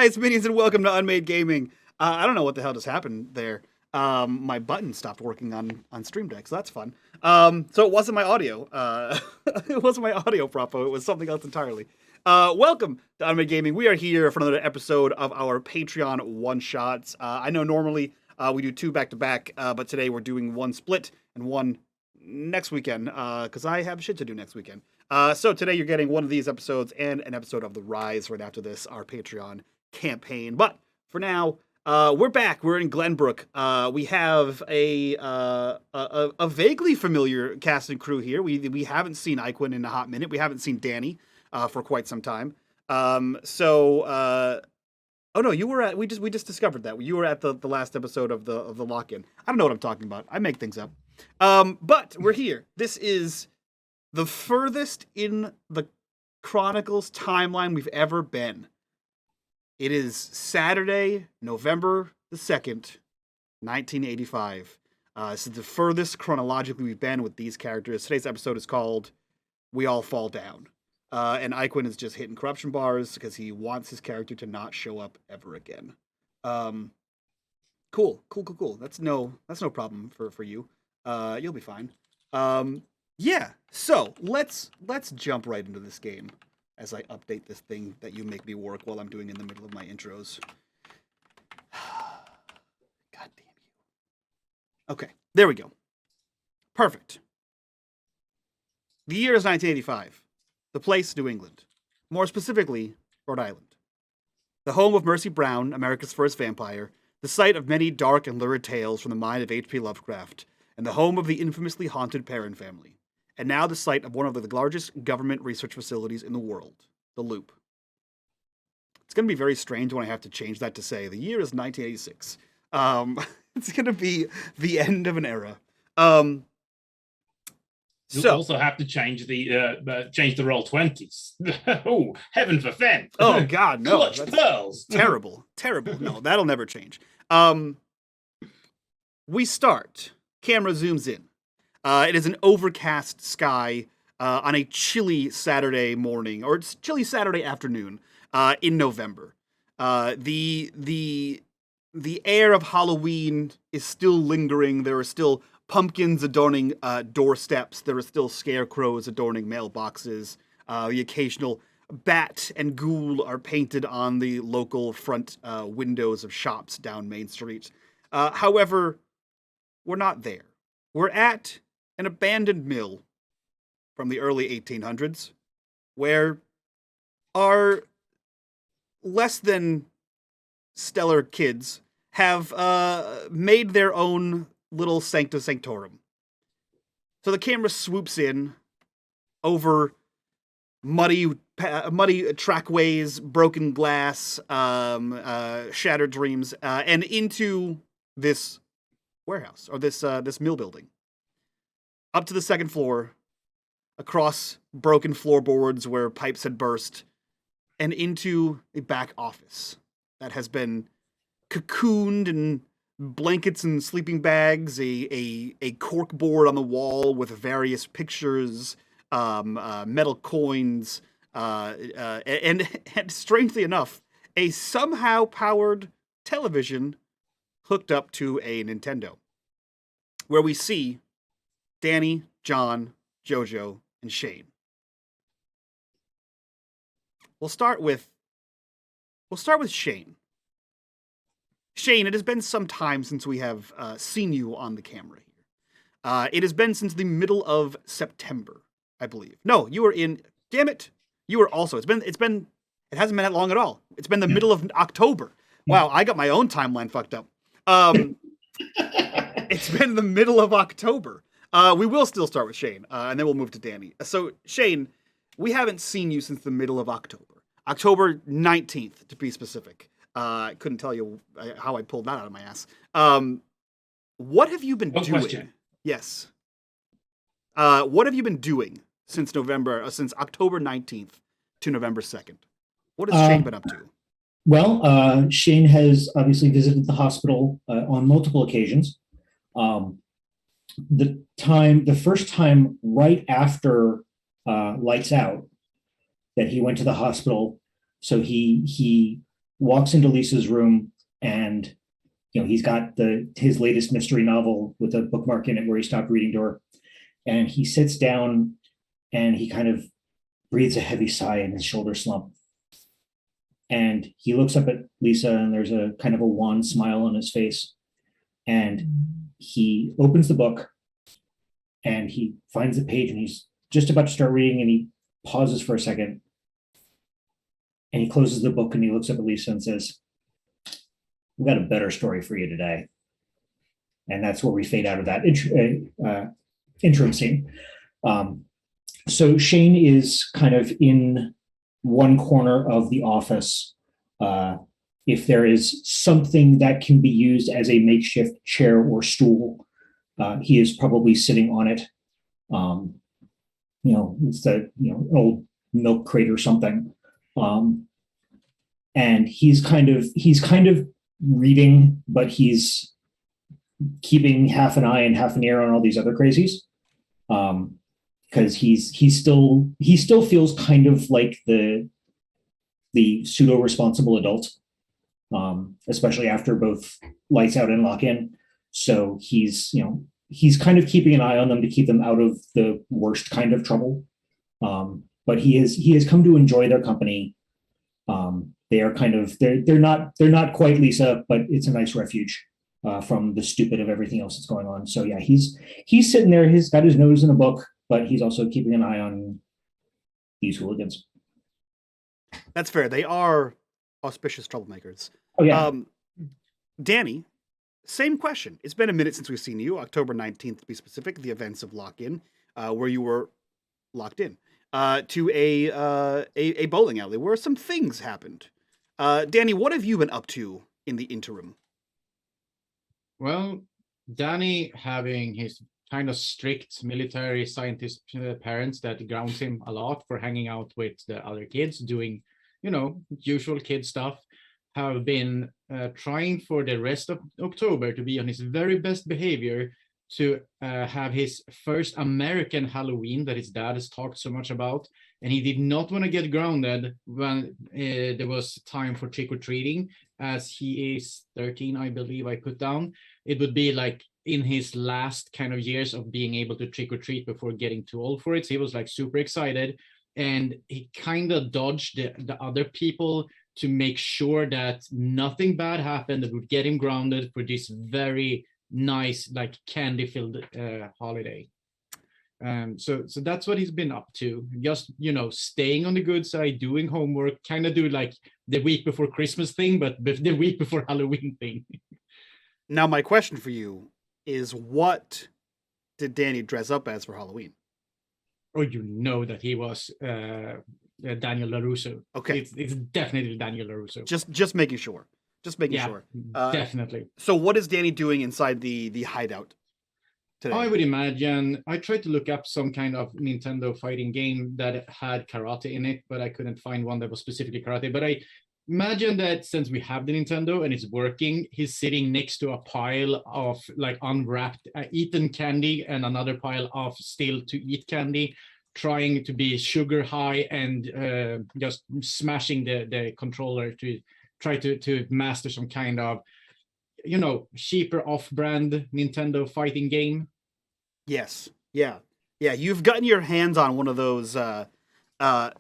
guys, minions, and welcome to Unmade Gaming. I don't know what the hell just happened there. My button stopped working on Stream Deck, so that's fun. So it wasn't my audio. It wasn't my audio, Propo. It was something else entirely. Welcome to Unmade Gaming. We are here for another episode of our Patreon one-shots. I know normally we do two back-to-back, but today we're doing one split and one next weekend, because I have shit to do next weekend. So today you're getting one of these episodes and an episode of The Rise right after this, our Patreon campaign. But for now, we're back. We're in Glenbrook. We have a vaguely familiar cast and crew here. We haven't seen Iquin in a hot minute. We haven't seen Danny for quite some time. Oh no, you were at we just discovered that you were at the last episode of the lock-in. I don't know what I'm talking about. I make things up. But we're here. This is the furthest in the Chronicles timeline we've ever been. It is Saturday, November the 2nd, 1985. This is the furthest chronologically we've been with these characters. Today's episode is called We All Fall Down. And Iquin is just hitting corruption bars because he wants his character to not show up ever again. Cool. That's no problem for you. You'll be fine. Yeah, so let's jump right into this game as I update this thing that you make me work while I'm doing in the middle of my intros. God damn you. Okay, there we go. Perfect. The year is 1985. The place, New England. More specifically, Rhode Island. The home of Mercy Brown, America's first vampire, the site of many dark and lurid tales from the mind of H.P. Lovecraft, and the home of the infamously haunted Perrin family. And now the site of one of the largest government research facilities in the world, the Loop. It's going to be very strange when I have to change that to say the year is 1986. It's going to be the end of an era. You'll also have to change the roll 20s. Oh, heaven forfend. Oh God, no! Clutch pearls. Terrible. No, that'll never change. We start. Camera zooms in. It is an overcast sky on a chilly Saturday morning, or it's chilly Saturday afternoon in November. The air of Halloween is still lingering. There are still pumpkins adorning doorsteps. There are still scarecrows adorning mailboxes. The occasional bat and ghoul are painted on the local front windows of shops down Main Street. However, we're not there. We're at an abandoned mill from the early 1800s, where our less than stellar kids have made their own little sancta sanctorum. So the camera swoops in over muddy trackways, broken glass, shattered dreams, and into this warehouse, or this mill building. Up to the second floor, across broken floorboards where pipes had burst, and into a back office that has been cocooned in blankets and sleeping bags, a cork board on the wall with various pictures, metal coins, and strangely enough, a somehow powered television hooked up to a Nintendo, where we see Danny, John, Jojo, and Shane. We'll start with Shane. Shane, it has been some time since we have seen you on the camera here. It has been since the middle of September, I believe. No, you were in. Damn it, you were also. It hasn't been that long at all. It's been the middle of October. Wow, I got my own timeline fucked up. It's been the middle of October. We will still start with Shane, and then we'll move to Danny. So, Shane, we haven't seen you since the middle of October. October 19th, to be specific. I couldn't tell you how I pulled that out of my ass. What have you been doing? Question. Yes. What have you been doing since October 19th to November 2nd? What has Shane been up to? Well, Shane has obviously visited the hospital on multiple occasions. The first time right after Lights Out that he went to the hospital, so he walks into Lisa's room, and he's got his latest mystery novel with a bookmark in it where he stopped reading to her. And he sits down and he kind of breathes a heavy sigh in his shoulder slump. And he looks up at Lisa, and there's a kind of a wan smile on his face. And he opens the book and he finds the page, and he's just about to start reading, and he pauses for a second. And he closes the book and he looks up at Lisa and says, "We've got a better story for you today." And that's where we fade out of that interim scene. So Shane is kind of in one corner of the office. If there is something that can be used as a makeshift chair or stool, he is probably sitting on it. It's the old milk crate or something. And he's kind of reading, but he's keeping half an eye and half an ear on all these other crazies. Because he still feels kind of like the pseudo responsible adult, especially after both Lights Out and Lock In. So he's kind of keeping an eye on them to keep them out of the worst kind of trouble. But he has come to enjoy their company. They are they're not quite Lisa, but it's a nice refuge from the stupid of everything else that's going on. So yeah, he's sitting there. He's got his nose in a book, but he's also keeping an eye on these hooligans. That's fair. They are auspicious troublemakers. Oh yeah. Danny, same question. It's been a minute since we've seen you. October 19th, to be specific, the events of Lock In, where you were locked in to a bowling alley where some things happened. Danny, what have you been up to in the interim? Well, Danny, having his kind of strict military scientist parents that grounds him a lot for hanging out with the other kids, doing, usual kid stuff, have been trying for the rest of October to be on his very best behavior to have his first American Halloween that his dad has talked so much about. And he did not want to get grounded when there was time for trick-or-treating, as he is 13, I believe I put down. It would be like in his last kind of years of being able to trick-or-treat before getting too old for it. So he was like super excited, and he kind of dodged the other people to make sure that nothing bad happened that would get him grounded for this very nice, like candy-filled holiday. So that's what he's been up to. Just, staying on the good side, doing homework, kind of do like the week before Christmas thing, but the week before Halloween thing. Now, my question for you is, what did Danny dress up as for Halloween? Oh, that he was Daniel LaRusso. Okay. It's definitely Daniel LaRusso. Just making sure. Just making sure. Definitely. So what is Danny doing inside the hideout today? I would imagine, I tried to look up some kind of Nintendo fighting game that had karate in it, but I couldn't find one that was specifically karate. But I imagine that since we have the Nintendo and it's working, he's sitting next to a pile of like unwrapped eaten candy and another pile of still to eat candy, trying to be sugar high and just smashing the controller to try to master some kind of, cheaper off-brand Nintendo fighting game. Yes. Yeah. You've gotten your hands on one of those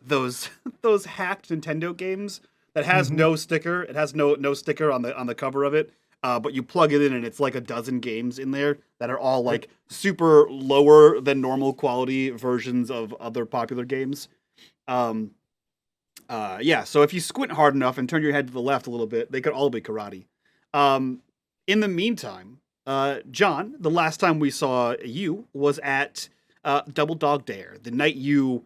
those hacked Nintendo games that has no sticker. It has no sticker on the cover of it. But you plug it in and it's like a dozen games in there that are all like super lower than normal quality versions of other popular games. So if you squint hard enough and turn your head to the left a little bit, they could all be karate. In the meantime, John, the last time we saw you was at Double Dog Dare, the night you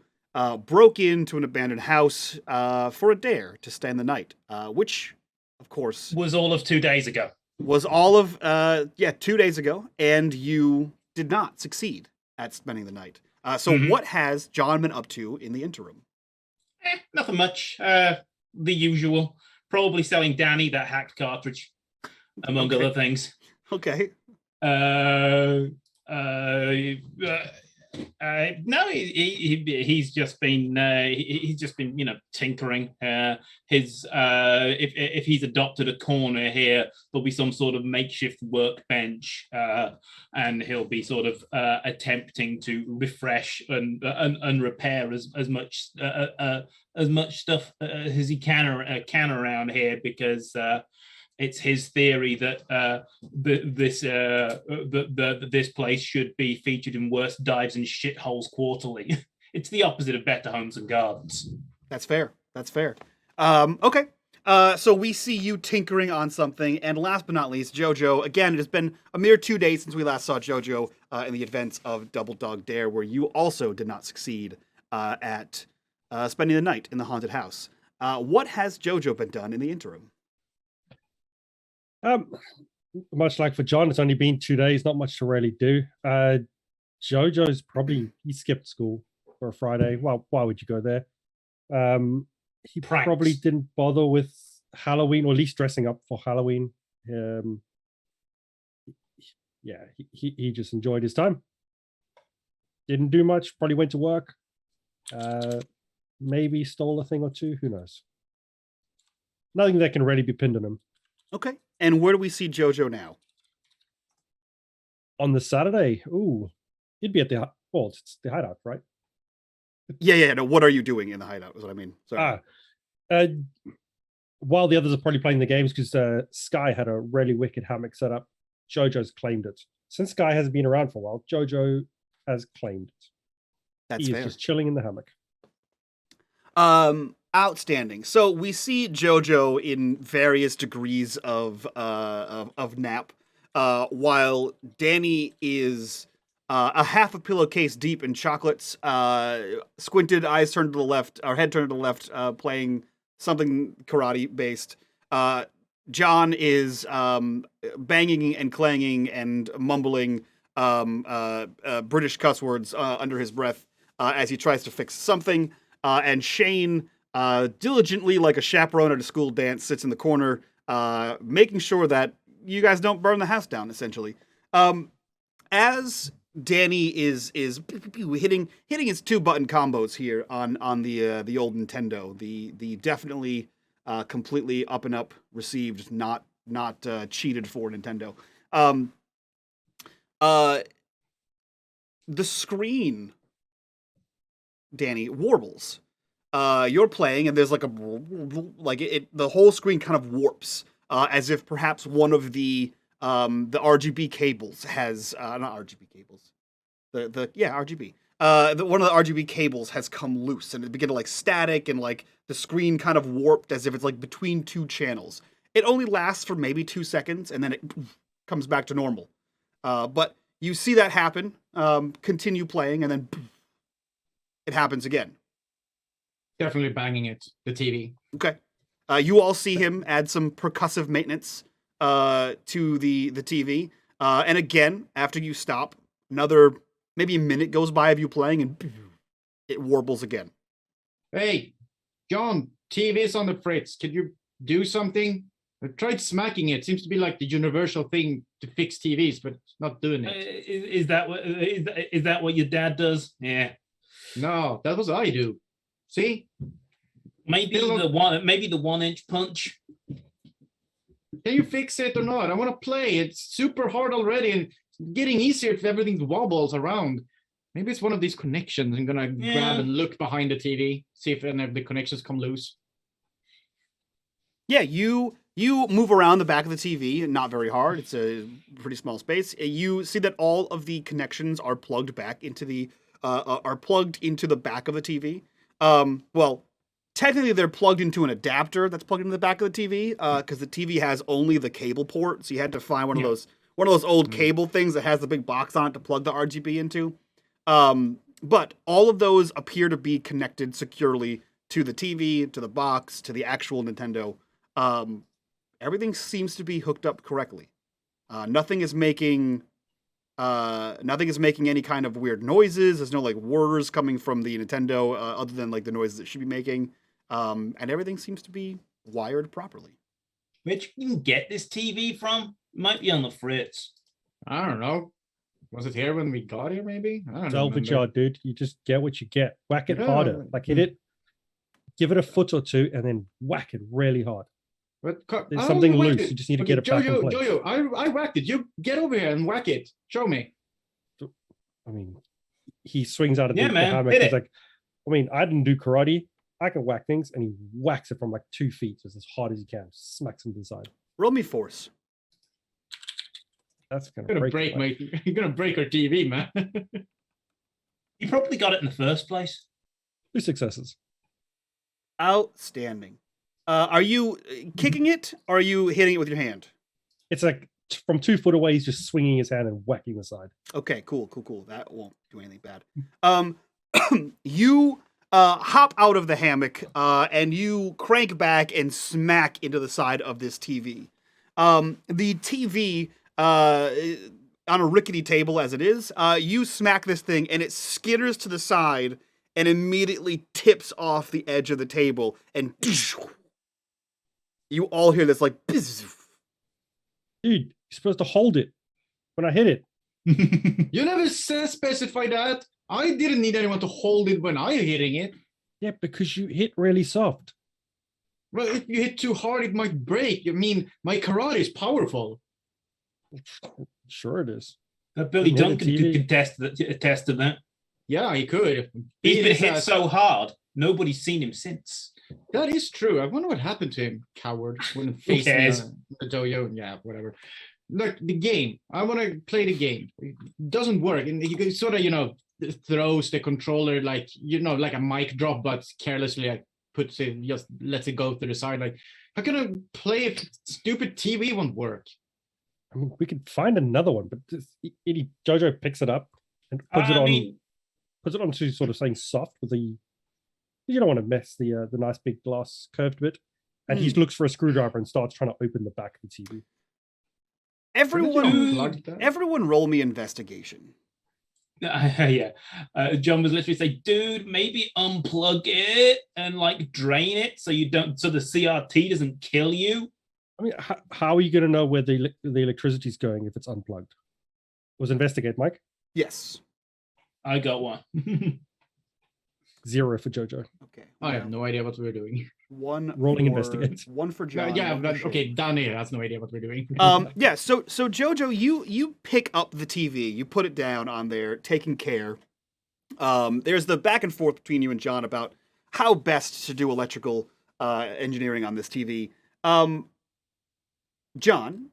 broke into an abandoned house for a dare to stay the night, which, of course, Was all of 2 days ago. was all of 2 days ago, and you did not succeed at spending the night. So what has John been up to in the interim? Nothing much. The usual. Probably selling Danny that hacked cartridge, among other things. Okay. No, He's just been tinkering. If he's adopted a corner here, there'll be some sort of makeshift workbench, and he'll be sort of attempting to refresh and repair as much stuff as he can around here, because it's his theory that this place should be featured in Worst Dives and Shitholes Quarterly. It's the opposite of Better Homes and Gardens. That's fair. Okay. So we see you tinkering on something, and last but not least, Jojo. Again, it has been a mere 2 days since we last saw Jojo in the events of Double Dog Dare, where you also did not succeed at spending the night in the haunted house. What has Jojo been done in the interim? Much like for John, it's only been 2 days, not much to really do. Jojo's he skipped school for a Friday. Well, why would you go there? He Pranks. probably didn't bother with Halloween, or at least dressing up for Halloween. He just enjoyed his time. Didn't do much, probably went to work. Maybe stole a thing or two, who knows? Nothing that can really be pinned on him. Okay. And where do we see Jojo now? On the Saturday, he'd be at it's the hideout, right? Yeah. No, what are you doing in the hideout is what I mean. Sorry. While the others are probably playing the games, because Sky had a really wicked hammock set up, Jojo's claimed it. Since Sky hasn't been around for a while, Jojo has claimed it. That's fair. He's just chilling in the hammock. Outstanding. So we see Jojo in various degrees of nap, while Danny is a half a pillowcase deep in chocolates, squinted, eyes turned to the left, or head turned to the left, playing something karate based. John is banging and clanging and mumbling British cuss words under his breath as he tries to fix something. And Shane, diligently, like a chaperone at a school dance, sits in the corner, making sure that you guys don't burn the house down, essentially. As Danny is hitting his 2-button combos here on the old Nintendo, the definitely completely up and up received, not cheated for Nintendo. The screen, Danny, warbles. You're playing, and there's the whole screen kind of warps, as if perhaps one of the RGB cables has not RGB cables, RGB. One of the RGB cables has come loose, and it began to static, and the screen kind of warped as if it's between 2 channels. It only lasts for maybe 2 seconds, and then it comes back to normal. But you see that happen. Continue playing, and then it happens again. Definitely banging it, the TV. Okay. You all see him add some percussive maintenance to the TV. And again, after you stop, another maybe a minute goes by of you playing, and it warbles again. Hey, John, TV's on the fritz. Could you do something? I tried smacking it. Seems to be like the universal thing to fix TVs, but it's not doing it. Is that what your dad does? Yeah. No, that was I do. See? Maybe the 1-inch punch. Can you fix it or not? I want to play. It's super hard already, and it's getting easier if everything wobbles around. Maybe it's one of these connections. I'm gonna grab and look behind the TV, see if any of the connections come loose. Yeah, you move around the back of the TV, not very hard. It's a pretty small space. You see that all of the connections are plugged back into the back of the TV. Well, technically they're plugged into an adapter that's plugged into the back of the TV, because the TV has only the cable port. So you had to find one of those old cable things that has the big box on it to plug the RGB into. But all of those appear to be connected securely to the TV, to the box, to the actual Nintendo. Everything seems to be hooked up correctly. Nothing is making any kind of weird noises. There's no whirs coming from the Nintendo, other than the noises it should be making. And everything seems to be wired properly. Where'd you get this TV from? Might be on the fritz. I don't know. Was it here when we got here? Maybe I don't Salvage remember. yard, dude. You just get what you get. Whack it Yeah, harder. Like hit it, give it a foot or two, and then whack it really hard. But There's I something only whacked loose. it. You just need to Okay, get it back in Jojo, place. Jojo, I whacked it. You get over here and whack it. Show me. I mean, he swings out of Yeah, the man, hammock. hit He's it. like, I mean, I didn't do karate. I can whack things, and he whacks it from like 2 feet, just as hard as he can. Smacks him to the side. Roll me force. That's gonna You're gonna break. break it, my. You're gonna break our TV, man. You probably got it in the first place. 2 successes. Outstanding. Are you kicking it, or are you hitting it with your hand? It's like from 2 foot away. He's just swinging his hand and whacking the side. Okay, cool. That won't do anything bad. You hop out of the hammock and you crank back and smack into the side of this TV. The TV on a rickety table as it is, you smack this thing and it skitters to the side and immediately tips off the edge of the table, and you all hear this like. Dude, you're supposed to hold it when I hit it. You never specified that. I didn't need anyone to hold it when I hitting it. Yeah, because you hit really soft. Well, if you hit too hard, it might break. I mean, my karate is powerful. Sure it is. Billy Hit the Duncan TV. could attest to that. Yeah, he could. He's Beat been his hit ass. so hard, nobody's seen him since. That is true. I wonder what happened to him, coward, when facing cares? the dojo. Yeah, whatever. Look, the game. I want to play the game. It doesn't work, and he sort of, throws the controller like like a mic drop, but carelessly like puts it, just lets it go to the side. Like, how can I play if stupid TV won't work? I mean, we could find another one, but Jojo picks it up and puts it I on. mean, Puts it onto sort of something soft with the. You don't want to mess the nice big glass curved bit, and he looks for a screwdriver and starts trying to open the back of the TV. Everyone roll me investigation. yeah. John was literally saying, dude, maybe unplug it and like drain it so the CRT doesn't kill you. I mean, how are you going to know where the electricity's going if it's unplugged? Was investigate, Mike? Yes. I got one. 0 for Jojo. Okay. I have no idea what we're doing. One Rolling for, investigate. One for John. Yeah, one for but, Shane. okay, down here has no idea what we're doing. Yeah, so Jojo, you pick up the TV, you put it down on there, taking care. There's the back and forth between you and John about how best to do electrical engineering on this TV. John,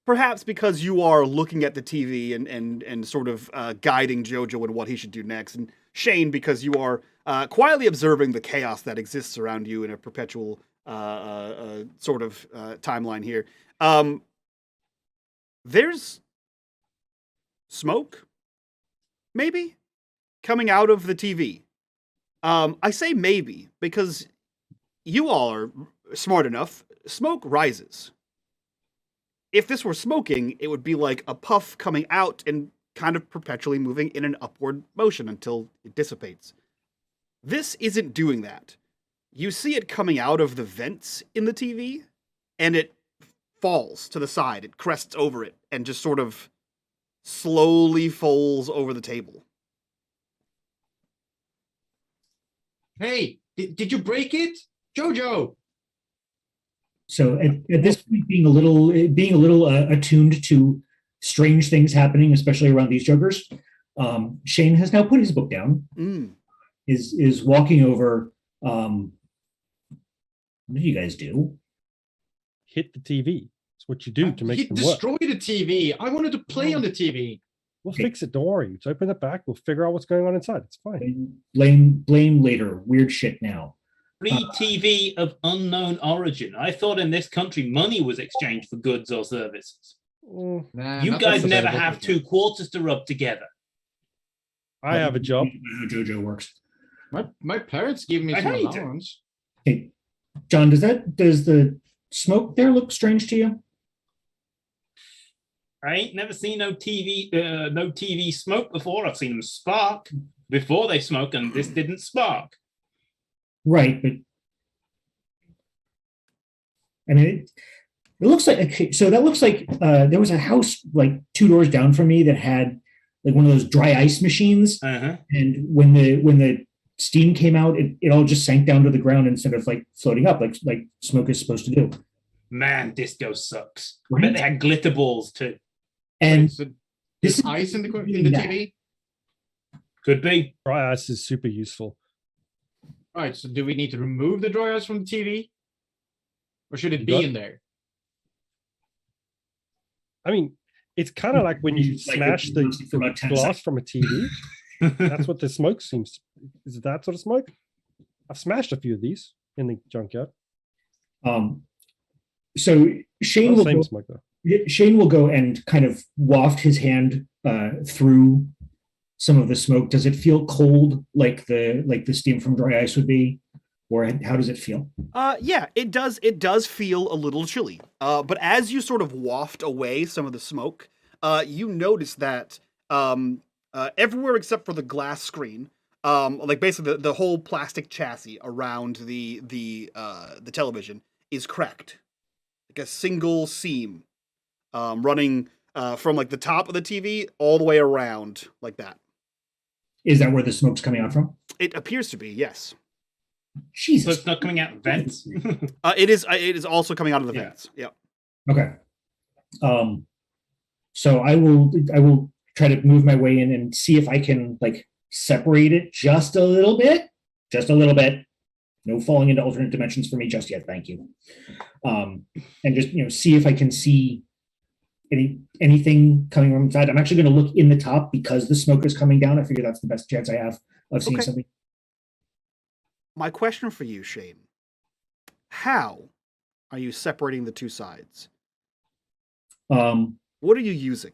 perhaps because you are looking at the TV and sort of guiding Jojo in what he should do next, and Shane, because you are quietly observing the chaos that exists around you in a perpetual sort of timeline here. There's smoke, maybe, coming out of the TV. I say maybe because you all are smart enough. Smoke rises. If this were smoking, it would be like a puff coming out and kind of perpetually moving in an upward motion until it dissipates. This isn't doing that. You see it coming out of the vents in the TV, and it falls to the side. It crests over it and just sort of slowly folds over the table. Hey, did you break it, Jojo? So at this point, being a little attuned to strange things happening, especially around these jokers, Shane has now put his book down. Is walking over. What do you guys do? Hit the TV. It's what you do to make He them work. destroyed the TV. I wanted to play on the TV. We'll fix it. Don't worry. Just open it back. We'll figure out what's going on inside. It's fine. Blame later. Weird shit now. Free TV of unknown origin. I thought in this country money was exchanged for goods or services. Nah, You not guys never necessarily. have 2 quarters to rub together. I have a job. How JoJo works. My parents give me I some hate it. allowance. Hey, John, does the smoke there look strange to you? I ain't never seen no TV smoke before. I've seen them spark before they smoke, and this didn't spark. Right, but I mean, it looks like, okay, so that looks like there was a house like 2 doors down from me that had like one of those dry ice machines. Uh-huh. And when the steam came out, it all just sank down to the ground instead of like floating up like smoke is supposed to do. Man, disco sucks. I Right? bet they had glitter balls too. And So this is ice in the TV? Could be. Dry ice is super useful. Right. So do we need to remove the dry ice from the TV, or should it You be got- in there? I mean, it's kind of like when you Like smash it the, lasted for about 10 glass seconds. from a TV. That's what the smoke seems. Is it that sort of smoke? I've smashed a few of these in the junkyard. So Shane Not the will same go, smoke though. Shane will go and kind of waft his hand through some of the smoke. Does it feel cold like the steam from dry ice would be, or how does it feel? Yeah, it does. It does feel a little chilly. But as you sort of waft away some of the smoke, you notice that everywhere except for the glass screen, like basically the whole plastic chassis around the television is cracked, like a single seam, running from like the top of the TV all the way around like that. Is that where the smoke's coming out from? It appears to be, yes. So Jesus. it's not coming out vents. It is. It is also coming out of the Yeah. vents. Yeah. Okay. So I will try to move my way in and see if I can like separate it just a little bit. Just a little bit. No falling into alternate dimensions for me just yet. Thank you. And just see if I can see anything coming from inside. I'm actually going to look in the top because the smoke is coming down. I figure that's the best chance I have of seeing Okay. something. My question for you, Shane: how are you separating the two sides? What are you using?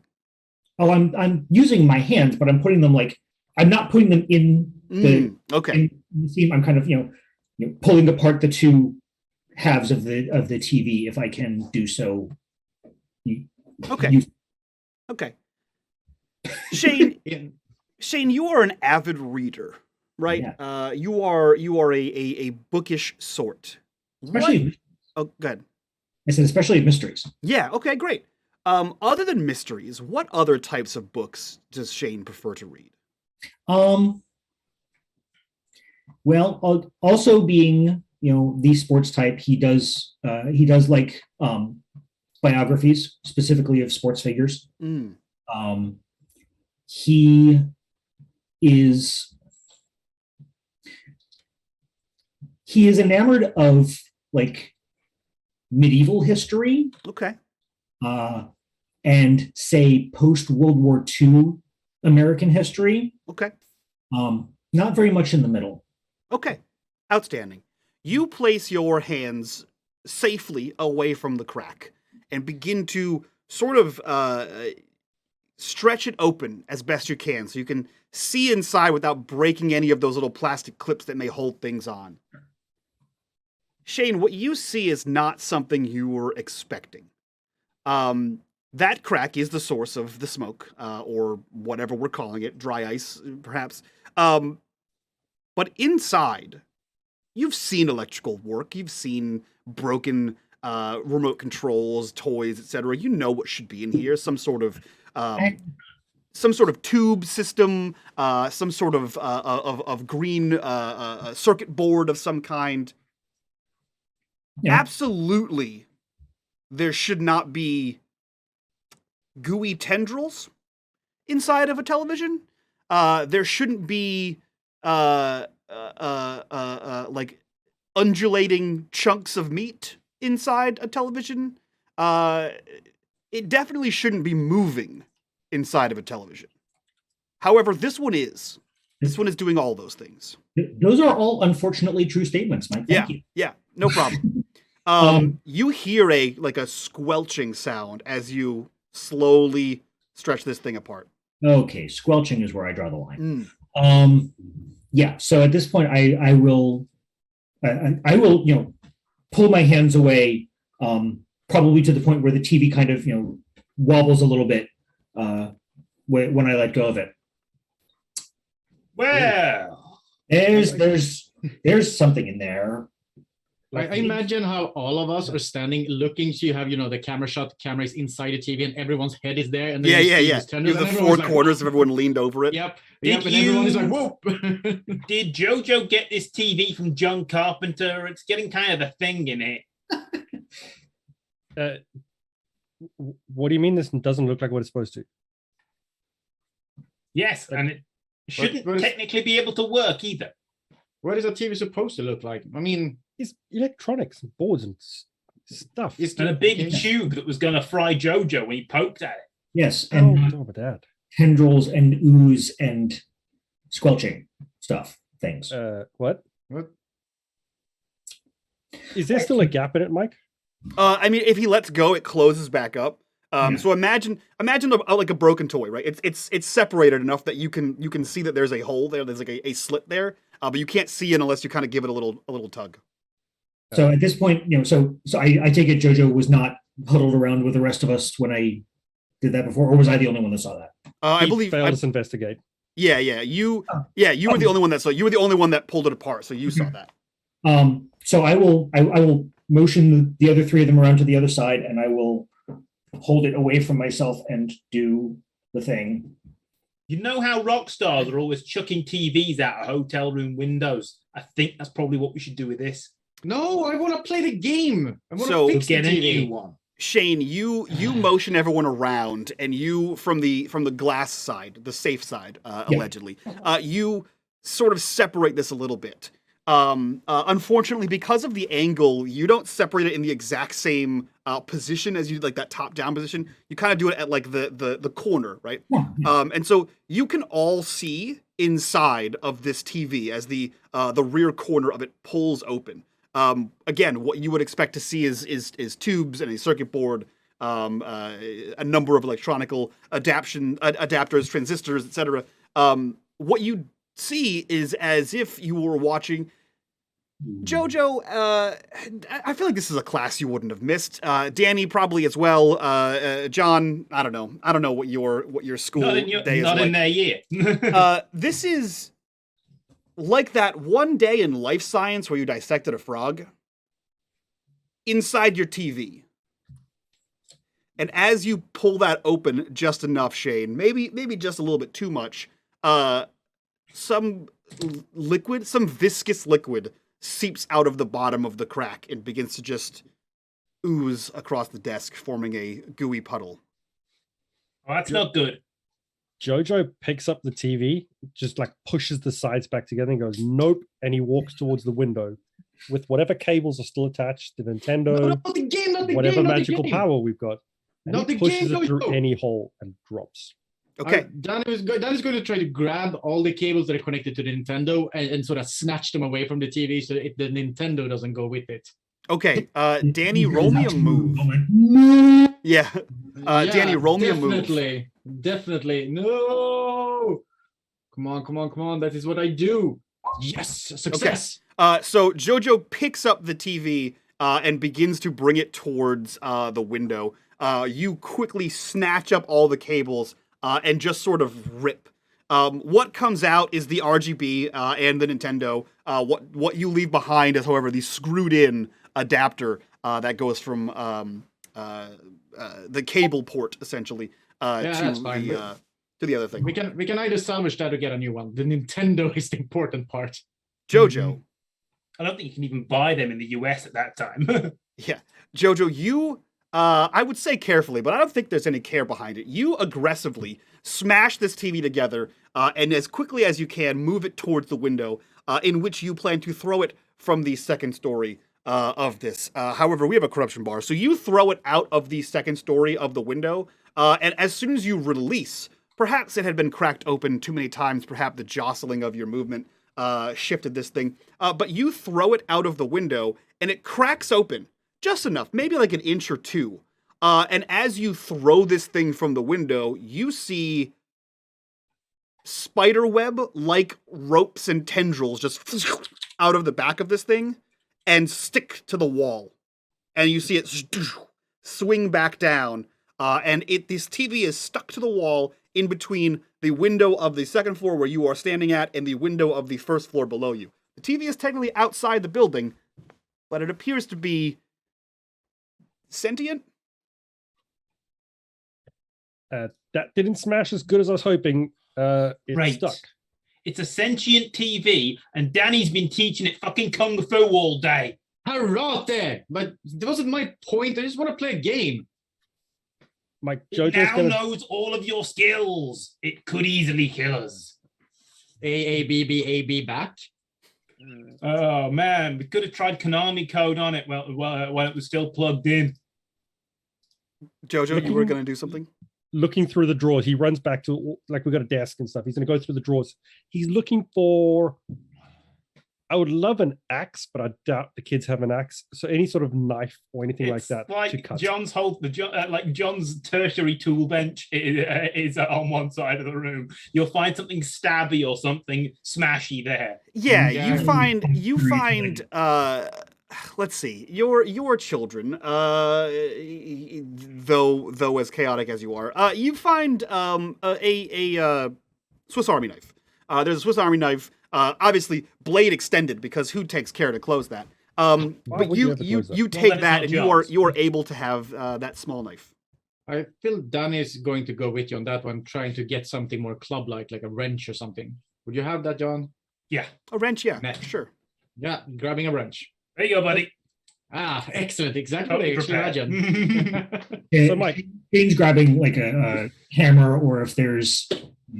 I'm using my hands, but I'm putting them like I'm not putting them in the Okay. in the seam. I'm kind of pulling apart the two halves of the TV if I can do so. Okay. You- Okay. Shane, In Shane, you are an avid reader, right? Yeah. You are a bookish sort. especially What- Oh, go ahead. I said especially mysteries. Yeah. Okay. Great. Other than mysteries, what other types of books does Shane prefer to read? Well, also being the sports type, he does like biographies, specifically of sports figures. Mm. He is enamored of like medieval history Okay. and say post World War II American history. Okay. Not very much in the middle. Okay. Outstanding. You place your hands safely away from the crack and begin to sort of stretch it open as best you can so you can see inside without breaking any of those little plastic clips that may hold things on. Shane, what you see is not something you were expecting. That crack is the source of the smoke, or whatever we're calling it, dry ice, perhaps. But inside, you've seen electrical work. You've seen broken remote controls, toys, etc. You know what should be in here. Some sort of tube system, some sort of green circuit board of some kind. Yeah. Absolutely, there should not be gooey tendrils inside of a television. There shouldn't be like undulating chunks of meat inside a television. It definitely shouldn't be moving inside of a television. However, this one is. This one is doing all those things. Those are all unfortunately true statements, Mike. Thank you. Yeah, no problem. You hear a squelching sound as you slowly stretch this thing apart. Okay, squelching is where I draw the line. Mm. Yeah. So at this point, I will pull my hands away, probably to the point where the TV kind of wobbles a little bit when I let go of it. Well, There's something in there. I imagine how all of us are standing looking. So you have, the camera shot, the camera is inside the TV, and everyone's head is there. And then you see these You tenders, have and the everyone's four like, corners of everyone leaned over it. Yep. Did And everyone is like, you- whoop. Did Jojo get this TV from John Carpenter? It's getting kind of a thing in it. What do you mean this doesn't look like what it's supposed to? Yes, and it shouldn't but it's- technically be able to work either. What is a TV supposed to look like? I mean, It's electronics and boards and stuff. it's And a big okay. tube that was going to fry Jojo when he poked at it. Yes, Oh, and no, but that. tendrils and ooze and squelching stuff, things. What? What? Is there still a gap in it, Mike? I mean, if he lets go, it closes back up. Yeah. So imagine like a broken toy, right? It's separated enough that you can see that there's a hole there. There's like a slit there, but you can't see it unless you kind of give it a little tug. So at this point, so I take it JoJo was not huddled around with the rest of us when I did that before, or was I the only one that saw that? I He believe. failed us investigate. Yeah. You Oh. were the only one that saw. You were the only one that pulled it apart, so you saw that. So I will motion the other three of them around to the other side, and I will hold it away from myself and do the thing. You know how rock stars are always chucking TVs out of hotel room windows? I think that's probably what we should do with this. No, I want to play the game. I want So- to fix the Get a TV. new one. Shane, you motion everyone around, and you from the glass side, the safe side, allegedly, you sort of separate this a little bit. Unfortunately, because of the angle, you don't separate it in the exact same position as you like that top down position. You kind of do it at like the corner, right? Yeah. And so you can all see inside of this TV as the rear corner of it pulls open. Again, what you would expect to see is tubes and a circuit board, a number of electronical adapters, transistors, etc. What you see is as if you were watching JoJo. I feel like this is a class you wouldn't have missed. Danny probably as well. John, I don't know what your school Not in, day is not like. in their year. This is like that one day in life science where you dissected a frog inside your TV. And as you pull that open just enough, Shane, maybe just a little bit too much, some viscous liquid seeps out of the bottom of the crack and begins to just ooze across the desk, forming a gooey puddle. Oh, that's not good. Jojo picks up the TV, just like pushes the sides back together and goes, nope. And he walks towards the window with whatever cables are still attached, the Nintendo, No, not the game, not the whatever game, not the magical game. power we've got. And Not he the pushes game, it through Jojo. any hole and drops. Okay. Dan is going to try to grab all the cables that are connected to the Nintendo and sort of snatch them away from the TV so the Nintendo doesn't go with it. Okay. Danny, roll me a move. No. Yeah. Danny, roll me a move. Definitely. No. Come on. That is what I do. Yes. Success. So Jojo picks up the TV and begins to bring it towards the window. You quickly snatch up all the cables and just sort of rip. What comes out is the RGB and the Nintendo. What you leave behind is, however, the screwed-in adapter that goes from the cable port, essentially, that's fine. to the other thing. We can either salvage that or get a new one. The Nintendo is the important part. Jojo. I don't think you can even buy them in the US at that time. Yeah. Jojo, you, I would say carefully, but I don't think there's any care behind it. You aggressively smash this TV together and as quickly as you can move it towards the window in which you plan to throw it from the second story of this. However, we have a corruption bar. So you throw it out of the second story of the window, and as soon as you release, perhaps it had been cracked open too many times, perhaps the jostling of your movement shifted this thing, but you throw it out of the window and it cracks open just enough, maybe like an inch or two. And as you throw this thing from the window, you see spiderweb like ropes and tendrils just out of the back of this thing and stick to the wall. And you see it swing back down. And this TV is stuck to the wall in between the window of the second floor where you are standing at and the window of the first floor below you. The TV is technically outside the building, but it appears to be sentient. That didn't smash as good as I was hoping. It Right. stuck. It's a sentient TV, and Danny's been teaching it fucking kung fu all day. Karate! But that wasn't my point. I just want to play a game. Mike, It JoJo's now gonna. knows all of your skills. It could easily kill us. A B back. Oh man, we could have tried Konami code on it while it was still plugged in. Jojo, you were going to do something? Looking through the drawers, he runs back to, like, we got a desk and stuff. He's going to go through the drawers. He's looking for. I would love an axe, but I doubt the kids have an axe. So any sort of knife or anything like It's that to like cut. John's John's tertiary tool bench is on one side of the room. You'll find something stabby or something smashy there. Yeah, Yeah. you find let's see. Your children, though as chaotic as you are, you find a Swiss Army knife. There's a Swiss Army knife, obviously blade extended, because who takes care to close that? Why But would you have to close that? you Well, take then it's that not and John's. you are able to have that small knife. I feel Danny's going to go with you on that one, trying to get something more club-like, like a wrench or something. Would you have that, John? Yeah, A wrench, yeah, Nah. sure. Yeah, grabbing a wrench. there you go, buddy. Ah, excellent. Exactly what I Totally actually prepared. imagined. So, Mike- Shane's grabbing like a hammer, or if there's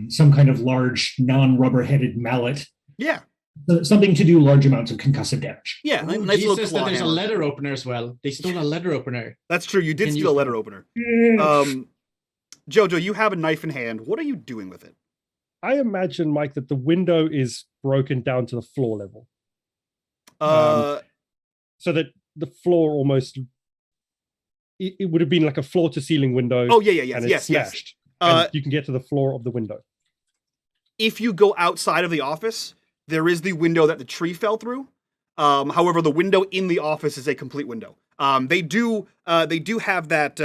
some kind of large non-rubber-headed mallet, Yeah, something to do large amounts of concussive damage. yeah. Oh, nice little Jesus, claw that there's a hammer. letter opener as well. They stole a letter opener. That's true. You did Can steal a use letter that. opener. Jojo, you have a knife in hand. What are you doing with it? I imagine, Mike, that the window is broken down to the floor level, so that the floor almost. It would have been like a floor to ceiling window. oh yeah, yes, and yes, it's yes. smashed. Uh, And you can get to the floor of the window. if you go outside of the office, there is the window that the tree fell through. However, the window in the office is a complete window. They do have that.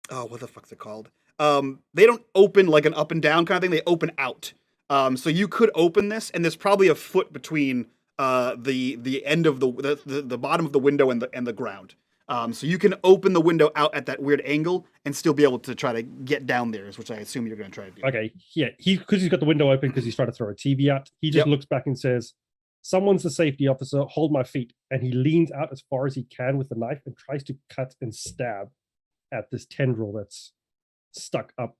What the fuck's it called? They don't open like an up and down kind of thing. They open out. So you could open this, and there's probably a foot between the end of the bottom of the window and the ground. So you can open the window out at that weird angle and still be able to try to get down there, which I assume you're going to try to do. Okay, yeah, because he's got the window open because he's trying to throw a TV out. He just Yep. looks back and says, "Someone's the safety officer. Hold my feet." And he leans out as far as he can with the knife and tries to cut and stab at this tendril that's stuck up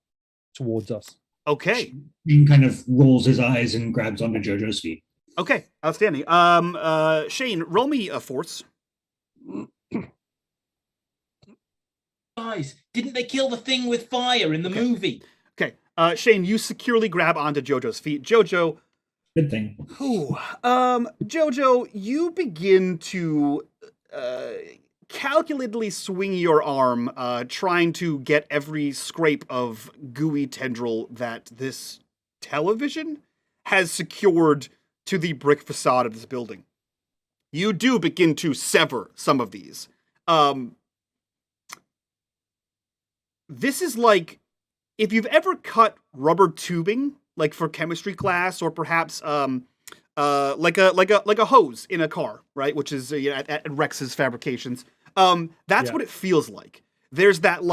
towards us. Okay. Shane kind of rolls his eyes and grabs onto Jojo's feet. Okay. Outstanding. Shane, roll me a force. Guys, didn't they kill the thing with fire in the movie? Okay. Shane, you securely grab onto Jojo's feet. Jojo, Good thing. Jojo, you begin to calculatedly swing your arm, trying to get every scrape of gooey tendril that this television has secured to the brick facade of this building. You do begin to sever some of these. This is like, if you've ever cut rubber tubing, like for chemistry class, or perhaps like a hose in a car, right? Which is at Rex's Fabrications. That's Yeah. what it feels like. There's that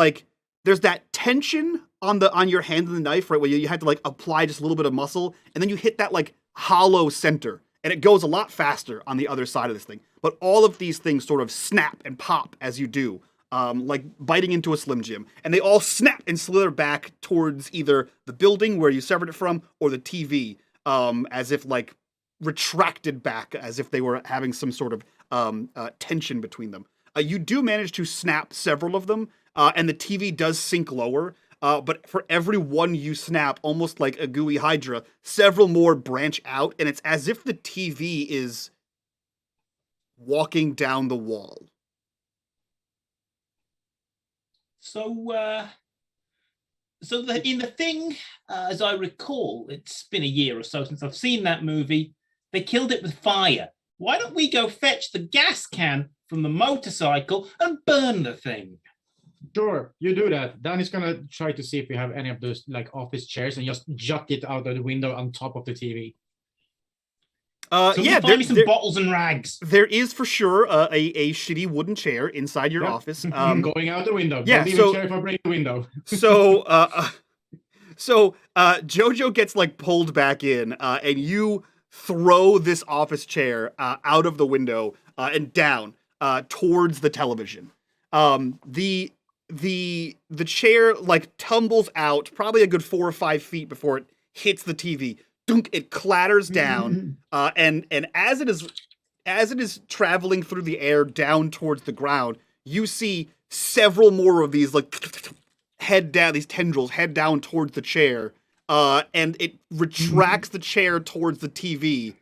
tension on your hand and the knife, right? Where you had to like apply just a little bit of muscle, and then you hit that like hollow center, and it goes a lot faster on the other side of this thing. But all of these things sort of snap and pop as you do. Like biting into a Slim Jim, and they all snap and slither back towards either the building where you severed it from or the TV, as if like retracted back, as if they were having some sort of tension between them. You do manage to snap several of them, and the TV does sink lower. But for every one you snap, almost like a gooey hydra, several more branch out, and it's as if the TV is walking down the wall. So, in the thing, as I recall, it's been a year or so since I've seen that movie. They killed it with fire. Why don't we go fetch the gas can from the motorcycle and burn the thing? Sure, you do that. Danny's gonna try to see if we have any of those like office chairs and just juck it out of the window on top of the TV. Somebody Yeah, find me some bottles and rags. there is for sure a shitty wooden chair inside your Yep. office. Going out the window. yeah, Don't even so- care if I break the window. So Jojo gets like pulled back in, and you throw this office chair out of the window and down towards the television. The chair like tumbles out probably a good 4 or 5 feet before it hits the TV. Dunk! It clatters down, and as it is traveling through the air down towards the ground, you see several more of these like head down, these tendrils head down towards the chair, and it retracts the chair towards the TV,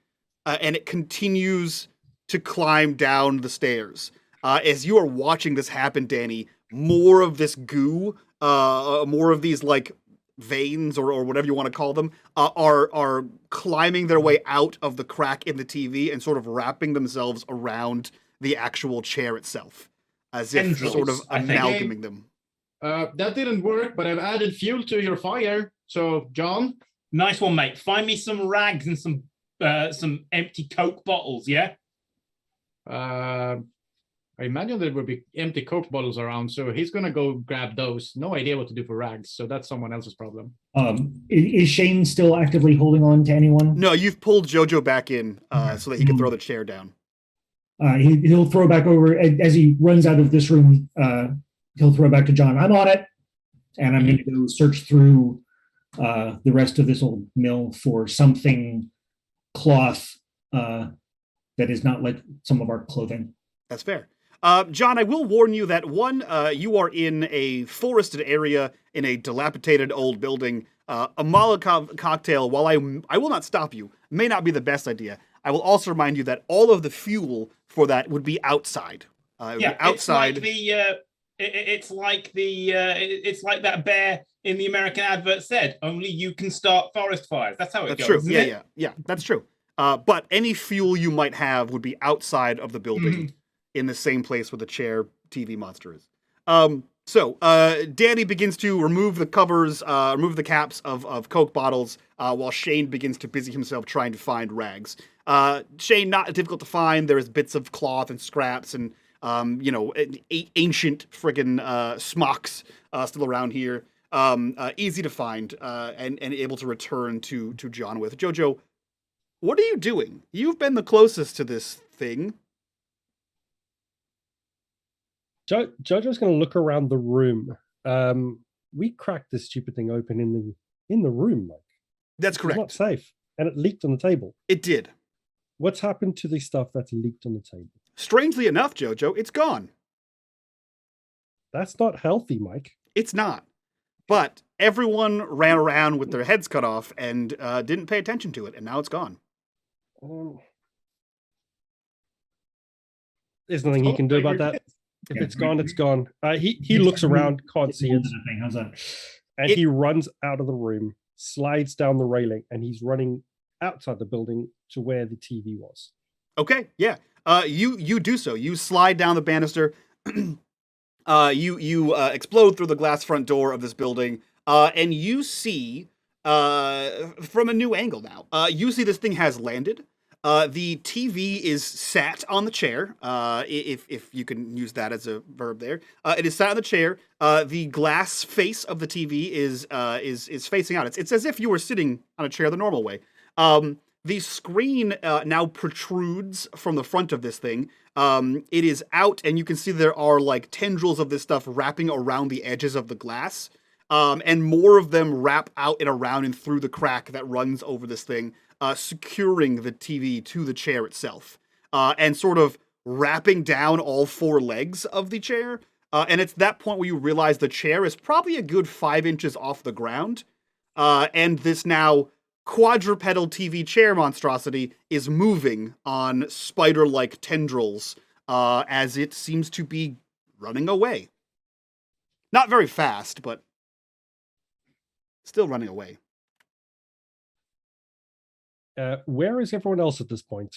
and it continues to climb down the stairs. As you are watching this happen, Danny, more of this goo, more of these like veins or whatever you want to call them, are climbing their way out of the crack in the TV and sort of wrapping themselves around the actual chair itself, as if Tendrils, sort of I think. amalgaming them. That didn't work, but I've added fuel to your fire. So, John, Nice one, mate. Find me some rags and some empty Coke bottles, yeah? I imagine there will be empty Coke bottles around, so he's gonna go grab those. No idea what to do for rags, so that's someone else's problem. Is Shane still actively holding on to anyone? No, you've pulled Jojo back in so that he can throw the chair down. He'll throw back over as he runs out of this room. He'll throw back to John. I'm on it, and I'm going to go search through the rest of this old mill for something cloth that is not like some of our clothing. That's fair. John, I will warn you that one, you are in a forested area in a dilapidated old building. A Molotov cocktail, while I will not stop you, may not be the best idea. I will also remind you that all of the fuel for that would be outside. It would be outside. It's like that bear in the American advert said. Only you can start forest fires. That's how it That's goes. true. Isn't Yeah, it? yeah, that's true. But any fuel you might have would be outside of the building, in the same place where the chair TV monster is. So Danny begins to remove the covers, remove the caps of Coke bottles, while Shane begins to busy himself trying to find rags. Shane, not difficult to find. There's bits of cloth and scraps and ancient friggin' smocks still around here. Easy to find and able to return to John with. Jojo, what are you doing? You've been the closest to this thing. Jojo's going to look around the room. We cracked this stupid thing open in the room, Mike. That's It's not correct. safe, and it leaked on the table. It did. What's happened to the stuff that's leaked on the table? Strangely enough, Jojo, it's gone. That's not healthy, Mike. It's not. But everyone ran around with their heads cut off and didn't pay attention to it, and now it's gone. There's nothing he can do about that. If it's gone, it's gone. He looks around, can't see it, How's that? and he runs out of the room, slides down the railing, and he's running outside the building to where the TV was. Okay, yeah. You do so. You slide down the banister. You explode through the glass front door of this building, and you see from a new angle now. You see this thing has landed. The TV is sat on the chair, if you can use that as a verb there. It is sat on the chair. The glass face of the TV is facing out. It's as if you were sitting on a chair the normal way. The screen now protrudes from the front of this thing. It is out, and you can see there are like tendrils of this stuff wrapping around the edges of the glass. And more of them wrap out and around and through the crack that runs over this thing, securing the TV to the chair itself, and sort of wrapping down all four legs of the chair. And it's that point where you realize the chair is probably a good 5 inches off the ground. And this now quadrupedal TV chair monstrosity is moving on spider-like tendrils as it seems to be running away. Not very fast, but still running away. Where is everyone else at this point?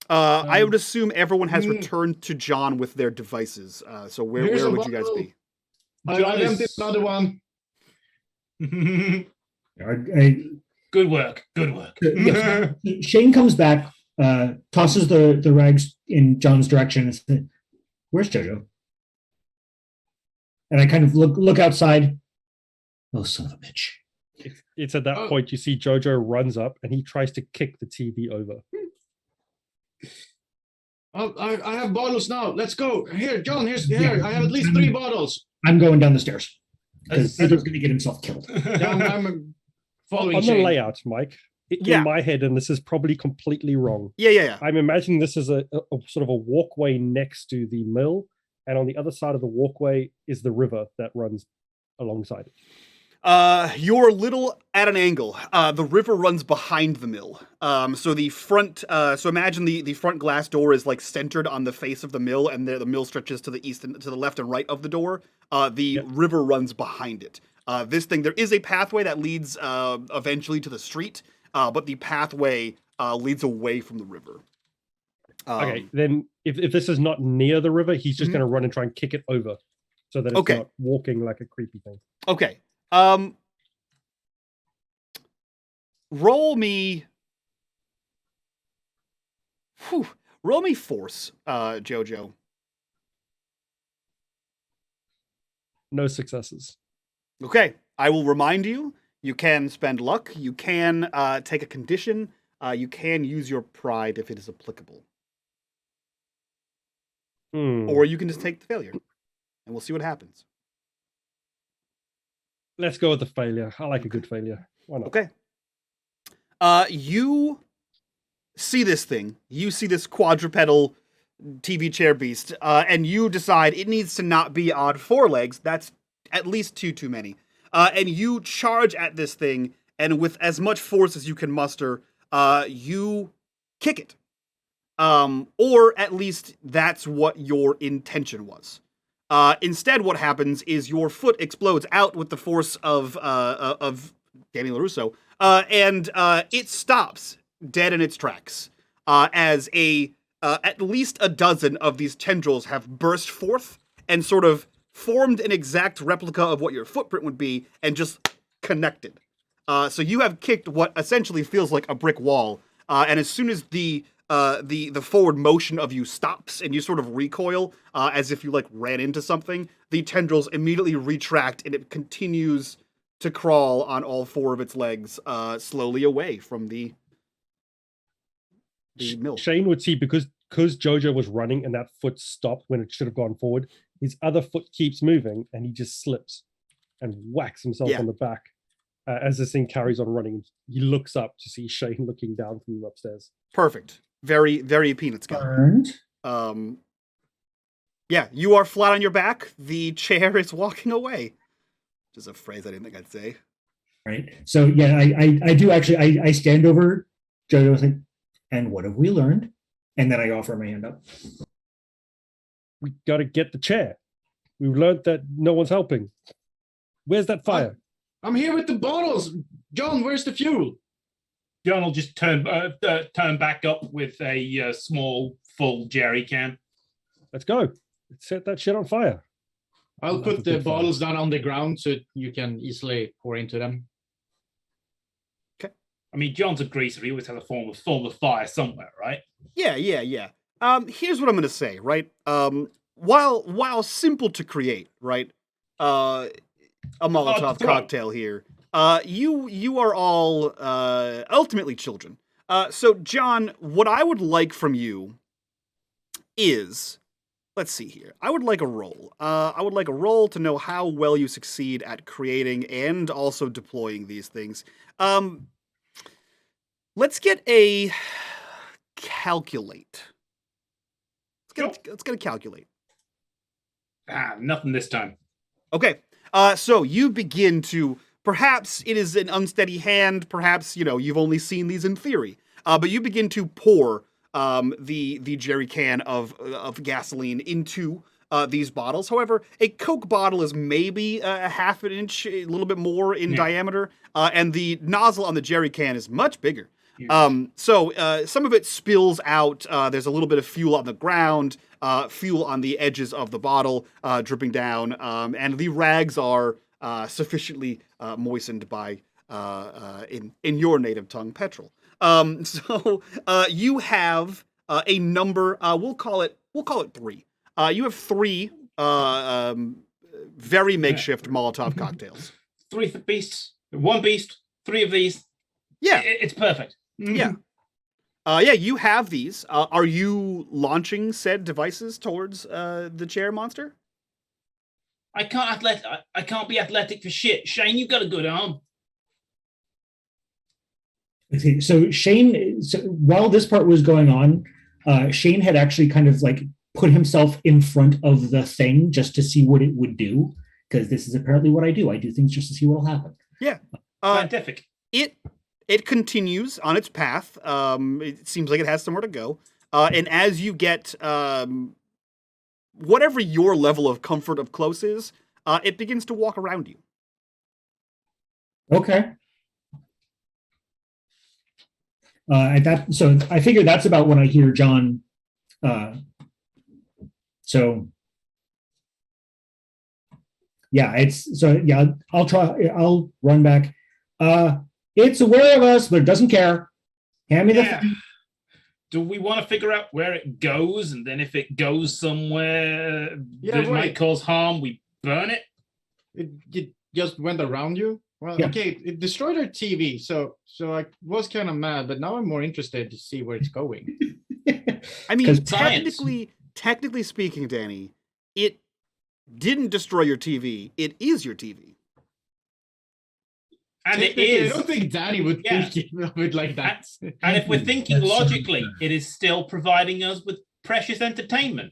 I would assume everyone has returned to John with their devices. So where would you guys be? I emptied another one. Good work. Shane comes back tosses the rags in John's direction and says, "Where's Jojo?" And I kind of look outside. Oh, son of a bitch! It's at that Oh. point you see Jojo runs up and he tries to kick the TV over. Oh, I have bottles now. Let's go. Here, John, here. I have at least 3 bottles. I'm going down the stairs because As- Theodore's going to get himself killed. Yeah, I'm following On the Shane. layout, Mike, Yeah. in my head, and this is probably completely wrong. Yeah. I'm imagining this as a sort of a walkway next to the mill, and on the other side of the walkway is the river that runs alongside it. You're a little at an angle. The river runs behind the mill. So the front, so imagine the front glass door is like centered on the face of the mill, and the mill stretches to the east and to the left and right of the door. The river runs behind it. This thing, there is a pathway that leads eventually to the street, but the pathway leads away from the river. Okay, then if this is not near the river, he's just Mhm. going to run and try and kick it over, so that it's Okay. not walking like a creepy thing. Okay. Roll me. Roll me force, Jojo. No successes. Okay. I will remind you. You can spend luck. You can take a condition. You can use your pride if it is applicable, or you can just take the failure, and we'll see what happens. Let's go with the failure. I like a good failure. Why not? Okay. You see this thing. You see this quadrupedal TV chair beast, and you decide it needs to not be on 4 legs. That's at least 2 too many. And you charge at this thing, and with as much force as you can muster, you kick it. Or at least that's what your intention was. Instead, what happens is your foot explodes out with the force of Danny LaRusso, and it stops dead in its tracks as at least a dozen of these tendrils have burst forth and sort of formed an exact replica of what your footprint would be and just connected. So you have kicked what essentially feels like a brick wall, and as soon as the forward motion of you stops and you sort of recoil as if you like ran into something, the tendrils immediately retract and it continues to crawl on all 4 of its legs slowly away from the mill. Shane would see because Jojo was running and that foot stopped when it should have gone forward. His other foot keeps moving and he just slips and whacks himself Yeah. on the back as this thing carries on running. He looks up to see Shane looking down from upstairs. Perfect. Very, very peanut scout. Burned. Yeah, you are flat on your back. The chair is walking away. Which is a phrase I didn't think I'd say. Right. So yeah, I do actually. I stand over Jojo and say, "And what have we learned?" And then I offer my hand up. We got to get the chair. We've learned that no one's helping. Where's that fire? I'm here with the bottles. John, where's the fuel? John will just turn back up with a small full jerry can. Let's go. Let's set that shit on fire. I'll That's a put the good fire. bottles down on the ground so you can easily pour into them. I mean, John's a greaser. He always has a form of fire somewhere, right? Yeah. Here's what I'm gonna say, right? While simple to create, right? A Molotov throw. cocktail here. You are all ultimately children. So John, what I would like from you is, let's see here. I would like a roll. I would like a roll to know how well you succeed at creating and also deploying these things. Let's get a calculate. Let's get a calculate. Nothing this time. Okay. So you begin to, perhaps it is an unsteady hand, perhaps, you've only seen these in theory, but you begin to pour the jerry can of gasoline into these bottles. However, a Coke bottle is maybe a half an inch, a little bit more in diameter, and the nozzle on the jerry can is much bigger. So some of it spills out. There's a little bit of fuel on the ground, fuel on the edges of the bottle dripping down, and the rags are sufficiently moistened by in your native tongue, petrol. So you have a number. We'll call it 3. You have 3 very makeshift Molotov cocktails. 3 beasts, 1 beast, 3 of these. Yeah, It's perfect. yeah. Yeah, you have these. Are you launching said devices towards the chair monster? I can't be athletic for shit. Shane, you've got a good arm. Okay, so Shane, while this part was going on, Shane had actually kind of like put himself in front of the thing just to see what it would do, because this is apparently what I do. I do things just to see what will happen. Yeah. Scientific. It continues on its path. It seems like it has somewhere to go. And as you get whatever your level of comfort of close is, it begins to walk around you. Okay. So I figure that's about when I hear John. So yeah, I'll try. I'll run back. It's aware of us, but it doesn't care. Hand me the thing. Do we want to figure out where it goes, and then if it goes somewhere that might cause harm, we burn it? It just went around you. Well, Yeah. okay, it destroyed our TV, so I was kind of mad, but now I'm more interested to see where it's going. I mean, 'Cause technically speaking, Danny, it didn't destroy your TV. It is your TV. And it Technically, is. I don't think Danny would think of it like that. And if we're thinking That's logically, it is still providing us with precious entertainment.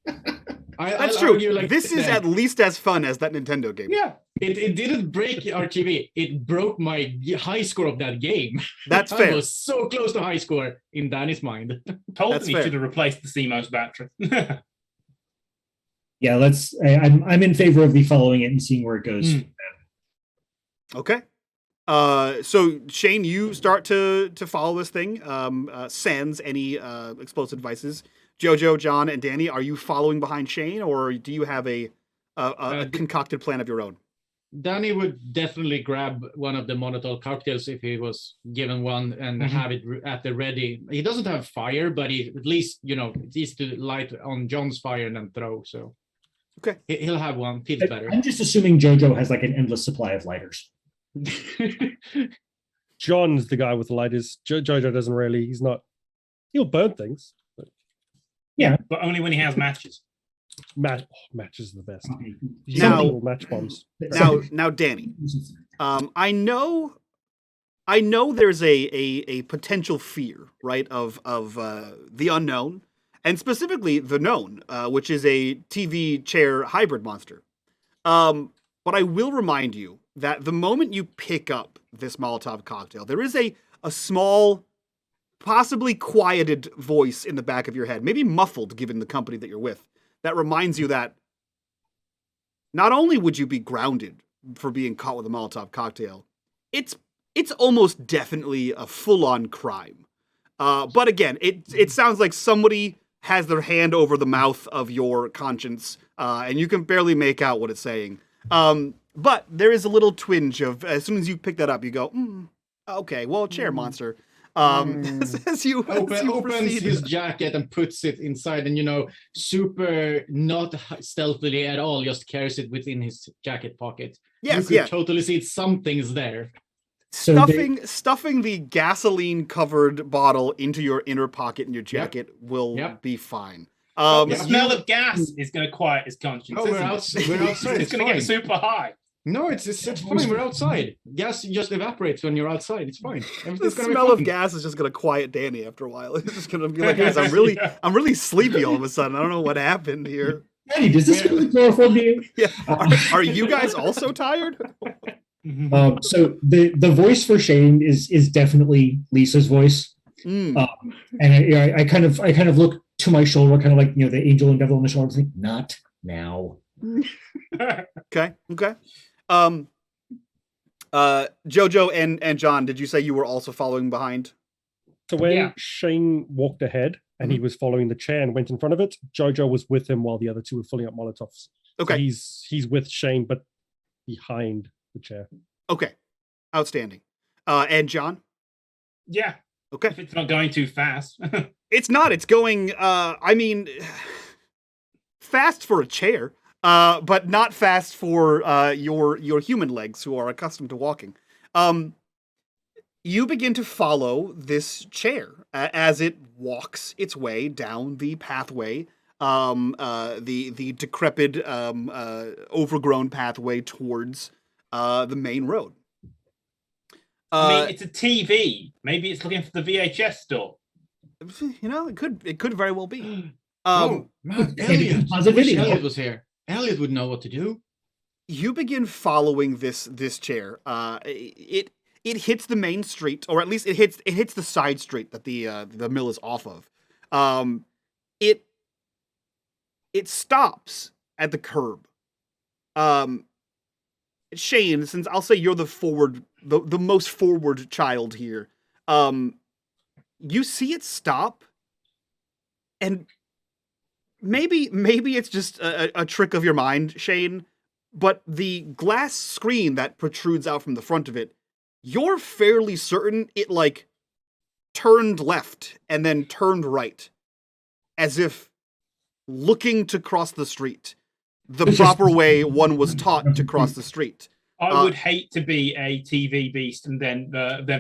That's true. This is at least as fun as that Nintendo game. Yeah, it didn't break our TV. It broke my high score of that game. That's I fair. was so close to high score in Danny's mind. Told That's me fair. should have replaced the CMOS battery. Yeah, I'm in favor of the following it and seeing where it goes. Okay. So Shane, you start to follow this thing. Sans any explosive devices. Jojo, John, and Danny, are you following behind Shane, or do you have a concocted plan of your own? Danny would definitely grab one of the Molotov cocktails if he was given one and have it at the ready. He doesn't have fire, but he at least, it's easy to light on John's fire and then throw. So Okay. He'll have one. Feels better. I'm just assuming Jojo has like an endless supply of lighters. John's the guy with the lighters. Jojo doesn't really. He'll burn things. But only when he has matches. Matches are the best. Now- Simple match bombs. Now, Danny, I know there's a potential fear, right, of the unknown, and specifically the known, which is a TV chair hybrid monster. But I will remind you that the moment you pick up this Molotov cocktail, there is a small, possibly quieted voice in the back of your head, maybe muffled given the company that you're with, that reminds you that not only would you be grounded for being caught with a Molotov cocktail, it's almost definitely a full-on crime. But again, it sounds like somebody has their hand over the mouth of your conscience, and you can barely make out what it's saying. But there is a little twinge of, as soon as you pick that up, you go, okay, well, chair monster. As you Opens proceed. his jacket and puts it inside, and super not stealthily at all, just carries it within his jacket pocket. Yes, You yeah. could totally see something's there. So Stuffing the gasoline-covered bottle into your inner pocket in your jacket will be fine. The smell of gas is going to quiet his conscience. Oh, we're isn't it? we're outside. It's going to get super high. No, it's fine. We're outside. Gas just evaporates when you're outside. It's fine. The Everything's gonna smell be of fine. gas is just gonna quiet Danny after a while. It's just gonna be like, guys, I'm really sleepy all of a sudden. I don't know what happened here. Danny, does this feel like chloroform to you? Yeah, are you guys also tired? So the voice for Shane is definitely Lisa's voice, and I kind of look to my shoulder, kind of like the angel and devil on the shoulder, think, not now. Okay. Jojo and John, did you say you were also following behind? So when Yeah. Shane walked ahead and he was following the chair and went in front of it, Jojo was with him while the other two were filling up Molotovs. So Okay. he's with Shane, but behind the chair. Okay. Outstanding. And John? Yeah, Okay. if it's not going too fast. It's not. It's going, fast for a chair, but not fast for your human legs who are accustomed to walking. You begin to follow this chair as it walks its way down the pathway, the decrepit, overgrown pathway towards the main road. I mean, it's a TV. Maybe it's looking for the VHS store. It could very well be. Oh, man, Maybe Elliot. pause the Wish video. Elliot was here. Elliot would know what to do. You begin following this chair. It hits the main street, or at least it hits the side street that the mill is off of. It stops at the curb. Shane, since I'll say you're the most forward child here, you see it stop, and maybe it's just a trick of your mind, Shane, but the glass screen that protrudes out from the front of it, you're fairly certain it, like, turned left and then turned right, as if looking to cross the street the proper way one was taught to cross the street. I would hate to be a TV beast and then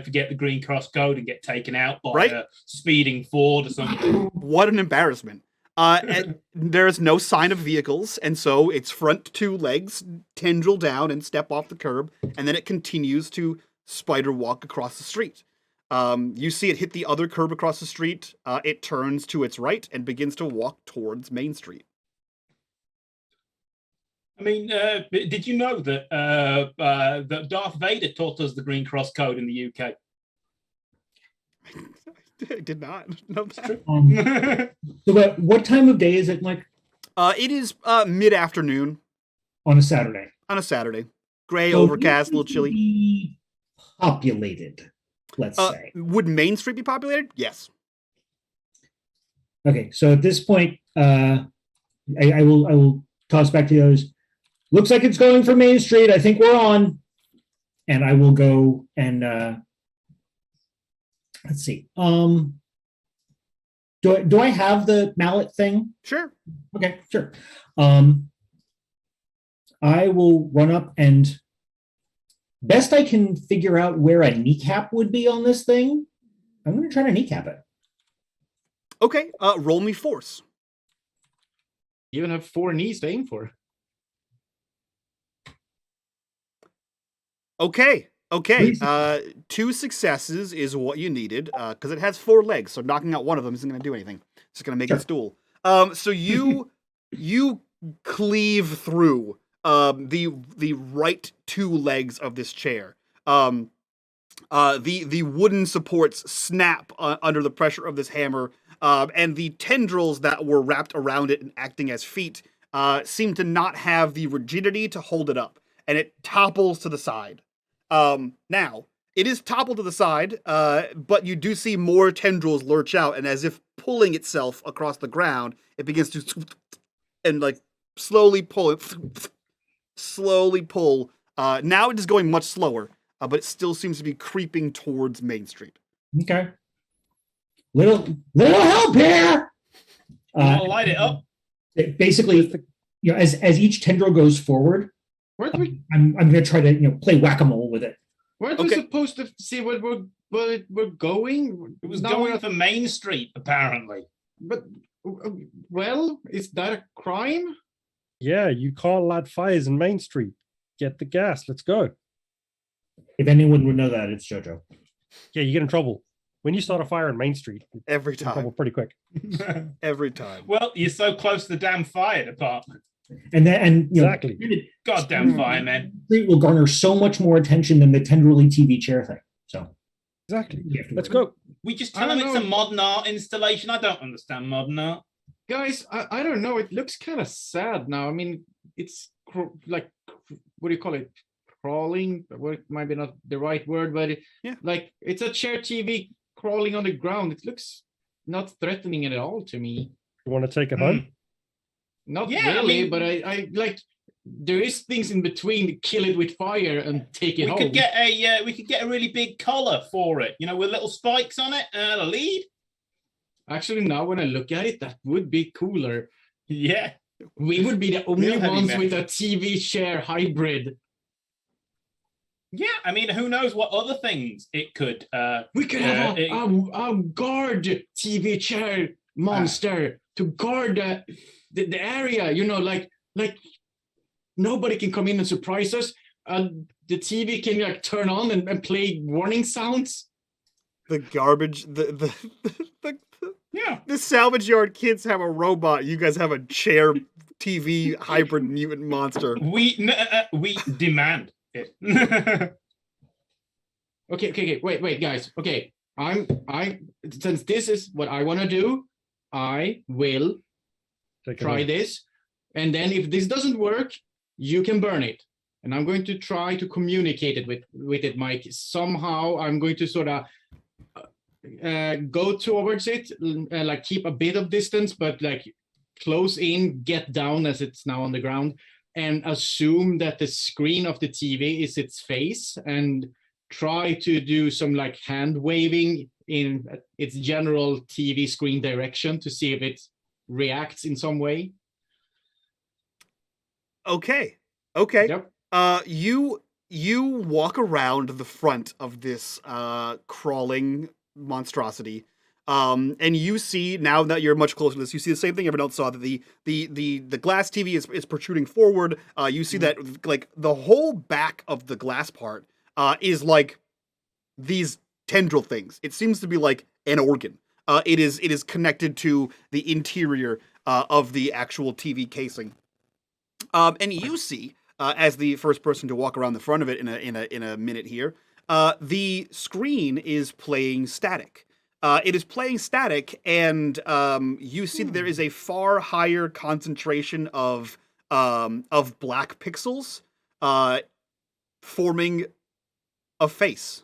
forget the Green Cross code and get taken out by a speeding Ford or something. What an embarrassment. And there's no sign of vehicles, and so its front two legs tendril down and step off the curb, and then it continues to spider walk across the street. You see it hit the other curb across the street. It turns to its right and begins to walk towards Main Street. I mean, did you know that Darth Vader taught us the Green Cross code in the UK? I did not know that. So what time of day is it, Mike? It is mid-afternoon On a Saturday. on a Saturday. Gray, So overcast, a little this would chilly. be Populated, let's say. Would Main Street be populated? Yes. Okay, so at this point, I will toss back to the others. Looks like it's going for Main Street. I think we're on. And I will go and let's see. Do I have the mallet thing? Sure. Okay, sure. I will run up and best I can figure out where a kneecap would be on this thing. I'm going to try to kneecap it. Okay, roll me force. You even have 4 knees to aim for. Okay. Please. 2 successes is what you needed, because it has 4 legs, so knocking out one of them isn't going to do anything. It's just going to make it a stool. So you cleave through the right 2 legs of this chair. The wooden supports snap under the pressure of this hammer, and the tendrils that were wrapped around it and acting as feet seem to not have the rigidity to hold it up, and it topples to the side. Now, it is toppled to the side, but you do see more tendrils lurch out, and as if pulling itself across the ground, it begins to and like slowly pull. Now it is going much slower, but it still seems to be creeping towards Main Street. Okay. Little help here. I'll light it up. Basically, as each tendril goes forward, Weren't we, I'm going to try to play whack-a-mole with it. weren't we Okay. supposed to see where we're going? It was Now going we're- for Main Street, apparently. But, well, is that a crime? Yeah, you can't light fires in Main Street. Get the gas. Let's go. If anyone would know that, it's JoJo. Yeah, you get in trouble. When you start a fire in Main Street, you Every get in trouble time. pretty quick. Every time. Well, you're so close to the damn fire department. And Exactly. Goddamn firemen. Street will garner so much more attention than the tendrily TV chair thing. So Exactly. you have to Let's worry. go. We just I tell them don't it's a know. modern art installation. I don't understand modern art. Guys, I don't know. It looks kind of sad now. I mean, it's like, what do you call it? Crawling? Well, it might be not the right word, but Yeah. like it's a chair TV crawling on the ground. It looks not threatening at all to me. You want to take it home? Not Yeah, I really, mean- but I like there is things in between. Kill it with fire and take it We home. could get a really big collar for it, with little spikes on it and a lead. Actually, now when I look at it, that would be cooler. Yeah. We would be the only Real heavy ones metal. with a TV share hybrid. Yeah, I mean, who knows what other things it could. We could have a guard TV chair monster to guard the area. Like nobody can come in and surprise us. The TV can like turn on and play warning sounds. The garbage, the Yeah. the salvage yard kids have a robot. You guys have a chair TV hybrid mutant monster. We demand it. Okay. Wait, guys. Okay, since this is what I want to do, I will Take it try home. this, and then if this doesn't work, you can burn it. And I'm going to try to communicate it with it, Mike. Somehow, I'm going to sort of go towards it, like keep a bit of distance, but like close in, get down as it's now on the ground, and assume that the screen of the TV is its face, and try to do some like hand waving in its general TV screen direction to see if it reacts in some way. Okay. Yep. You walk around the front of this crawling monstrosity, and you see, now that you're much closer to this, you see the same thing everyone else saw, that the glass TV is protruding forward. You see that like the whole back of the glass part is like these tendril things. It seems to be like an organ. It is connected to the interior of the actual TV casing. And you see, as the first person to walk around the front of it in a minute here, the screen is playing static. It is playing static, and you see that there is a far higher concentration of black pixels forming a face,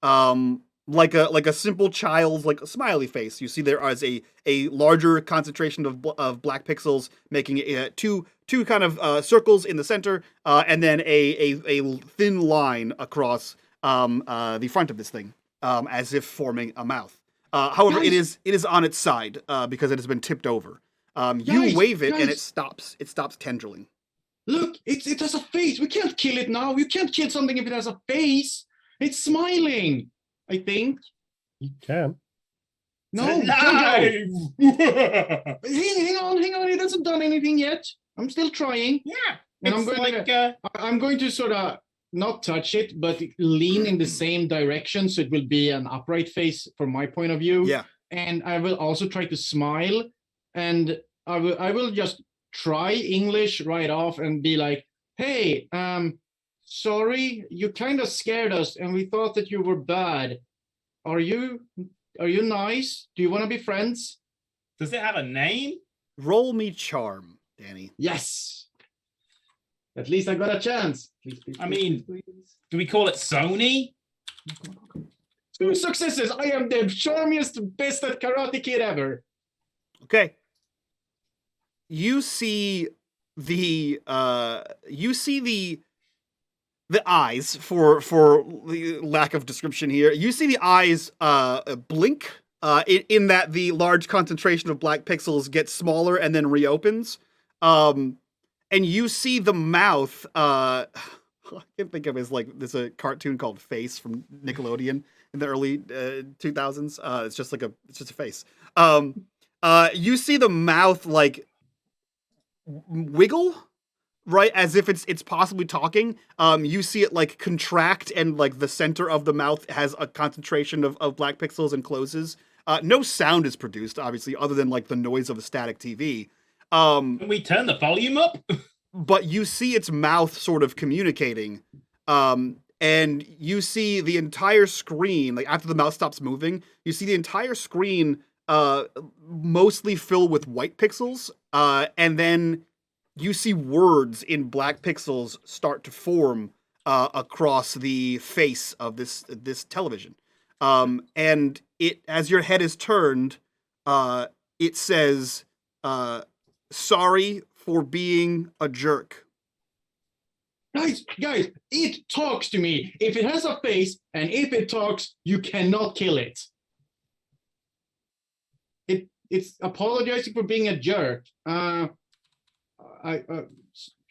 like a simple child's like a smiley face. You see there is a larger concentration of black pixels, making two kind of circles in the center, and then a thin line across the front of this thing, as if forming a mouth. However, Guys. it is on its side because it has been tipped over. You Guys, wave it and it guys. stops. It stops tendriling. Look, it has a face. We can't kill it now. You can't kill something if it has a face. It's smiling, I think. You can. No, don't go. Alive! Hang on. It hasn't done anything yet. I'm still trying. Yeah. And I'm It's going like to, I'm going to sort of not touch it, but lean in the same direction, so it will be an upright face from my point of view. Yeah. And I will also try to smile, and I will just try English right off and be like, "Hey, sorry, you kind of scared us, and we thought that you were bad. Are you nice? Do you want to be friends?" Does it have a name? Roll me charm, Danny. Yes. At least I got a chance. Please, I mean, please. Do we call it Sony? 2 successes. I am the charmiest, best at Karate Kid ever. Okay. You see the eyes, for the lack of description here. You see the eyes blink in that the large concentration of black pixels gets smaller and then reopens. And you see the mouth. I can think of it as like there's a cartoon called Face from Nickelodeon in the early 2000s. It's just a face. You see the mouth like wiggle, right, as if it's possibly talking. You see it like contract, and like the center of the mouth has a concentration of black pixels and closes. No sound is produced, obviously, other than like the noise of a static TV. Can we turn the volume up? But you see its mouth sort of communicating, and you see the entire screen, like after the mouth stops moving, you see the entire screen mostly filled with white pixels, and then you see words in black pixels start to form across the face of this television. And it, as your head is turned, it says, "Sorry for being a jerk." Guys, it talks to me. If it has a face and if it talks, you cannot kill it. It's apologizing for being a jerk.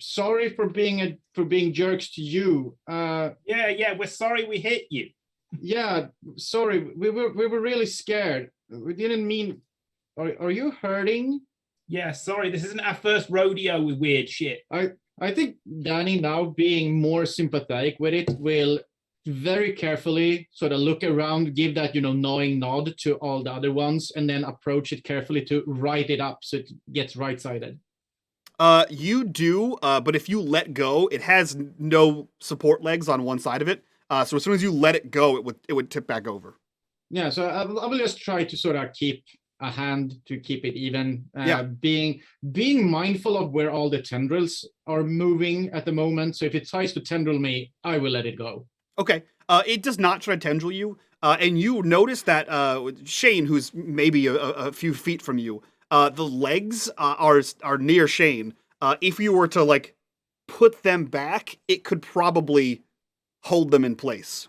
Sorry for being jerks to you. Yeah, we're sorry we hit you. Yeah, sorry. We were really scared. We didn't mean. Are you hurting? Yeah, sorry, this isn't our first rodeo with weird shit. I think Danny, now being more sympathetic with it, will very carefully sort of look around, give that, knowing nod to all the other ones, and then approach it carefully to write it up so it gets right-sided. You do, but if you let go, it has no support legs on one side of it. So as soon as you let it go, it would tip back over. Yeah, so I will just try to sort of keep a hand to keep it even. Yeah. Being mindful of where all the tendrils are moving at the moment. So if it tries to tendril me, I will let it go. Okay. It does not try to tendril you, and you notice that Shane, who's maybe a few feet from you, the legs are near Shane. If you were to like put them back, it could probably hold them in place.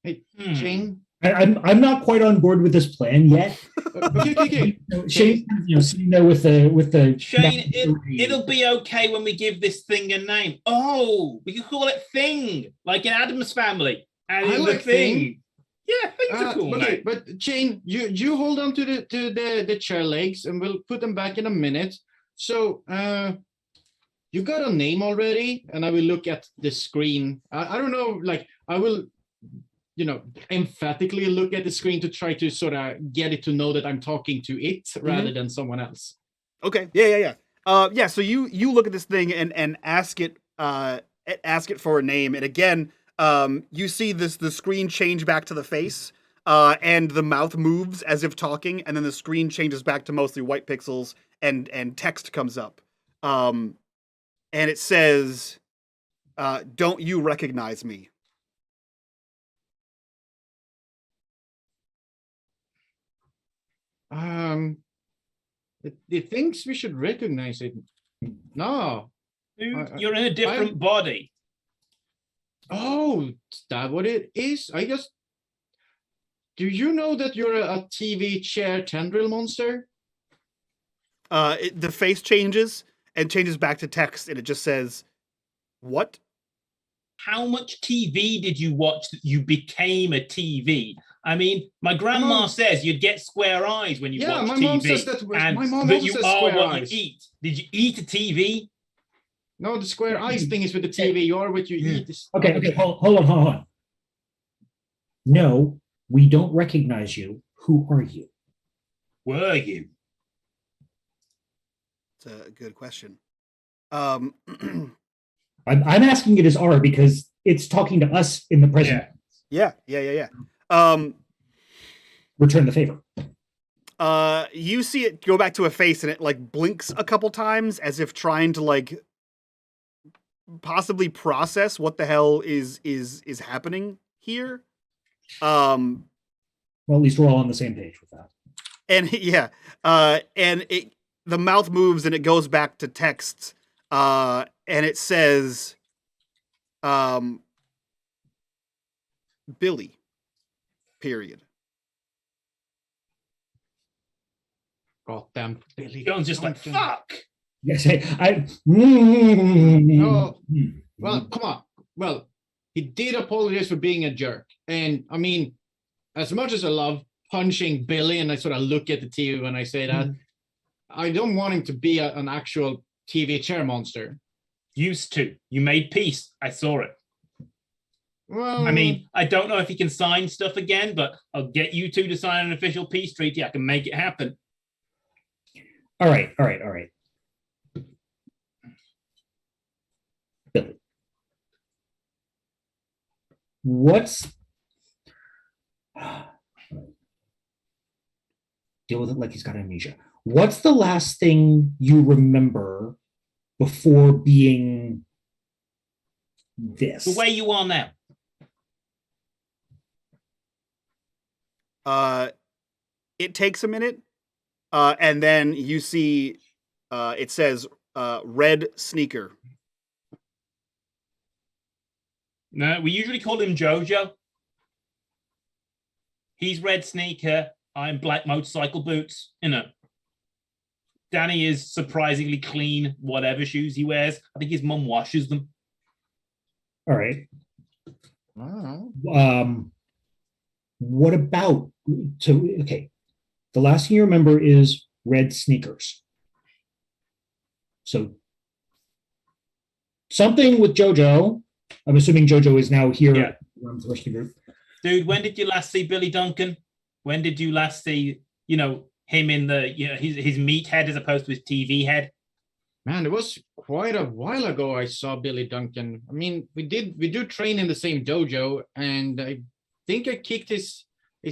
Hey, Shane. I'm not quite on board with this plan yet. Okay. Shane, sitting there with the Shane, it'll be okay when we give this thing a name. Oh, we can call it Thing, like in Addams Family. I like Thing. Yeah, Thing's a cool name. But Shane, you hold on to the chair legs, and we'll put them back in a minute. So, you got a name already? And I will look at the screen. I don't know, like I will, emphatically look at the screen to try to sort of get it to know that I'm talking to it rather than someone else. Okay. Yeah. So you look at this thing and ask it for a name, and again, you see the screen change back to the face, and the mouth moves as if talking, and then the screen changes back to mostly white pixels, and text comes up, and it says, "Don't you recognize me?" It thinks we should recognize it. No. Dude, you're in a different body. Oh, is that what it is? Do you know that you're a TV chair tendril monster? The face changes and changes back to text, and it just says, "What?" How much TV did you watch that you became a TV? I mean, my grandma says you'd get square eyes when you watch my TV. mom says that. And my mom that you says are square what eyes. you eat. Did you eat a TV? No, the square eyes thing is with the TV. You are what you eat. Okay, hold on. No, we don't recognize you. Who are you? Were you? It's a good question. I'm asking it as R because it's talking to us in the present. Yeah. Return the favor. You see it go back to a face, and it like blinks a couple times as if trying to like possibly process what the hell is happening here. Well, at least we're all on the same page with that. And and the mouth moves and it goes back to text, and it says, Billy, period. Goddamn Billy. John's just like, fuck. Yes, I. No. Well, come on. Well, he did apologize for being a jerk. And I mean, as much as I love punching Billy, and I sort of look at the TV when I say that, I don't want him to be an actual TV chair monster. Used to. You made peace. I saw it. Well, I mean, I don't know if he can sign stuff again, but I'll get you two to sign an official peace treaty. I can make it happen. All right. Billy, deal with it like he's got amnesia. What's the last thing you remember before being this? The way you are now. It takes a minute, and then you see it says red sneaker. No, we usually call him Jojo. He's red sneaker. I'm black motorcycle boots. Danny is surprisingly clean, whatever shoes he wears. I think his mum washes them. All right. Oh. What about okay? The last thing you remember is red sneakers. So something with Jojo. I'm assuming Jojo is now here. Yeah. Around the rest of the group. Dude, when did you last see Billy Duncan? When did you last see, him in the, his meat head as opposed to his TV head? Man, it was quite a while ago I saw Billy Duncan. I mean, we do train in the same dojo, and I think I kicked his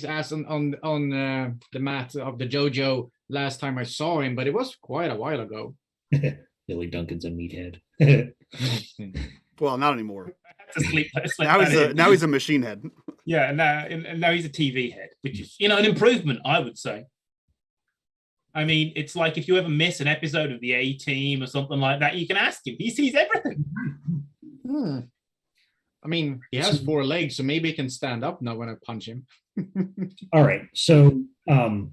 ass on the mat of the dojo last time I saw him, but it was quite a while ago. Billy Duncan's a meathead. Well, not anymore. To sleep Now he's a machine head. Yeah, and now he's a TV head, which is, an improvement, I would say. I mean, it's like if you ever miss an episode of the A-Team or something like that, you can ask him. He sees everything. I mean, he has 4 legs, so maybe he can stand up now when I punch him. All right. So the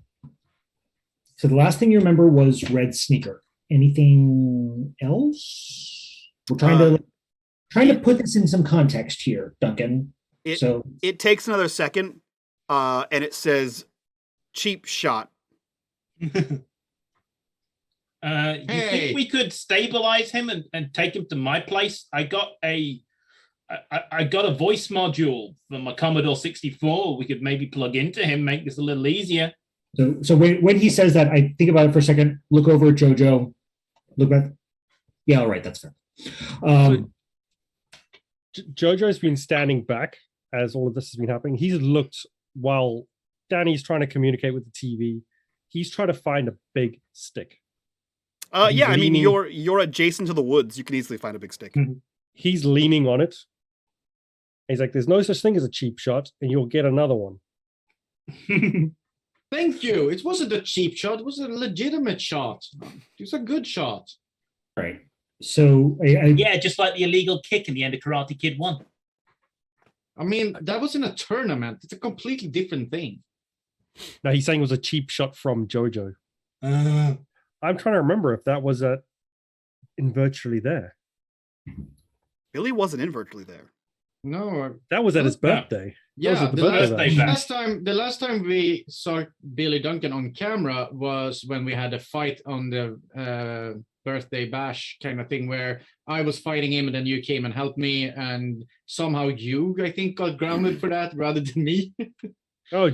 last thing you remember was red sneaker. Anything else? We're trying to put this in some context here, Duncan. It takes another second, and it says cheap shot. You think we could stabilize him and take him to my place? I got a voice module from my Commodore 64. We could maybe plug into him, make this a little easier. So when he says that, I think about it for a second, look over at Jojo, look back. Yeah, all right, that's fair. Jojo's been standing back as all of this has been happening. He's looked while Danny's trying to communicate with the TV. He's trying to find a big stick. Yeah, I mean, you're adjacent to the woods. You can easily find a big stick. He's leaning on it. He's like, there's no such thing as a cheap shot, and you'll get another one. Thank you. It wasn't a cheap shot. It was a legitimate shot. It was a good shot. Right. So yeah, just like the illegal kick in the end of Karate Kid 1. I mean, that was in a tournament. It's a completely different thing. Now he's saying it was a cheap shot from Jojo. I'm trying to remember if that was in Virtually There. Billy wasn't in Virtually There. No, that was at his birthday. Yeah, the last time we saw Billy Duncan on camera was when we had a fight on the birthday bash kind of thing, where I was fighting him and then you came and helped me, and somehow you, I think, got grounded for that rather than me. Oh,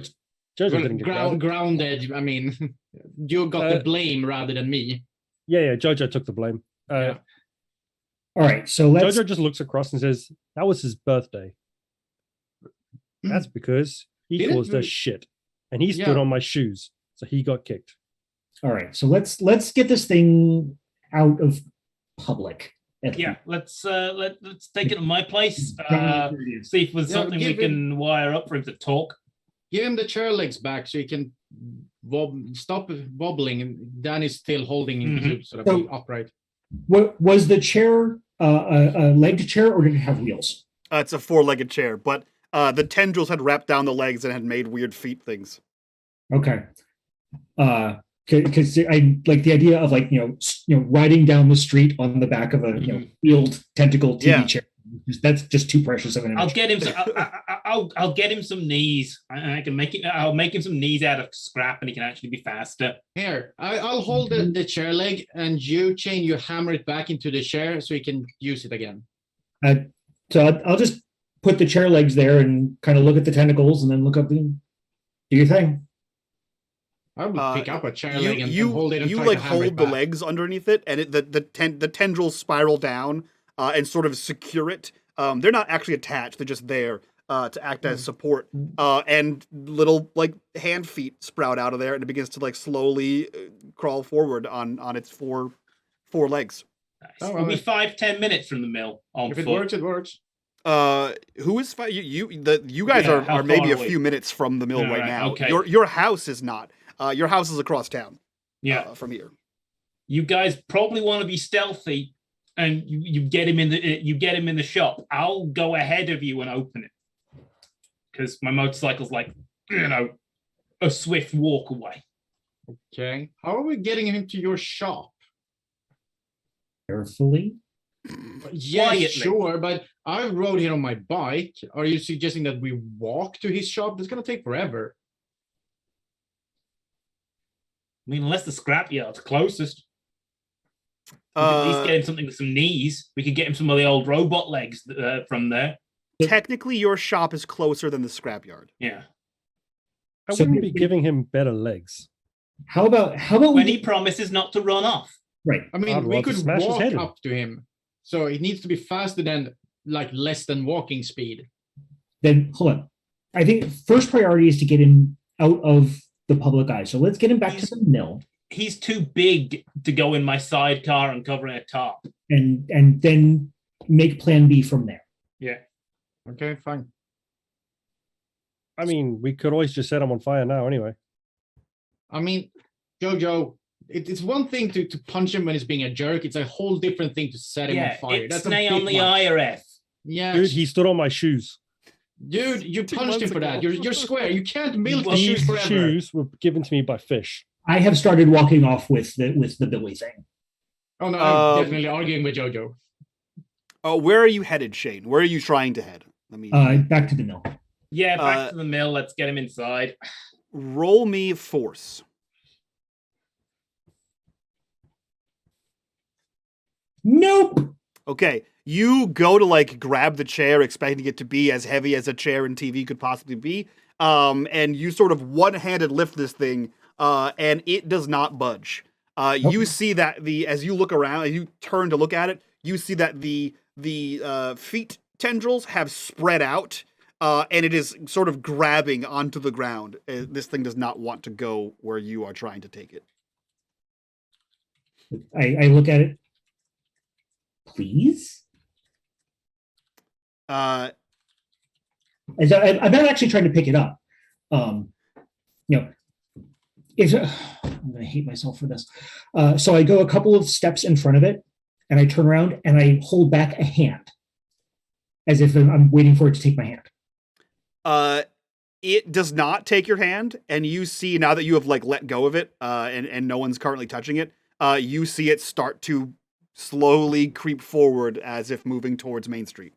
Jojo didn't get grounded. I mean, you got the blame rather than me. Yeah, Jojo took the blame. All right, so Jojo just looks across and says, that was his birthday. That's because he caused us shit. And he stood on my shoes. So he got kicked. All right, so let's get this thing out of public. Yeah, let's take it to my place. See if there's something we can wire up for him to talk. Give him the chair legs back so he can stop wobbling, and Danny's still holding him to sort of be upright. What was the chair a legged chair, or did it have wheels? It's a 4-legged chair, but the tendrils had wrapped down the legs and had made weird feet things. Okay. Because I like the idea of riding down the street on the back of a wheeled tentacle TV chair. That's just too precious of an image. I'll get him some knees. I'll make him some knees out of scrap, and he can actually be faster. Here, I'll hold the chair leg, and you hammer it back into the chair so he can use it again. So I'll just put the chair legs there and kind of look at the tendrils, and then look up and do your thing. I would pick up a chair leg and hold it. And you hold the legs underneath it, and the tendrils spiral down and sort of secure it. They're not actually attached; they're just there to act as support. And little hand feet sprout out of there, and it begins to slowly crawl forward on its four legs. Nice. We'll be 5-10 minutes from the mill. If it works, it works. Who is you guys are maybe a few minutes from the mill right now. Okay. Your house is not. Your house is across town. Yeah, from here. You guys probably want to be stealthy and you get him in the shop. I'll go ahead of you and open it because my motorcycle's like a swift walk away. Okay. How are we getting him to your shop? Carefully. Yes, Quietly. sure, but I rode here on my bike. Are you suggesting that we walk to his shop? It's gonna take forever. I mean, unless the scrapyard's closest. We could at least get him something with some knees. We could get him some of the old robot legs from there. Technically, your shop is closer than the scrapyard. Yeah. I So wouldn't we- be giving him better legs. How about When we he promises not to run off. right? I mean, I'd we rather could smash his walk head in. up to him. So it needs to be faster than like less than walking speed. Then hold on. I think first priority is to get him out of the public eye. So let's get him back to the mill, He's too big to go in my sidecar and cover a top. and then make Plan B from there. Yeah. Okay, fine. I mean, we could always just set him on fire now anyway. I mean, Jojo, it's one thing to punch him when he's being a jerk. It's a whole different thing to set him on Yeah, fire. it's That's a nay bit on the much. IRF. Yeah, Dude, he stood on my shoes. dude, you 2 punched him months for that. ago. You're square. You can't milk the Well, shoes These forever. shoes were given to me by fish. I have started walking off with the Billy thing. Oh no, I'm Um, definitely arguing with Jojo. Oh, where are you headed, Shane? Where are you trying to head? Let me Back to the mill. Yeah, back to the mill. Let's get him inside. roll me force. Nope. Okay, you go to like grab the chair, expecting it to be as heavy as a chair in TV could possibly be, and you sort of one-handed lift this thing, and it does not budge. You see that as you look around, as you turn to look at it, you see that the feet tendrils have spread out, and it is sort of grabbing onto the ground. This thing does not want to go where you are trying to take it. I look at it. Please. Uh, As I'm not actually trying to pick it up. If I'm going to hate myself for this. So I go a couple of steps in front of it, and I turn around and I hold back a hand, as if I'm waiting for it to take my hand. It does not take your hand, and you see now that you have like let go of it, and no one's currently touching it. You see it start to slowly creep forward as if moving towards Main Street,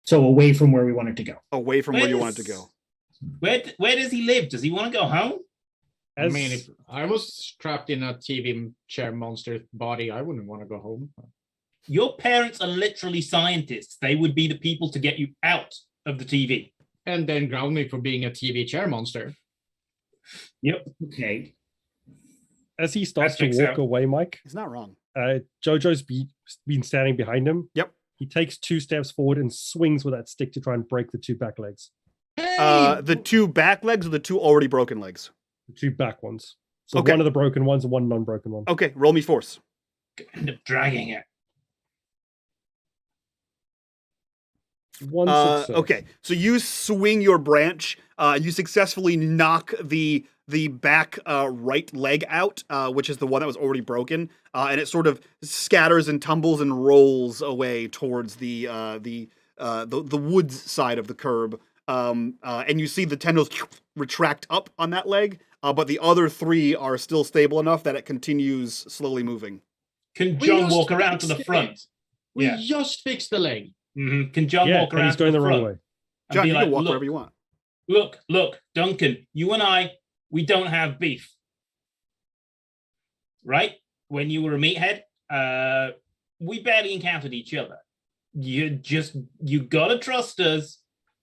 So away from where we want it to go. away from where you want it to go. Where does he live? Does he want to go home? I mean, if I was trapped in a TV chair monster body, I wouldn't want to go home. Your parents are literally scientists. They would be the people to get you out of the TV. And then ground me for being a TV chair monster. Okay. as he starts That to checks walk out. away, Mike, He's not wrong. Jojo's been standing behind him. Yep. He takes 2 steps forward and swings with that stick to try and break the 2 back legs. The 2 back legs or the 2 already broken legs? The 2 back ones. So Okay. one of the broken ones and one non-broken one. Okay, roll me force. End up dragging it. One success. Okay, so you swing your branch. You successfully knock the back right leg out, which is the one that was already broken, and it sort of scatters and tumbles and rolls away towards the woods side of the curb. And you see the tendrils retract up on that leg, but the other 3 are still stable enough that it continues slowly moving. Can We John just walk around to the fixed front? it. We Yeah. just fixed the leg. Can John Yeah, walk and around he's to going the wrong front way. and John, be you like, can walk look, wherever you want. Look, Duncan, you and I, we don't have beef. Right? When you were a meathead, we barely encountered each other. You gotta trust us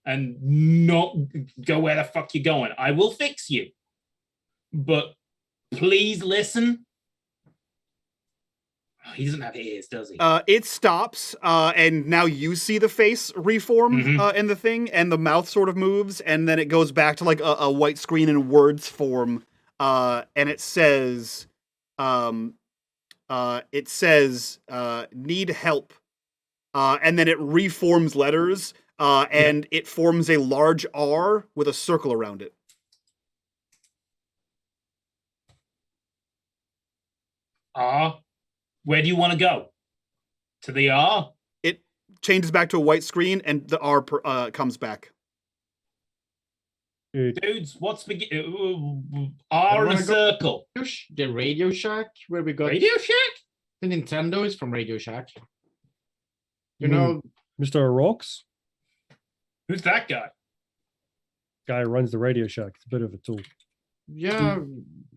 and not go where the fuck you're going. I will fix you. But please listen. He doesn't have ears, does he? It stops, and now you see the face reform in the thing, and the mouth sort of moves, and then it goes back to like a white screen in words form, and it says, need help, and then it reforms letters, and it forms a large R with a circle around it. R. Where do you want to go? To the R? It changes back to a white screen, and the R comes back. Dudes, what's R and a circle? The Radio Shack, where we got Radio Shack? the Nintendo is from Radio Shack. You know, Mr. O'Rourke's Who's that guy? guy who runs the Radio Shack. It's a bit of a tool. yeah,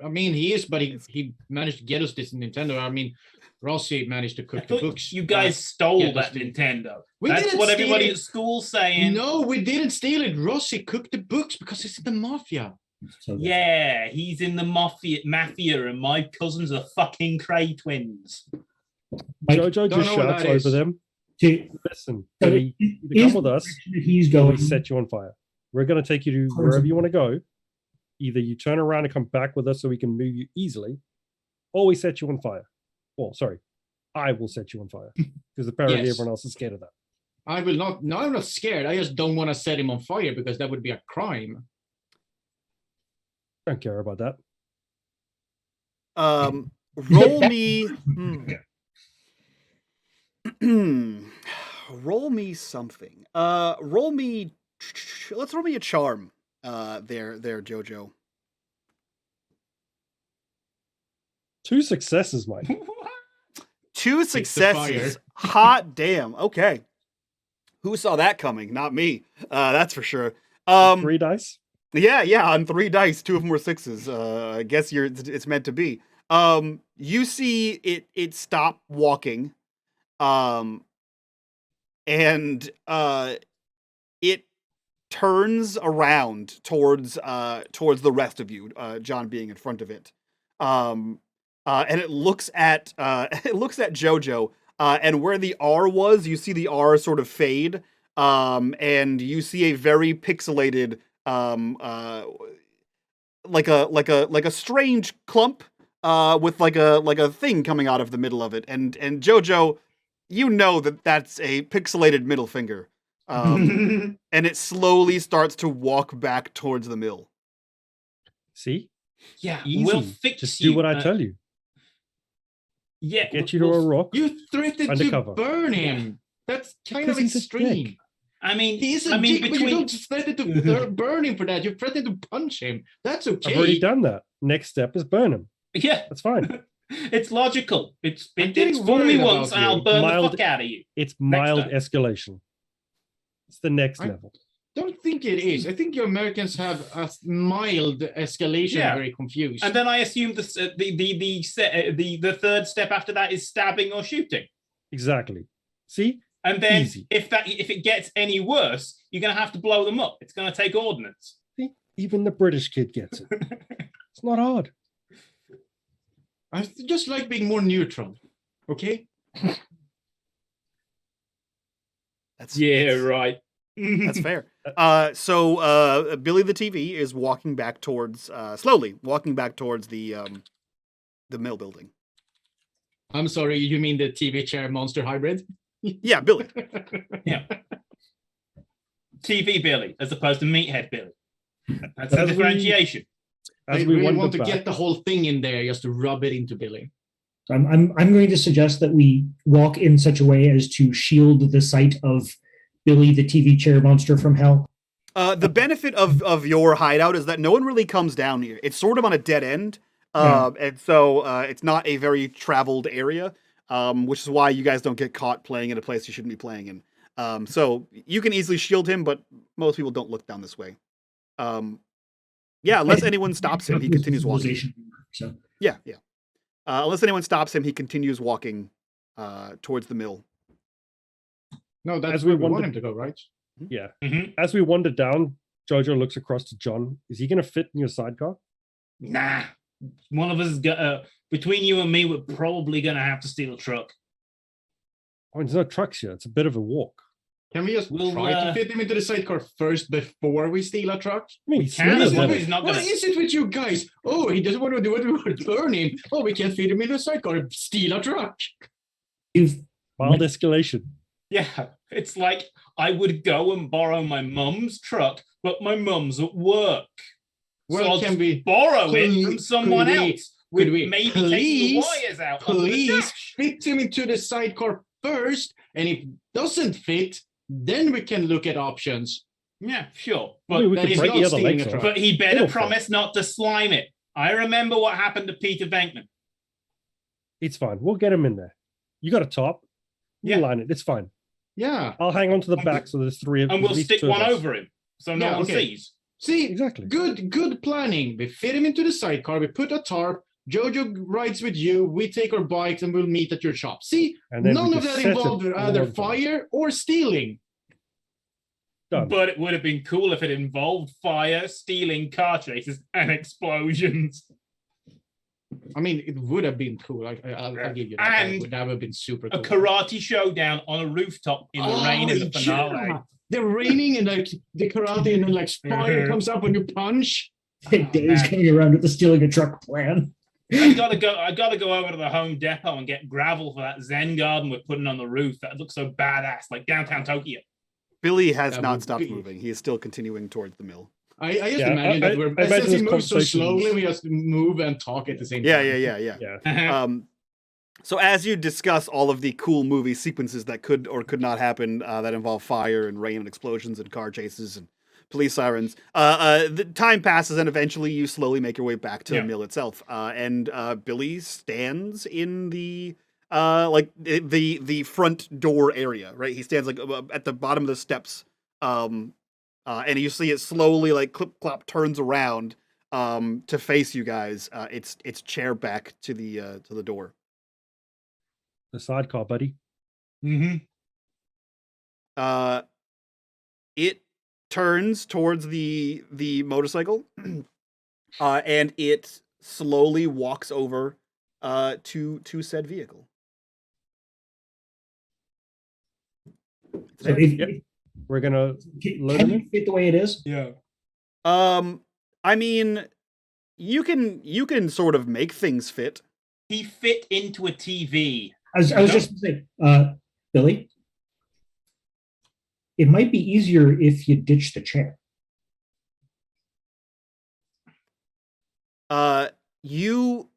I mean he is, but he managed to get us this Nintendo. I mean, Rossi managed to I cook the thought books. you guys stole yeah, that that's- Nintendo. We That's didn't what steal everybody it. at school's saying. No, we didn't steal it. Rossi cooked the books because it's the mafia. So Yeah, he's in the mafia, and my cousins are fucking Cray twins. Mike, Jojo don't just know what shouts that is. over them. to, Listen, so Billy, it either is come with us, the direction that he's or going. we set you on fire. We're going to take you to wherever you want to go. Either you turn around and come back with us so we can move you easily, or we set you on fire. Well, sorry, I will set you on fire because apparently Yes. everyone else is scared of that. I will not. No, I'm not scared. I just don't want to set him on fire because that would be a crime. Don't care about that. Roll me. Roll me something. Roll me. Let's roll me a charm. There, Jojo. 2 successes, Mike. 2 the successes. Hot damn. Okay. Who saw that coming? Not me. That's for sure. 3 dice. Yeah, on 3 dice, 2 of them were 6s. I guess it's meant to be. You see it stop walking. And it turns around towards the rest of you, John being in front of it. And it looks at Jojo, and where the R was, you see the R sort of fade. And you see a very pixelated like a strange clump with like a thing coming out of the middle of it. And Jojo, you know that's a pixelated middle finger. And it slowly starts to walk back towards the mill. See? Yeah, Easy. we'll fix Just you. do what I tell you. Yeah, Get you to a rock. You threatened Undercover. to burn him. That's kind Because of he's a extreme. dick. I mean, He is a dick, but you between don't threaten to burn him for that. You threaten to punch him. That's okay. I've already done that. Next step is burn him. yeah, That's fine. it's logical. It's I'm getting fool me worried once, about and I'll you. burn Mild- the fuck out of you. It's Next mild time. escalation. It's the next I- level. Don't think it is. I think you Americans have a mild escalation. Yeah. Very confused. And then I assume the third step after that is stabbing or shooting. Exactly. See? And then Easy. if it gets any worse, you're gonna have to blow them up. It's gonna take ordnance. See? Even the British kid gets it. It's not hard. I just like being more neutral. Okay. That's right. That's fair. So Billy the TV is walking back towards slowly walking back towards the mill building. I'm sorry. You mean the TV chair monster hybrid? Yeah, Billy. TV Billy as opposed to Meathead Billy. That's the As we- differentiation. As I we really wander want to back, get the whole thing in there just to rub it into Billy. I'm going to suggest that we walk in such a way as to shield the sight of Billy the TV chair monster from hell. The benefit of your hideout is that no one really comes down here. It's sort of on a dead end, and so it's not a very traveled area, which is why you guys don't get caught playing in a place you shouldn't be playing in. So you can easily shield him, but most people don't look down this way. Yeah, unless anyone stops him, he continues walking. So Yeah. Unless anyone stops him, he continues walking towards the mill. No, that's As we where we want wander- him to go, right? yeah. Mhm. As we wander down, Jojo looks across to John. Is he going to fit in your sidecar? Nah. One of us is between you and me, we're probably gonna have to steal a truck. Oh, there's no trucks here. It's a bit of a walk. Can we just We'll, try to fit him into the sidecar first before we steal a truck? I mean, We he's can small as as long hell. as he's not What gonna. is it with you guys? Oh, he doesn't want to do it. We want to burn him. Oh, we can't fit him in the sidecar. Steal a truck. you've Mild escalation. Yeah, it's like I would go and borrow my mum's truck, but my mum's at work. So Well, I'll can just we borrow it could- from someone could we- else. Could we maybe taking the please, wires out onto the please dash. fit him into the sidecar first? And if doesn't fit, then we can look at options. Yeah, sure. I mean, But, we that could is break not the other stealing legs a off. truck. but he better It'll fit. promise not to slime it. I remember what happened to Peter Venkman. It's fine. We'll get him in there. You got a top. We'll Yeah. line it. It's fine. Yeah. I'll hang on to the And back so there's three of And we'll at least stick two of one us. over him so no Yeah, one okay. sees. See, Exactly. good planning. We fit him into the sidecar. We put a tarp. Jojo rides with you. We take our bikes and we'll meet at your shop. See, And then we none of just that set it involved all either over. fire or stealing. Done. But it would have been cool if it involved fire, stealing, car chases, and explosions. I mean, it would have been cool. I'll give you that. That And would have been super A cool. karate showdown on a rooftop in the rain in the finale. yeah. They're raining and like the karate and then like fire Mhm. comes up when you punch. And Dave's man. going around with the stealing a truck plan. I gotta go over to the Home Depot and get gravel for that Zen garden we're putting on the roof. That looks so badass, like downtown Tokyo. Billy has That not would stopped be- moving. He is still continuing towards the mill. I just Yeah, imagine I- that we're I imagine since he this moves so conversation's- slowly, we just move and talk at the same Yeah, time. yeah. So as you discuss all of the cool movie sequences that could or could not happen that involve fire and rain and explosions and car chases and police sirens, the time passes and eventually you slowly make your way back to Yeah. the mill itself. And Billy stands in the like the front door area, right? He stands like at the bottom of the steps, and you see it slowly like clip clop turns around to face you guys. Its chair back to the door. The sidecar, buddy. Mm-hmm. It turns towards the motorcycle, and it slowly walks over to said vehicle. So if, Yep. We're gonna can, load can him you in? fit the way it is? Yeah. I mean, you can sort of make things fit. He fit into a TV. I was No. just going to say, Billy, it might be easier if you ditch the chair. You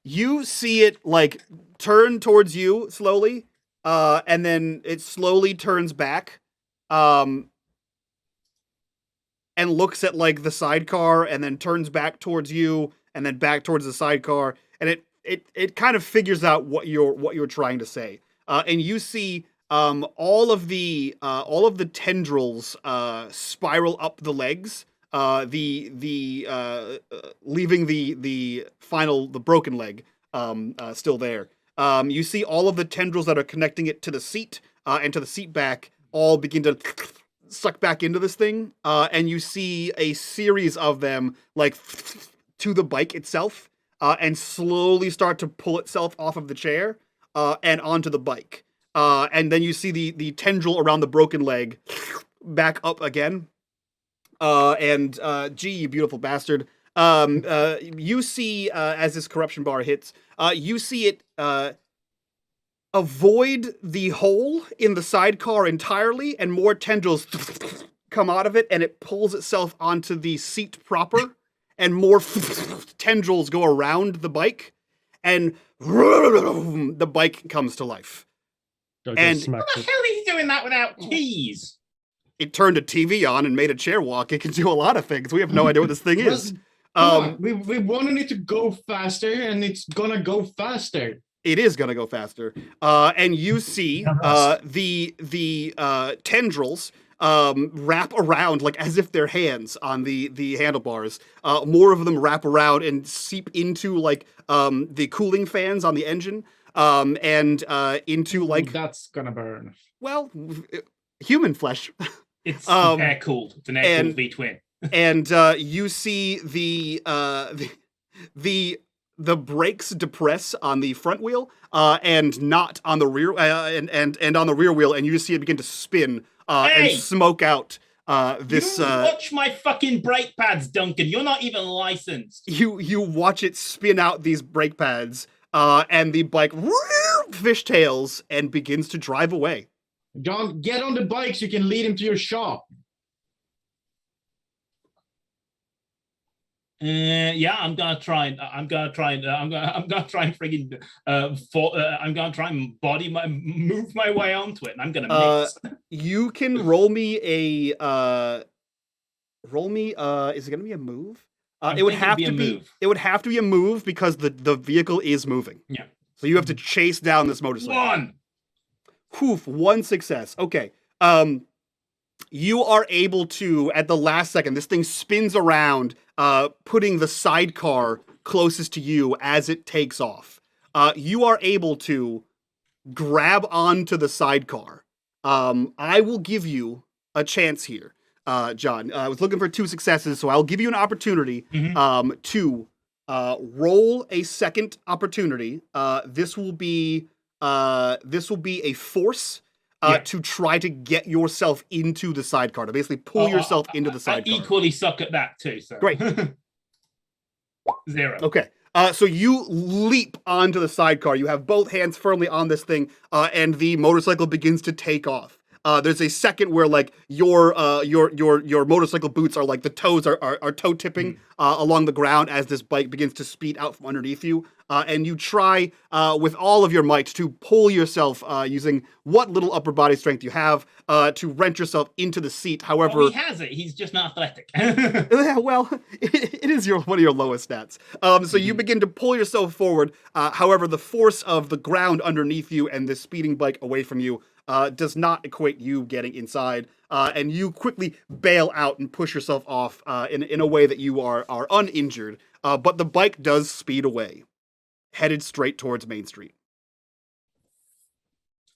you see it like turn towards you slowly, and then it slowly turns back, and looks at like the sidecar, and then turns back towards you, and then back towards the sidecar, and it kind of figures out what you're trying to say, and you see all of the tendrils spiral up the legs, leaving the broken leg still there. You see all of the tendrils that are connecting it to the seat and to the seat back all begin to suck back into this thing, and you see a series of them like to the bike itself, and slowly start to pull itself off of the chair and onto the bike. And then you see the tendril around the broken leg back up again. And gee, you beautiful bastard. You see, as this corruption bar hits, you see it avoid the hole in the sidecar entirely, and more tendrils come out of it, and it pulls itself onto the seat proper, and more tendrils go around the bike, and the bike comes to life. Jojo And- smacks How the it. hell is he doing that without keys? It turned a TV on and made a chair walk. It can do a lot of things. We have no idea what this thing is. Come on, we wanted it to go faster, and it's gonna go faster. It is gonna go faster. And you see the tendrils wrap around like as if they're hands on the handlebars. More of them wrap around and seep into like the cooling fans on the engine, and into like, That's gonna burn. well, human flesh. It's Um, air cooled. It's an air and- cooled V twin. And you see the brakes depress on the front wheel, and not on the rear, and on the rear wheel, and you just see it begin to spin Hey! and smoke out this. You watch my fucking brake pads, Duncan. You're not even licensed. You watch it spin out these brake pads, and the bike fishtails and begins to drive away. John, get on the bike so you can lead him to your shop. Yeah, I'm gonna try and friggin' I'm gonna try and move my way onto it, and I'm gonna miss. You can roll me a is it gonna be a move? I'm It would thinking have it'd to be a be move. it would have to be a move because the vehicle is moving. Yeah. So you have to chase down this motorcycle. 1. Poof, 1 success. Okay. You are able to, at the last second, this thing spins around, putting the sidecar closest to you as it takes off. You are able to grab onto the sidecar. I will give you a chance here, John. I was looking for 2 successes, so I'll give you an opportunity to roll a second opportunity. This will be a force. To try to get yourself into the sidecar, to basically pull yourself into the sidecar. I equally suck at that too. So Great. 0. Okay. So you leap onto the sidecar. You have both hands firmly on this thing, and the motorcycle begins to take off. There's a second where like your motorcycle boots are like the toes are toe tipping along the ground as this bike begins to speed out from underneath you, and you try with all of your might to pull yourself using what little upper body strength you have to wrench yourself into the seat. However, he has it. He's just not athletic. yeah, well, it is one of your lowest stats. So you begin to pull yourself forward. However, the force of the ground underneath you and this speeding bike away from you does not equate you getting inside, and you quickly bail out and push yourself off in a way that you are uninjured. But the bike does speed away, headed straight towards Main Street.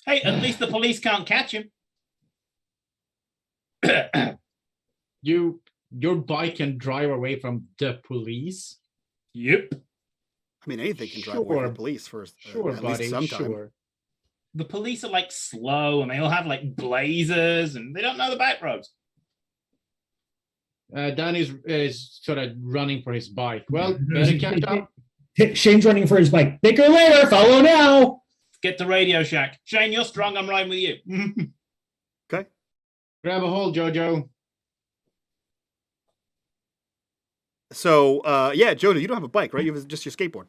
Hey, at least the police can't catch him. Your bike can drive away from the police. Yep. I mean, anything can drive away from the police for Sure, at buddy. least some time. Sure. The police are like slow, and they all have like blazers, and they don't know the back roads. Danny's is sort of running for his bike. Well, better catch up. Shane's running for his bike. Bigger later, follow now. Get to Radio Shack. Shane, you're strong. I'm riding with you. Okay. Grab a hold, Jojo. So, yeah, Jojo, you don't have a bike, right? You have just your skateboard.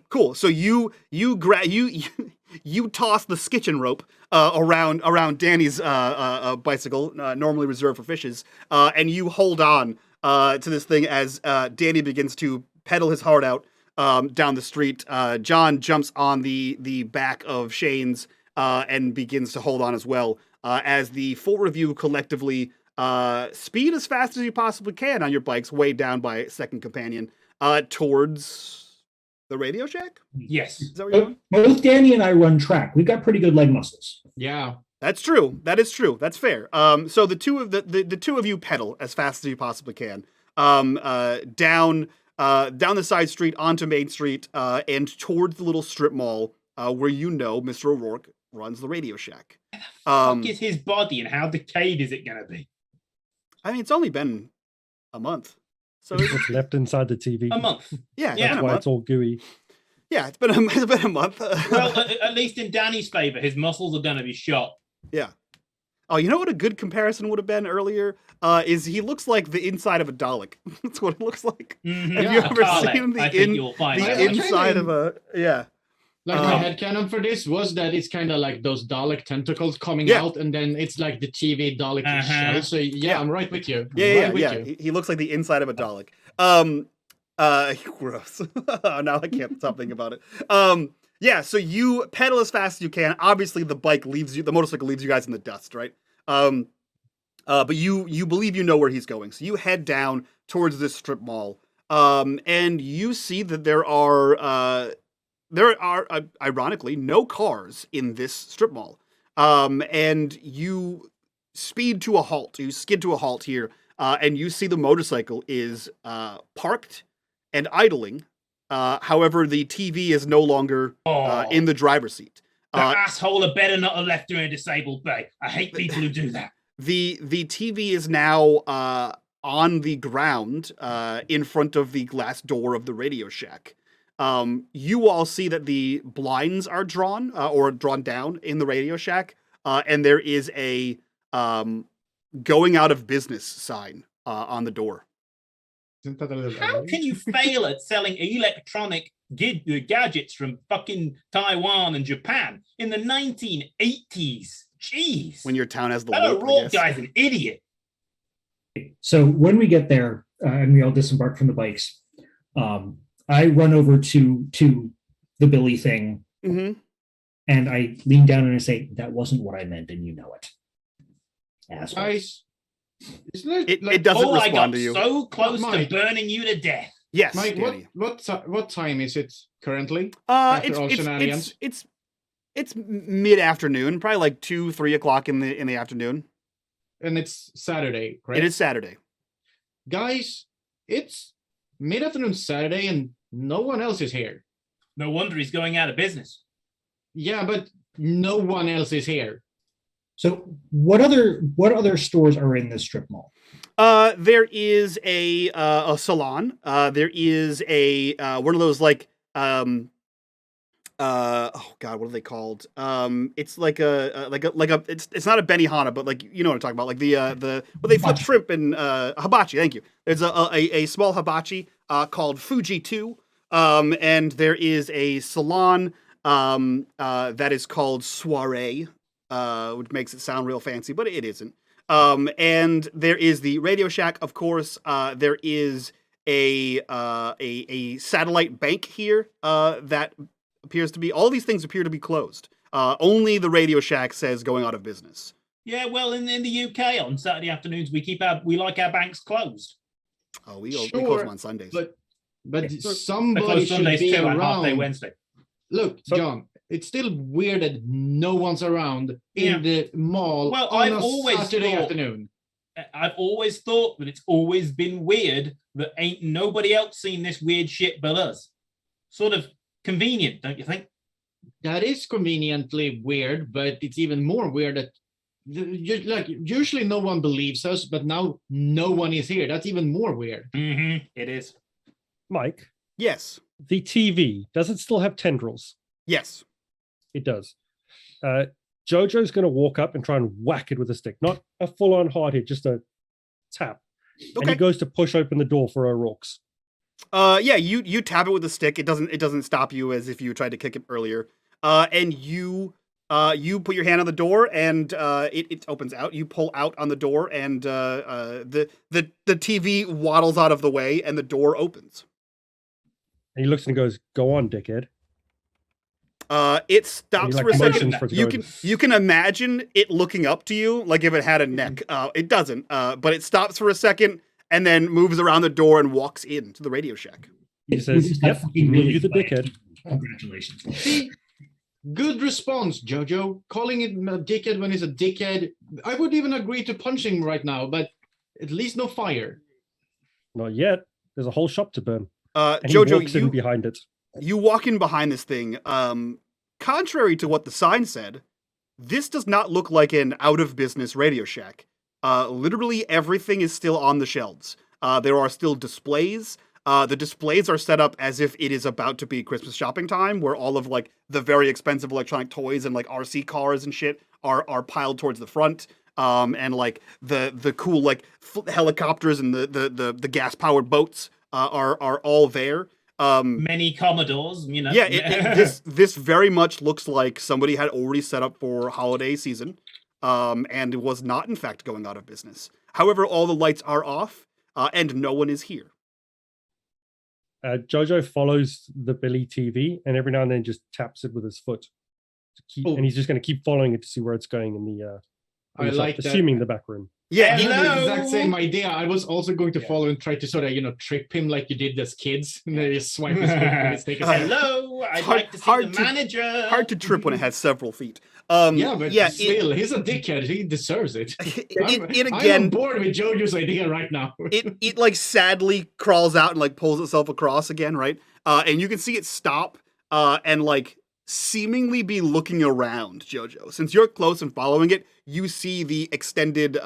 Cool. So you toss the skitchen rope around Danny's bicycle, normally reserved for fishes, and you hold on to this thing as Danny begins to pedal his heart out down the street. John jumps on the back of Shane's and begins to hold on as well as the 4 of you collectively speed as fast as you possibly can on your bikes, weighed down by second companion, towards the Radio Shack? Yes. Is that what you're doing? Both Danny and I run track. We've got pretty good leg muscles. Yeah. That's true. That is true. That's fair. So the two of you pedal as fast as you possibly can, down the side street onto Main Street, and towards the little strip mall where Mr. O'Rourke runs the Radio Shack. Fuck is his body, and how decayed is it gonna be? I mean, it's only been a month, so What's left inside the TV? A month. yeah, it's Yeah. been a That's why month. it's all gooey. Yeah, it's been a month. Well, at least in Danny's favor, his muscles are gonna be shot. Yeah. Oh, you know what a good comparison would have been earlier? Is he looks like the inside of a Dalek. That's what it looks like. Mhm. Have you ever Dalek, seen I think you'll find the out. inside of a yeah? Like my headcanon for this was that it's kind of like those Dalek tentacles coming Yeah. out, and then it's like the TV Dalek shell. So Yeah. I'm right with you. I'm Yeah, right with yeah. you. He looks like the inside of a Dalek. Gross. Now I can't stop thinking about it. Yeah, so you pedal as fast as you can. Obviously, the motorcycle leaves you guys in the dust, right? But you believe you know where he's going. So you head down towards this strip mall. And you see that there are ironically no cars in this strip mall. And you speed to a halt. You skid to a halt here. And you see the motorcycle is parked and idling. However, the TV is no longer in the driver's seat. The asshole had better not have left her in a disabled bay. I hate people who do that. The TV is now on the ground in front of the glass door of the Radio Shack. You all see that the blinds are drawn or drawn down in the Radio Shack, and there is a going out of business sign on the door. Isn't that a little How early? can you fail at selling electronic gadgets from fucking Taiwan and Japan in the 1980s? Jeez. When your town has the that loop, I O'Rourke guess. guy's an idiot. So when we get there and we all disembark from the bikes, I run over to the Billy thing hmm and I lean down and I say, "That wasn't what I meant, and you know it." Asshole. Guys, isn't it, It, like, it doesn't I got respond to you. so close to Mike. burning you to death. Yes, Mike, Danny. what time is it currently? After all shenanigans? It's mid afternoon, probably like 2-3 o'clock in the afternoon. And it's Saturday, right? It is Saturday. Guys, it's mid-afternoon Saturday and no one else is here. No wonder he's going out of business. Yeah, but no one else is here. So what other stores are in this strip mall? There is a salon. There is a one of those like oh god, what are they called? It's like a it's not a Benihana, but like you know what I'm talking about, like the well they flip shrimp and hibachi. Thank you. There's a small hibachi called Fuji 2. And there is a salon that is called Soiree, which makes it sound real fancy, but it isn't. And there is the Radio Shack, of course. There is a satellite bank here that appears to be. All these things appear to be closed. Only the Radio Shack says going out of business. Yeah, well, in the UK on Saturday afternoons we like our banks closed. Oh, we close Sure, them on Sundays. But They somebody close should Sundays be too and half day around. Wednesday. Look, So- John, it's still weird that no one's around Yeah. in the mall Well, on I've a always Saturday thought- afternoon. I've always thought that it's always been weird that ain't nobody else seen this weird shit but us. Sort of convenient, don't you think? That is conveniently weird, but it's even more weird that like usually no one believes us, but now no one is here. That's even more weird. Mm-hmm. It is. Mike, Yes. the TV, does it still have tendrils? Yes. It does. Jojo's going to walk up and try and whack it with a stick, not a full-on hard hit, just a tap. And Okay. he goes to push open the door for O'Rourke's. Yeah, you tap it with a stick. It doesn't stop you as if you tried to kick it earlier. And you put your hand on the door and it opens out. You pull out on the door and the TV waddles out of the way and the door opens. And he looks and goes, "Go on, dickhead." It stops like, for a second. motions for it to go in. You can imagine it looking up to you like if it had a neck. It doesn't. But it stops for a second and then moves around the door and walks into the Radio Shack. He says, "Yep, you the dickhead." Congratulations. See, good response, Jojo. Calling it a dickhead when he's a dickhead. I would even agree to punching him right now, but at least no fire. Not yet. There's a whole shop to burn. And he Jojo, walks in behind it. you walk in behind this thing. Contrary to what the sign said, this does not look like an out of business Radio Shack. Literally everything is still on the shelves. There are still displays. The displays are set up as if it is about to be Christmas shopping time, where all of like the very expensive electronic toys and like RC cars and shit are piled towards the front. And like the cool like helicopters and the gas powered boats are all there. Many Commodores, you know. Yeah, this very much looks like somebody had already set up for holiday season, and was not in fact going out of business. However, all the lights are off, and no one is here. Jojo follows the Billy TV and every now and then just taps it with his foot. And he's just going to keep following it to see where it's going in the. I like that. assuming the back room. Yeah, I he- had the Hello? exact same idea. I was also going to follow and try to sort of, trip him like you did as kids. And then just swipe his foot and his take a second. Hello, I'd Hard- like to see hard the to- manager. hard to trip when it has several feet. Yeah, but yeah, still, he's a dickhead. He deserves it. it I'm again. bored with Jojo's idea right now. It like sadly crawls out and like pulls itself across again, right? And you can see it stop and like seemingly be looking around, Jojo. Since you're close and following it, you see the extended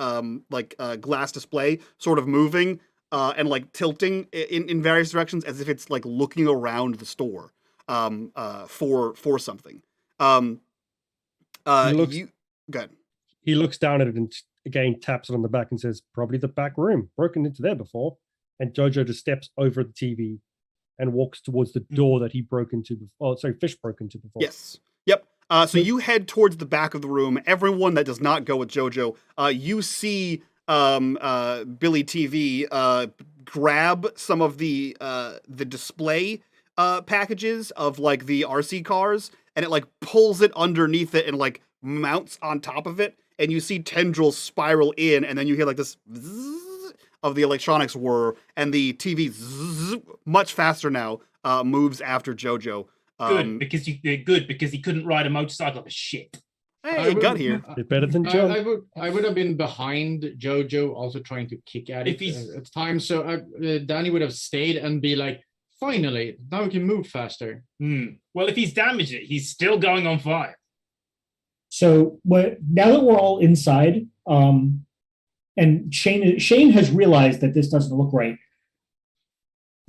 glass display sort of moving and like tilting in various directions as if it's like looking around the store for something. He looks- Good. He looks down at it and again taps it on the back and says, "Probably the back room. Broken into there before." and Jojo just steps over the TV and walks towards the door that he broke into before. Oh, sorry, Fish broke into before. Yes. Yep. So you head towards the back of the room. Everyone that does not go with Jojo, you see Billy TV grab some of the display packages of like the RC cars, and it like pulls it underneath it and like mounts on top of it, and you see tendrils spiral in, and then you hear like this zzz of the electronics whir, and the TV zzz, much faster now moves after Jojo. Good because he couldn't ride a motorcycle for shit. Hey, it got here. You're better than John. I would have been behind Jojo, also trying to kick at it at the time. So Danny would have stayed and be like, "Finally, now we can move faster." Well, if he's damaged it, he's still going on fire. So now that we're all inside, and Shane has realized that this doesn't look right.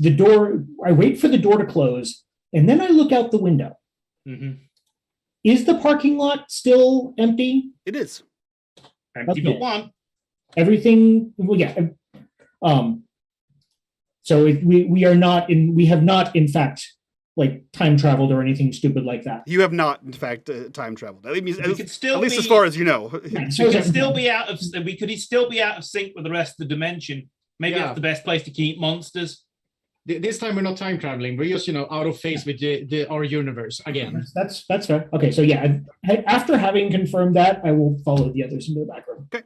I wait for the door to close, and then I look out the window. Mm-hmm. Is the parking lot still empty? It is. Empty but one. Everything, well, yeah. So we have not, in fact, like time traveled or anything stupid like that. You have not, in fact, time traveled. At least, as far as you know. Yeah, We could still be out of sync with the rest of the dimension. Maybe that's the best place to keep monsters. This time we're not time traveling. We're just, out of phase with our universe again. That's fair. Okay, so yeah, after having confirmed that, I will follow the others into the back room. Okay.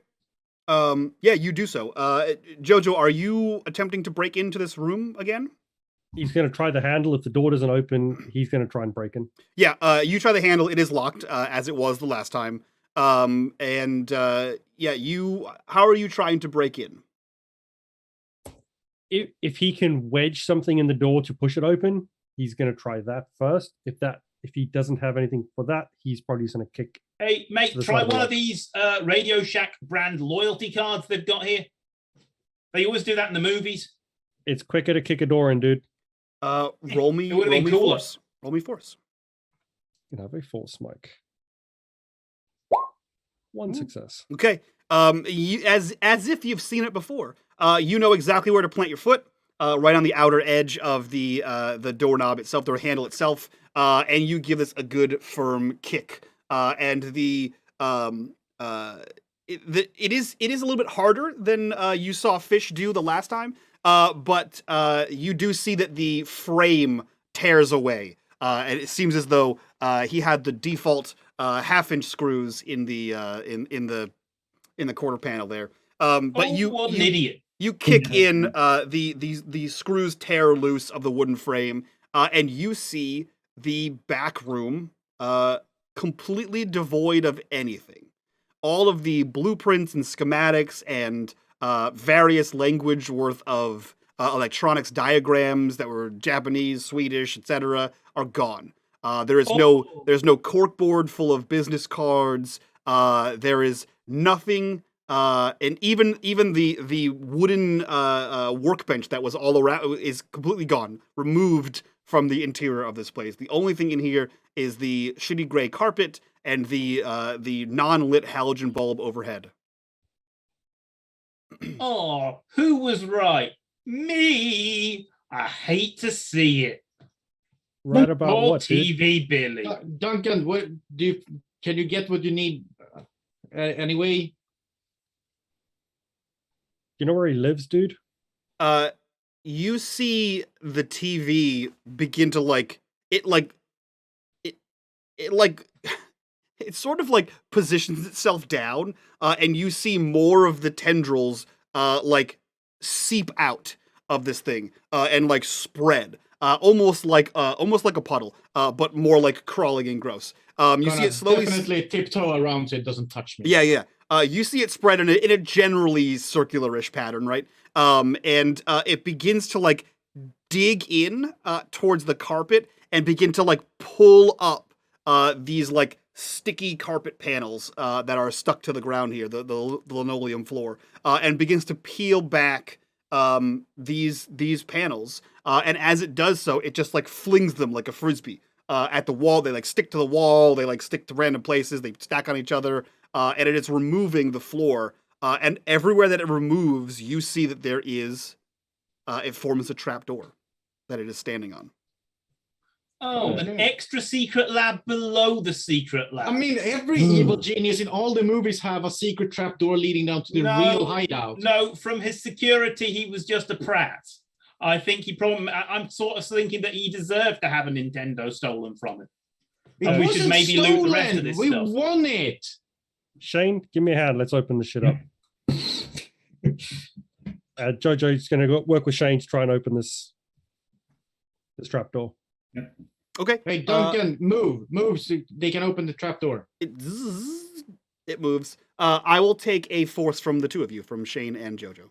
Yeah, you do so. Jojo, are you attempting to break into this room again? He's going to try the handle. If the door doesn't open, he's going to try and break in. Yeah, you try the handle. It is locked, as it was the last time. How are you trying to break in? If he can wedge something in the door to push it open, he's going to try that first. If he doesn't have anything for that, he's probably going to kick. Hey, mate, try one of these Radio Shack brand loyalty cards they've got here. They always do that in the movies. It's quicker to kick a door in, dude. Roll me force. Roll me force. You can have a force, Mike. One success. Okay. As if you've seen it before. You know exactly where to plant your foot, right on the outer edge of the doorknob itself, the handle itself, and you give this a good firm kick. And it is a little bit harder than you saw Fish do the last time, but you do see that the frame tears away, and it seems as though he had the default half-inch screws in the quarter panel there. But what an idiot. You kick in, these screws tear loose of the wooden frame, and you see the back room completely devoid of anything. All of the blueprints and schematics and various language worth of electronics diagrams that were Japanese, Swedish, etc. are gone. There's no corkboard full of business cards. There is nothing. And even the wooden workbench that was all around is completely gone, removed from the interior of this place. The only thing in here is the shitty gray carpet and the non-lit halogen bulb overhead. Oh, who was right? Me. I hate to see it. Right about More what, dude? TV, Billy. Duncan, can you get what you need anyway? You know where he lives, dude? You see the TV begin to it sort of like positions itself down, and you see more of the tendrils like seep out of this thing and like spread, almost like a puddle, but more like crawling and gross. You see it slowly. Definitely tiptoe around so it doesn't touch me. Yeah. You see it spread in a generally circular-ish pattern, right? And it begins to like dig in towards the carpet and begin to like pull up these like sticky carpet panels that are stuck to the ground here, the linoleum floor, and begins to peel back these panels. And as it does so, it just like flings them like a frisbee at the wall. They like stick to the wall. They like stick to random places. They stack on each other. And it is removing the floor. And everywhere that it removes, you see that there is it forms a trapdoor that it is standing on. Oh, Okay. an extra secret lab below the secret lab. I mean, every evil genius in all the movies have a secret trapdoor leading down to the real hideout. No, from his security, he was just a prat. I think he probably. I'm sort of thinking that he deserved to have a Nintendo stolen from him. It And we wasn't should maybe loot the rest of stolen. this We stuff. won it. Shane, give me a hand. Let's open this shit up. Jojo's going to work with Shane to try and open this trapdoor. Okay. Hey, Duncan, move so they can open the trapdoor. It moves. I will take a force from the two of you, from Shane and Jojo.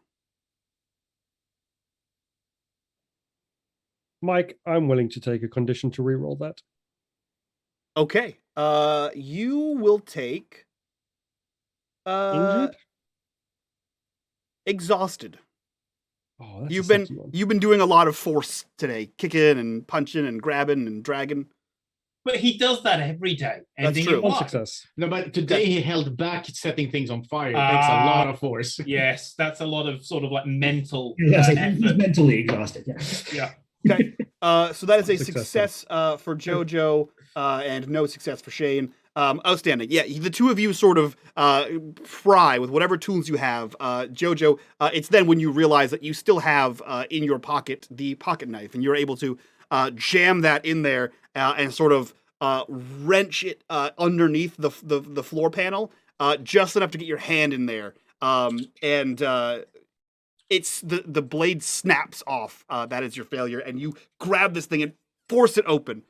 Mike, I'm willing to take a condition to reroll that. Okay. You will take Injured? exhausted. Oh, that's You've a been sucky one. you've been doing a lot of force today, kicking and punching and grabbing and dragging. But he does that every day. That's ending true. in One Y. success. No, but today he held back setting things on fire. It takes a lot of force. Yes, that's a lot of sort of like mental Yes, he's effort. mentally exhausted. Yeah. Yeah. Okay. So that is a Success, success for Jojo and no success for Shane. Outstanding. Yeah, the two of you sort of fry with whatever tools you have. Jojo, it's then when you realize that you still have in your pocket the pocket knife, and you're able to jam that in there and sort of wrench it underneath the floor panel just enough to get your hand in there. And it's the blade snaps off. That is your failure, and you grab this thing and force it open.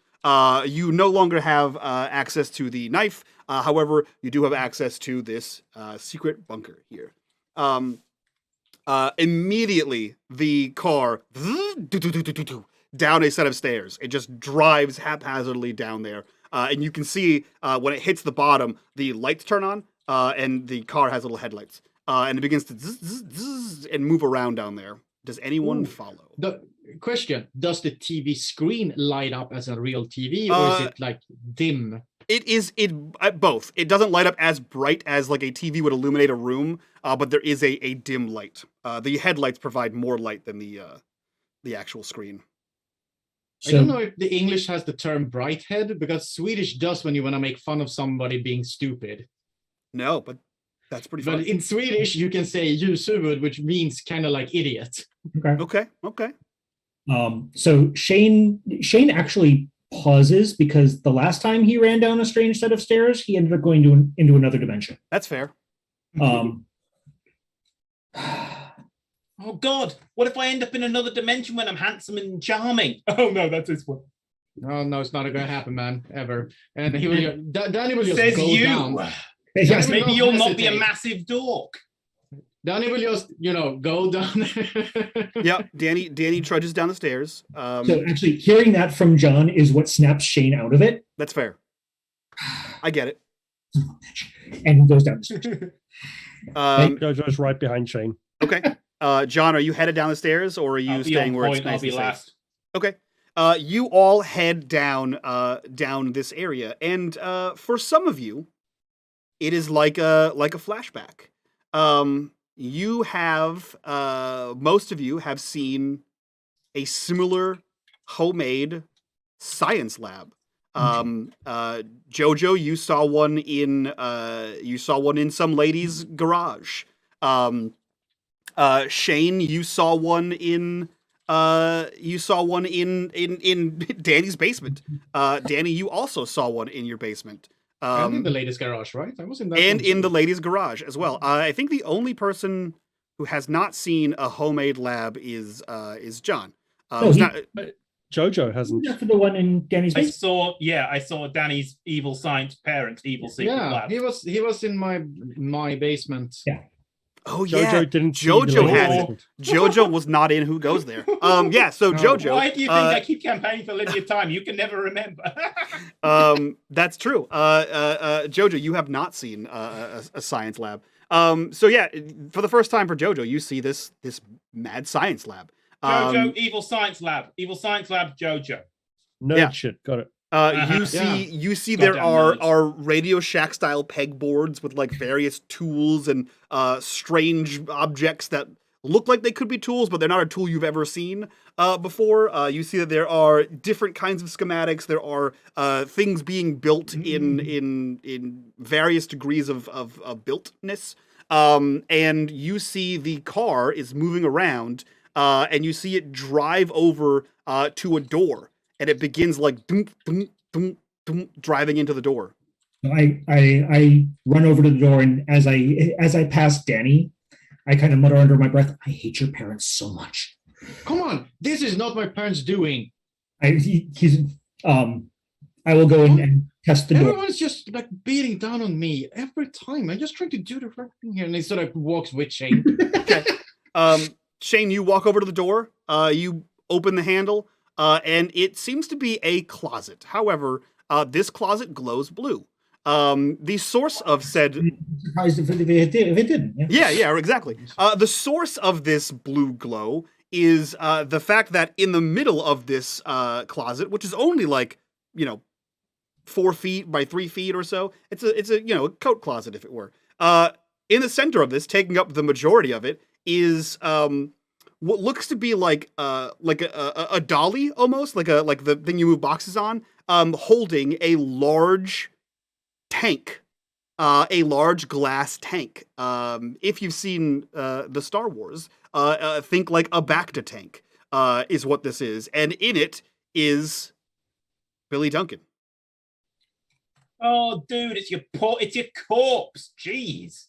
You no longer have access to the knife. However, you do have access to this secret bunker here. Immediately, the car down a set of stairs. It just drives haphazardly down there. And you can see when it hits the bottom, the lights turn on, and the car has little headlights. And it begins to zzz and move around down there. Does anyone Ooh. follow? The question: does the TV screen light up as a real TV, or is it like dim? It is both. It doesn't light up as bright as like a TV would illuminate a room, but there is a dim light. The headlights provide more light than the actual screen. I don't know if the English has the term bright head, because Swedish does when you want to make fun of somebody being stupid. No, but that's pretty But fun. in Swedish, you can say "ljushuvud," which means kind of like idiot. Okay. Okay. So Shane actually pauses because the last time he ran down a strange set of stairs, he ended up going into another dimension. That's fair. Um, Oh God! What if I end up in another dimension when I'm handsome and charming? Oh no, that's his one. No, it's not going to happen, man, ever. And he will. Danny will just Says go you. down. yes, Maybe don't you'll not be a hesitate. massive dork. Danny will just, go down. Yeah, Danny trudges down the stairs. so actually, hearing that from John is what snaps Shane out of it, That's fair. I get it. and he goes down the stairs. Jojo's right behind Shane. Okay. John, are you headed down the stairs, or are you I'll be staying on where it's point, nice I'll be and safe? last. Okay. You all head down this area, and for some of you, it is like a flashback. You have most of you have seen a similar homemade science lab. Jojo, you saw one in some lady's garage. Shane, you saw one in Danny's basement. Danny, you also saw one in your basement. And in the latest garage, right? I was in that. And one in the too. lady's garage as well. I think the only person who has not seen a homemade lab is John. No, who's he- not- Jojo hasn't. For the one in Danny's I basement. saw Danny's evil science parents' evil secret Yeah, lab. he was in my basement. Yeah. oh Jojo yeah, didn't. see Jojo the lady's had it. basement. Jojo was not in Who Goes There. Yeah. So No. Jojo. Why do you think I keep campaigning for linear time? You can never remember. That's true. Jojo, you have not seen a science lab. So yeah, for the first time for Jojo, you see this mad science lab. Jojo, evil science lab. Evil science lab, Jojo. Nerd Yeah. shit. Got it. You see there Goddamn nerds. are Radio Shack style pegboards with like various tools and strange objects that look like they could be tools, but they're not a tool you've ever seen before. You see that there are different kinds of schematics. There are things being built in various degrees of builtness. And you see the car is moving around, and you see it drive over to a door, and it begins like dum, dum, dum, dum, driving into the door. I run over to the door, and as I pass Danny, I kind of mutter under my breath, "I hate your parents so much." Come on, this is not my parents' doing. I will go and test the door. Everyone's just like beating down on me every time. I'm just trying to do the right thing here, and he sort of walks with Shane. Okay. Shane, you walk over to the door. You open the handle, and it seems to be a closet. However, this closet glows blue. The source of said Surprised if it didn't. yeah, exactly. The source of this blue glow is the fact that in the middle of this closet, which is only like 4 feet by 3 feet or so, it's a a coat closet if it were. In the center of this, taking up the majority of it, is what looks to be like a dolly almost, like the thing you move boxes on, holding a large tank, a large glass tank. If you've seen the Star Wars, think like a Bacta tank is what this is, and in it is Billy Duncan. Oh, dude, it's your corpse. Jeez.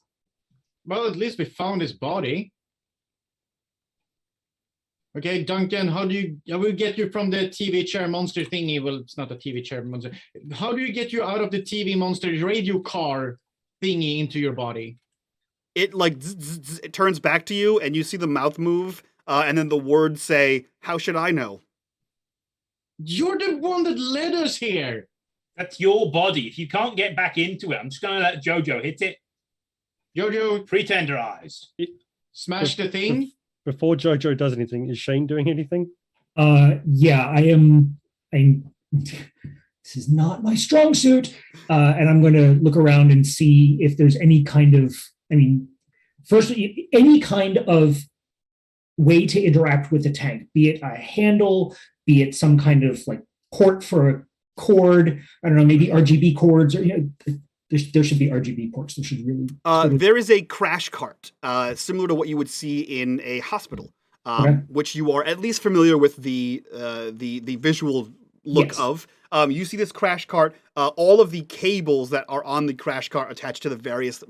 Well, at least we found his body. Okay, Duncan, how we get you from the TV chair monster thingy? Well, it's not a TV chair monster. How do you get you out of the TV monster radio car thingy into your body? It like it turns back to you, and you see the mouth move, and then the words say, "How should I know?" You're the one that led us here. That's your body. If you can't get back into it, I'm just going to let Jojo hit it. Jojo, Pretenderized. smash the thing. Before Jojo does anything, is Shane doing anything? Yeah, I am. This is not my strong suit, and I'm going to look around and see if there's any kind of. First, any kind of way to interact with the tank, be it a handle, be it some kind of like port for a cord. I don't know, maybe RGB cords, or there should be RGB ports. There should really. There is a crash cart, similar to what you would see in a hospital, which you are at least familiar with the visual look of. You see this crash cart. All of the cables that are on the crash cart attached to the various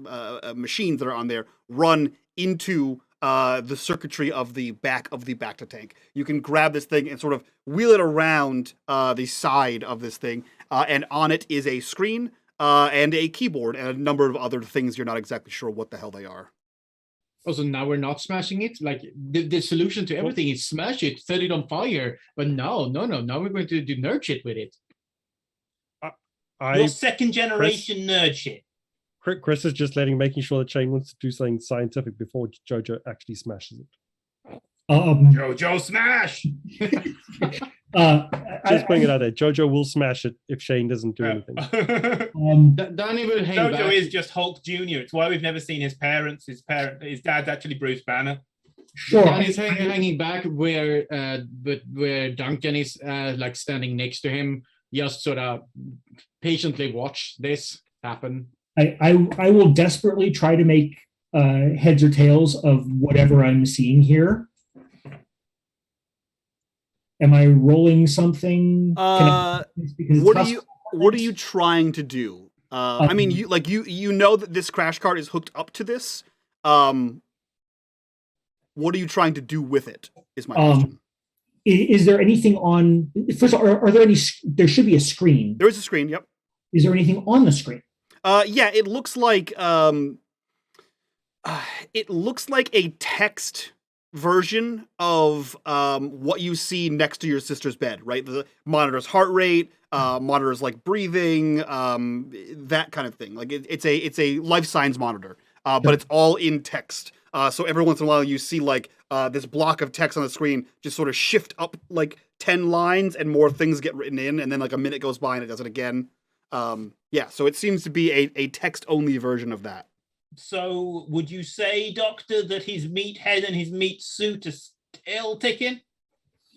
machines that are on there run into the circuitry of the back of the Bacta tank. You can grab this thing and sort of wheel it around the side of this thing, and on it is a screen and a keyboard and a number of other things you're not exactly sure what the hell they are. Also, now we're not smashing it. Like the solution to everything is smash it, set it on fire. But no. Now we're going to do nerd shit with it. Your second generation nerd shit. Chris is just making sure that Shane wants to do something scientific before Jojo actually smashes it. Jojo smash! Just bring it out there. Jojo will smash it if Shane doesn't do anything. Danny will hang Jojo back. is just Hulk Jr. It's why we've never seen his parents. His dad's actually Bruce Banner. Sure. Danny's hanging back where Duncan is like standing next to him, just sort of patiently watch this happen. I will desperately try to make heads or tails of whatever I'm seeing here. Am I rolling something? What are you trying to do? You know that this crash cart is hooked up to this. What are you trying to do with it? Is my question. Is there anything on? First of all, are there any? There should be a screen. There is a screen. Yep. Is there anything on the screen? Yeah, it looks like a text version of what you see next to your sister's bed, right? The monitors heart rate, monitors like breathing, that kind of thing. Like it's a life signs monitor, but it's all in text. So every once in a while you see like this block of text on the screen just sort of shift up like 10 lines and more things get written in, and then like a minute goes by and it does it again. Yeah, so it seems to be a text-only version of that. So would you say, Doctor, that his meat head and his meat suit are still ticking?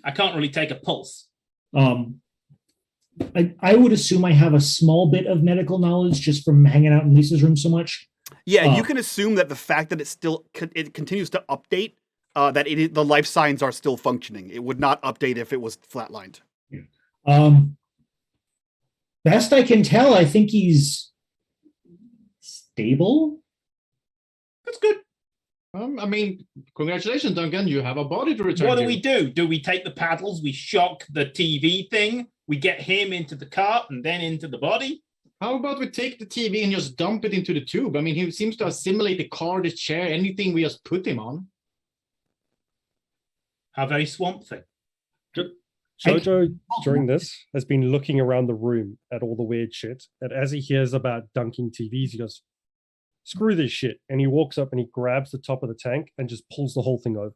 I can't really take a pulse. I would assume I have a small bit of medical knowledge just from hanging out in Lisa's room so much. Yeah, you can assume that the fact that it continues to update, that the life signs are still functioning. It would not update if it was flatlined. Best I can tell, I think he's stable. That's good. I mean, congratulations, Duncan. You have a body to return What to. do we do? Do we take the paddles? We shock the TV thing. We get him into the cart and then into the body. How about we take the TV and just dump it into the tube? I mean, he seems to assimilate the car, the chair, anything we just put him on. How very Swamp Thing. Jojo, during this, has been looking around the room at all the weird shit. And as he hears about dunking TVs, he goes, screw this shit. And he walks up and he grabs the top of the tank and just pulls the whole thing over.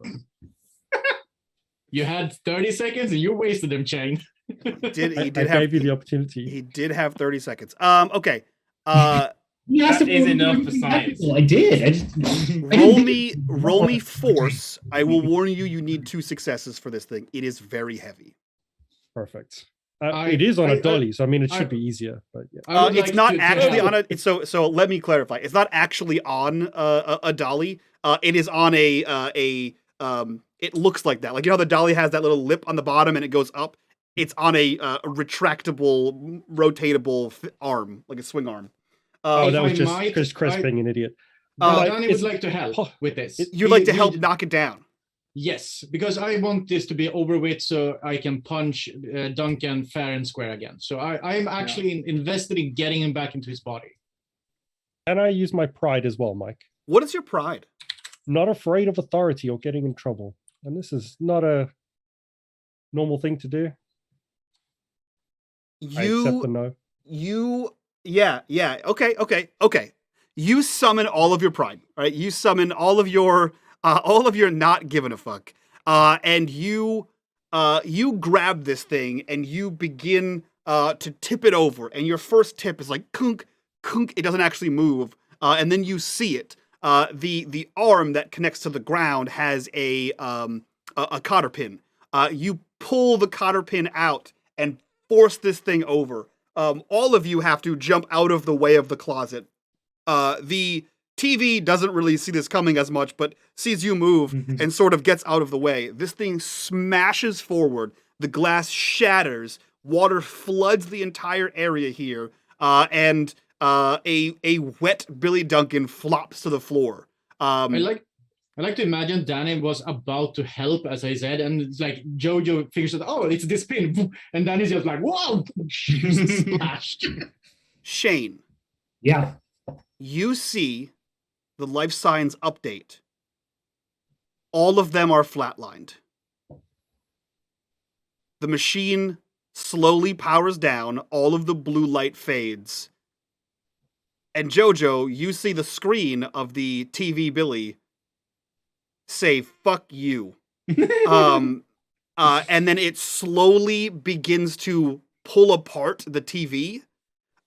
You had 30 seconds and you wasted them, Chang. He did I have gave you the opportunity. He did have 30 seconds. Okay. That is enough for science. I did. I didn't Roll me force. I will warn you, you need 2 successes for this thing. It is very heavy. Perfect. It is on a dolly, so I mean, it should be easier. But yeah. I would It's like not to- actually on a. So let me clarify. It's not actually on a dolly. It is on a. It looks like that. Like, you know how the dolly has that little lip on the bottom and it goes up. It's on a retractable, rotatable arm, like a swing arm. Oh, If that was I just might, because Chris being an idiot. Danny it's- would like to help Oh, with this. You'd like to He- help knock it down. Yes, because I want this to be over with so I can punch Duncan fair and square again. So I'm actually invested in getting him back into his body. And I use my pride as well, Mike. What is your pride? Not afraid of authority or getting in trouble. And this is not a normal thing to do. I accept the no. Yeah. Okay. You summon all of your pride, right? You summon all of your not giving a fuck, and you grab this thing and you begin to tip it over. And your first tip is like kunk, kunk. It doesn't actually move, and then you see it. The arm that connects to the ground has a cotter pin. You pull the cotter pin out and force this thing over. All of you have to jump out of the way of the closet. The TV doesn't really see this coming as much, but sees you move and sort of gets out of the way. This thing smashes forward. The glass shatters. Water floods the entire area here. And a wet Billy Duncan flops to the floor. I like to imagine Danny was about to help, as I said, and it's like Jojo figures out, oh, it's this pin, and Danny's just like, whoa, splashed. Shane, Yeah. you see the life signs update. All of them are flatlined. The machine slowly powers down, all of the blue light fades. And Jojo, you see the screen of the TV Billy say, fuck you. And then it slowly begins to pull apart the TV,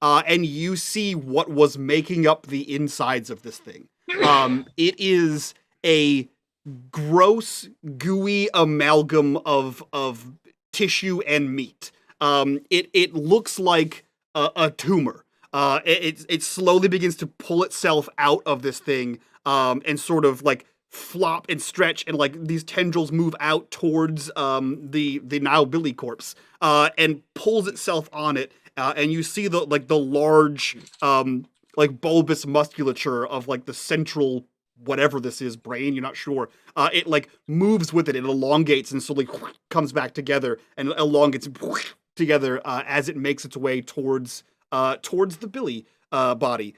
and you see what was making up the insides of this thing. It is a gross, gooey amalgam of tissue and meat. It looks like a tumor. It slowly begins to pull itself out of this thing, and sort of like flop and stretch, and like these tendrils move out towards the now Billy corpse, and pulls itself on it. And you see the large like bulbous musculature of like the central whatever this is brain, you're not sure. It like moves with it, it elongates and slowly comes back together and elongates together as it makes its way towards the Billy body.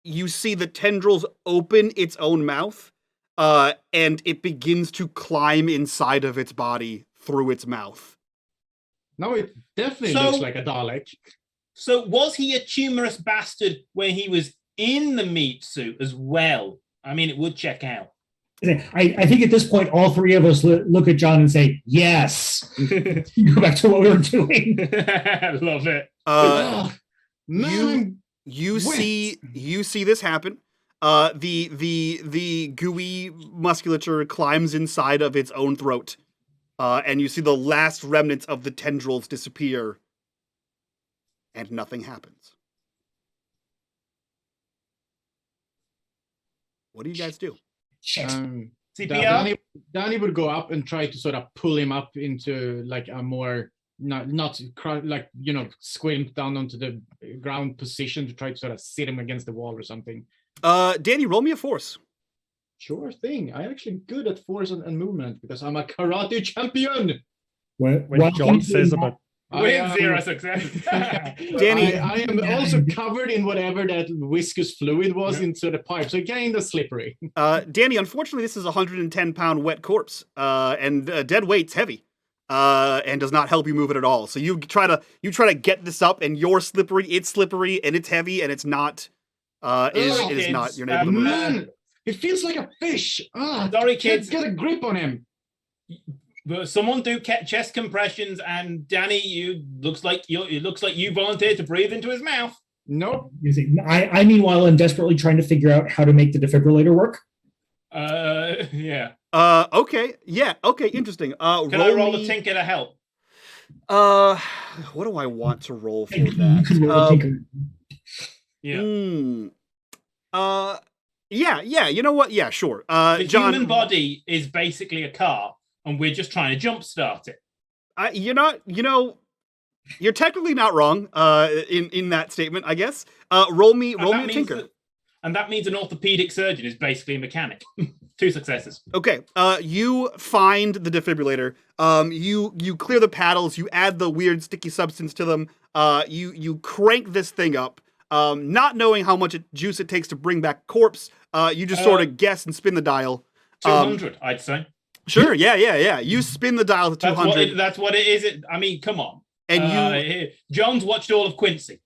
You see the tendrils open its own mouth, and it begins to climb inside of its body through its mouth. No, it definitely So- looks like a Dalek. So was he a tumorous bastard when he was in the meat suit as well? I mean, it would check out. I think at this point, all three of us look at John and say, yes. Go back to what we were doing. Love it. Ugh, man, You Wet. see this happen. The gooey musculature climbs inside of its own throat, and you see the last remnants of the tendrils disappear, and nothing happens. What do you guys do? CPR? Danny would go up and try to sort of pull him up into like a more squint down onto the ground position to try to sort of sit him against the wall or something. Danny, roll me a force. Sure thing. I'm actually good at force and movement because I'm a karate champion. When John says about With 0 success. Danny- I am also covered in whatever that viscous fluid was into the pipe, so kind of slippery. Danny, unfortunately, this is a 110-pound wet corpse, and dead weight's heavy, and does not help you move it at all. So you try to get this up, and you're slippery, it's slippery, and it's heavy, and it's not. It is not. You're not able to move. Man, it feels like a fish. Sorry, kids. Get a grip on him. But someone do chest compressions, and Danny, it looks like you volunteered to breathe into his mouth. Nope. I meanwhile am desperately trying to figure out how to make the defibrillator work. Yeah. Okay. Yeah. Okay. Interesting. Can I roll a tinker to help? What do I want to roll for that? Yeah. Yeah. You know what? Yeah. Sure. The John, human body is basically a car, and we're just trying to jumpstart it. you're technically not wrong. In that statement, I guess. Roll me a tinker. And that means an orthopedic surgeon is basically a mechanic. 2 successes. Okay. You find the defibrillator. You clear the paddles. You add the weird sticky substance to them. You crank this thing up. Not knowing how much juice it takes to bring back corpse. You just sort of guess and spin the dial. 200, I'd say. Sure. Yeah. You spin the dial to 200. That's what it is. I mean, come on. And John's watched all of Quincy.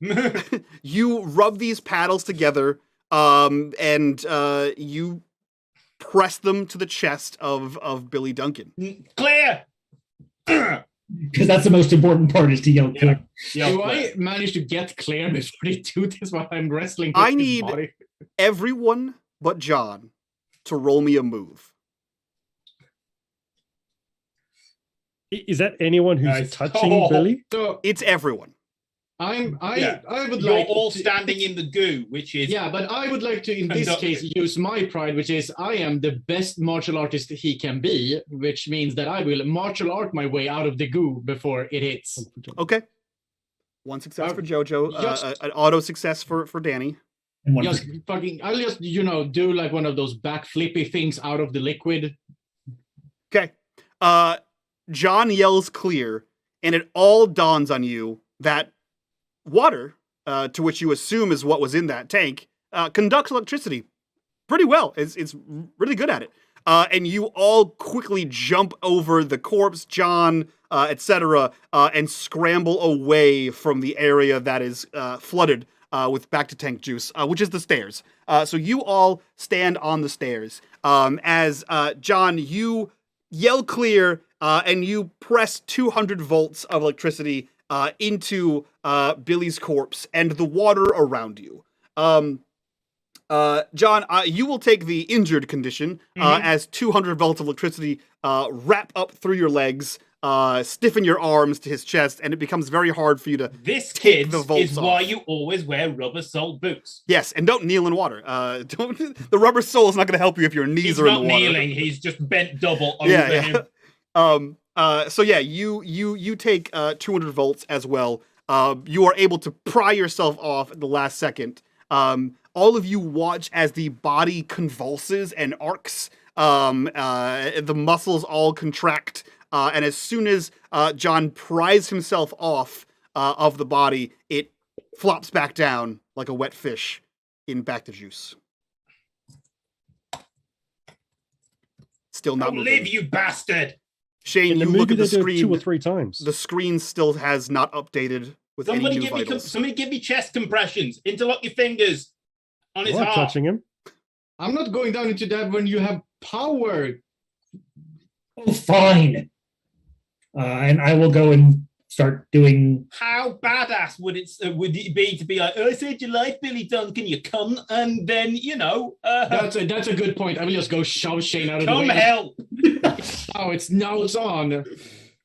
you rub these paddles together. And you press them to the chest of Billy Duncan. Clear! Because that's the most important part, is to yell clear. Do I manage to get clear before they do this while I'm wrestling with I his need body? everyone but John to roll me a move. is that anyone who's Nice. touching Oh. Billy? So It's everyone. I would You're like all to- standing in the goo, which is... Yeah, but I would like to, in this Conducted. case, use my pride, which is I am the best martial artist he can be, which means that I will martial art my way out of the goo before it hits. Okay. One success for JoJo. just- An auto success for Danny. And one Just fucking, I'll just, do like one of those back flippy things out of the liquid. Okay. John yells clear, and it all dawns on you that water, to which you assume is what was in that tank, conducts electricity pretty well. It's really good at it. And you all quickly jump over the corpse, John, etc., and scramble away from the area that is flooded with back-to-tank juice, which is the stairs. So you all stand on the stairs as, John, you yell clear, and you press 200 volts of electricity into Billy's corpse and the water around you. John, you will take the injured condition as 200 volts of electricity wrap up through your legs, stiffen your arms to his chest, and it becomes very hard for you to This, take kids, the volts is off. why you always wear rubber-soled boots. Yes, and don't kneel in water. The rubber sole is not going to help you if your knees He's are in not the water. kneeling, he's just bent double over Yeah. him. So yeah, you take 200 volts as well. You are able to pry yourself off at the last second. All of you watch as the body convulses and arcs. The muscles all contract, and as soon as John pries himself off of the body, it flops back down like a wet fish back to juice. Still not Don't moving. live, you bastard! Shane, In the you movie, look at they the do it screen. 2 or 3 times. The screen still has not updated with Somebody any new vitals. somebody give me chest compressions. Interlock your fingers on his I'm heart. touching him. I'm not going down into that when you have power. Oh, fine. And I will go and start doing. How badass would it be to be like, oh, I saved your life, Billy Duncan, you cunt, and then That's a good point. I will just go shove Shane out of the come way. help. Oh, it's on.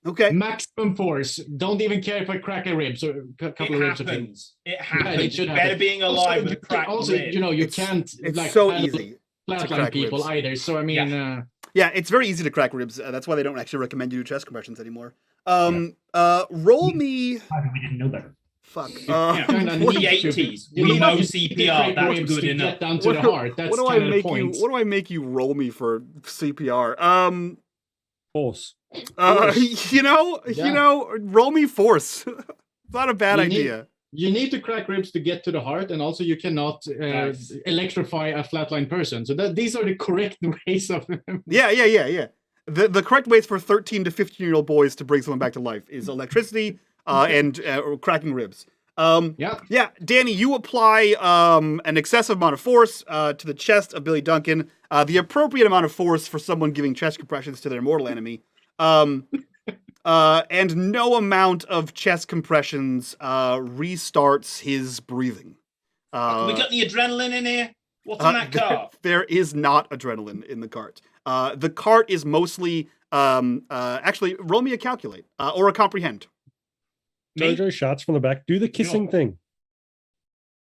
Okay. Maximum force. Don't even care if I crack a rib. So a couple of It ribs. happens. It happens. it should It's better happen. being alive with a cracked Also, rib. you It's- can't It's like so handle easy. flatline crack people ribs. either. So I mean, Yeah, it's very easy to crack ribs. That's why they don't actually recommend you do chest compressions anymore. Roll me. We didn't know better. Fuck. Yeah. kinda What need the to- 80s. you We need know to CPR. crack That's ribs good to enough. Get down to the heart. That's what do I kind of the make point. you? What do I make you roll me for CPR? Force. Roll me force. It's not a bad You need- idea. You need to crack ribs to get to the heart, and also you cannot Nice. electrify a flatline person. So these are the correct ways of. Yeah. The correct ways for 13 to 15-year-old boys to bring someone back to life is electricity and cracking ribs. Yeah, Danny, you apply an excessive amount of force to the chest of Billy Duncan, the appropriate amount of force for someone giving chest compressions to their mortal enemy. And no amount of chest compressions restarts his breathing. we got the adrenaline in here. What's in that car? There is not adrenaline in the cart. The cart is mostly actually roll me a calculate or a comprehend. Me? Jojo shots from the back. Do the kissing Sure. thing.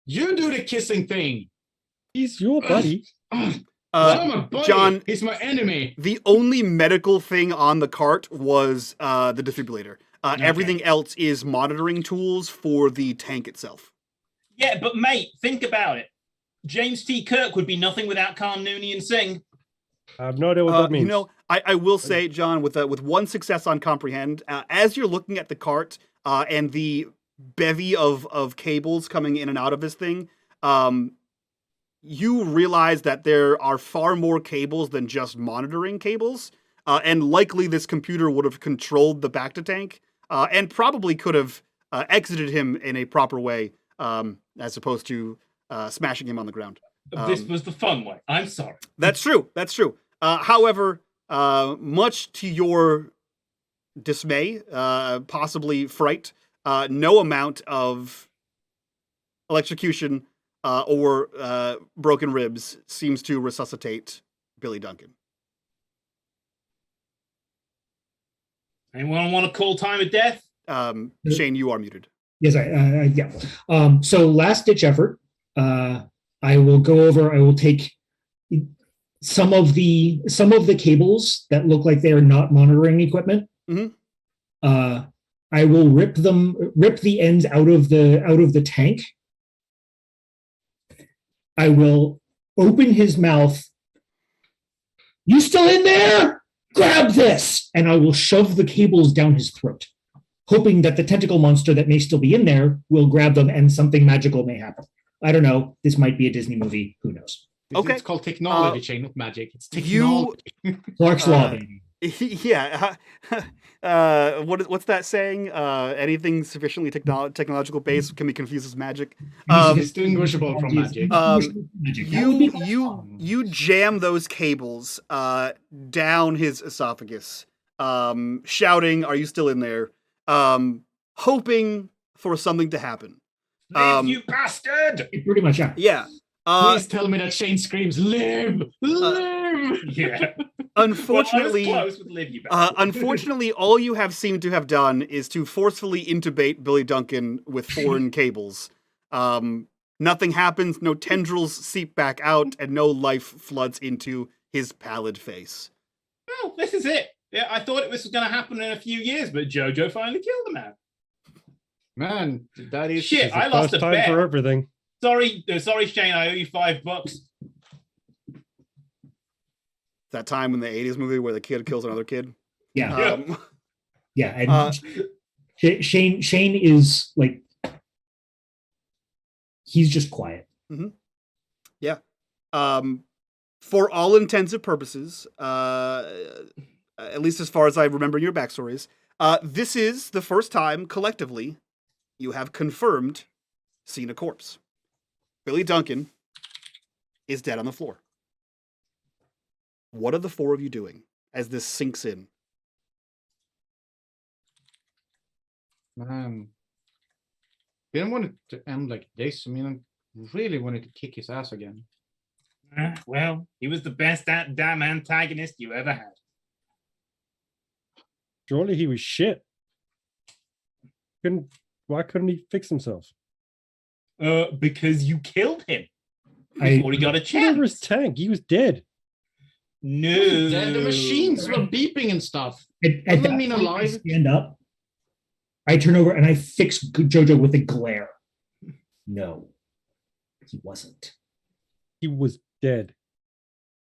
You do the kissing thing. He's your buddy. Ugh, I'm a buddy. John- He's my enemy. The only medical thing on the cart was the defibrillator. Okay. Everything else is monitoring tools for the tank itself. Yeah, but mate, think about it. James T. Kirk would be nothing without Khan Noonien Singh. I have no idea what that means. I will say, John, with one success on comprehend, as you're looking at the cart and the bevy of cables coming in and out of this thing, you realize that there are far more cables than just monitoring cables, and likely this computer would have controlled the back to tank and probably could have exited him in a proper way, as opposed to smashing him on the ground. This was the fun way. I'm sorry. That's true. However, much to your dismay, possibly fright, no amount of electrocution or broken ribs seems to resuscitate Billy Duncan. Anyone want to call time of death? Shane, you are muted. Yes, yeah. So last ditch effort. I will go over. I will take some of the cables that look like they are not monitoring equipment. Mhm. I will rip the ends out of the tank. I will open his mouth. You still in there? Grab this, and I will shove the cables down his throat, hoping that the tentacle monster that may still be in there will grab them and something magical may happen. I don't know. This might be a Disney movie. Who knows? Okay. It's called technology, Shane, not magic. It's technology. Clark's Law, baby. Yeah. What's that saying? Anything sufficiently technological based can be confused as magic. Distinguishable from magic. You jam those cables down his esophagus, shouting, "Are you still in there?" Hoping for something to happen. Live, you bastard! Pretty much, yeah. Yeah. Please tell me that Shane screams, "Live! Live!" Yeah. Unfortunately, Well, I was close with live, you bastard. unfortunately, all you have seemed to have done is to forcefully intubate Billy Duncan with foreign cables. Nothing happens, no tendrils seep back out, and no life floods into his pallid face. Well, this is it. Yeah, I thought this was going to happen in a few years, but Jojo finally killed the man. Man, that is Shit, It's the I lost first a time bet. for everything. Sorry, Shane, I owe you $5. That time in the 80s movie where the kid kills another kid. Yeah. Yeah. And Shane is like, he's just quiet. For all intents and purposes, at least as far as I remember in your backstories, this is the first time collectively you have confirmed seen a corpse. Billy Duncan is dead on the floor. What are the four of you doing as this sinks in? Man, didn't want it to end like this. I mean, I really wanted to kick his ass again. Well, he was the best damn antagonist you ever had. Surely he was shit. Why couldn't he fix himself? Because you killed him I- before he got a Get over his chance. tank. He was dead. No, Then the machines were beeping and stuff. At Doesn't that mean point, I alive. stand up. I turn over and I fix Jojo with a glare. No, he wasn't. He was dead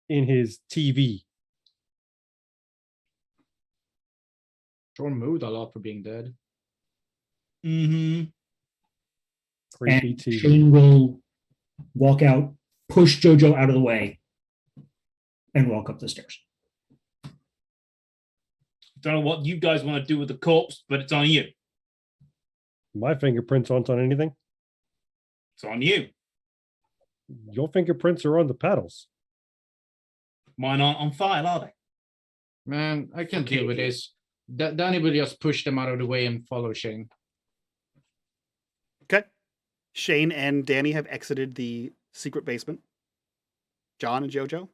in his TV. Sure moved a lot for being dead. Mm-hmm. Creepy And TV. Shane will walk out, push Jojo out of the way, and walk up the stairs. Don't know what you guys want to do with the corpse, but it's on you. My fingerprints aren't on anything. It's on you. Your fingerprints are on the paddles. Mine aren't on file, are they? Man, I can't Okay. deal with this. Danny will just push them out of the way and follow Shane. Okay. Shane and Danny have exited the secret basement. John and Jojo.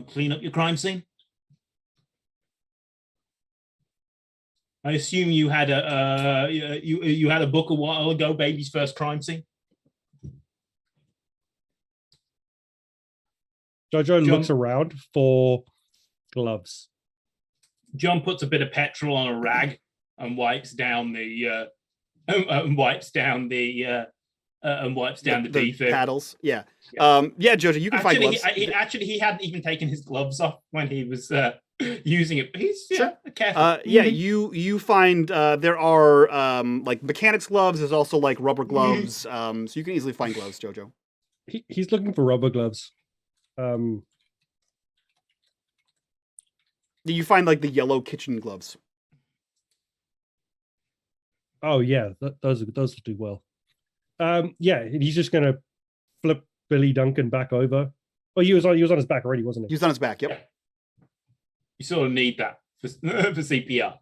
Clean up your crime scene. I assume you had you had a book a while ago, Baby's First Crime Scene. Jojo John- looks around for gloves. John puts a bit of petrol on a rag and wipes down the defib. paddles. Yeah. Yeah. Yeah, Jojo, you can find Actually, gloves. he hadn't even taken his gloves off when he was using it. He's Sure. careful. Yeah, Mhm. you find there are like mechanics gloves. There's also like rubber gloves. So you can easily find gloves, Jojo. He's looking for rubber gloves. You find like the yellow kitchen gloves. Oh yeah, those will do well. Yeah, he's just gonna flip Billy Duncan back over. Oh, he was on his back already, wasn't he? He's on his back. Yep. You sort of need that for CPR.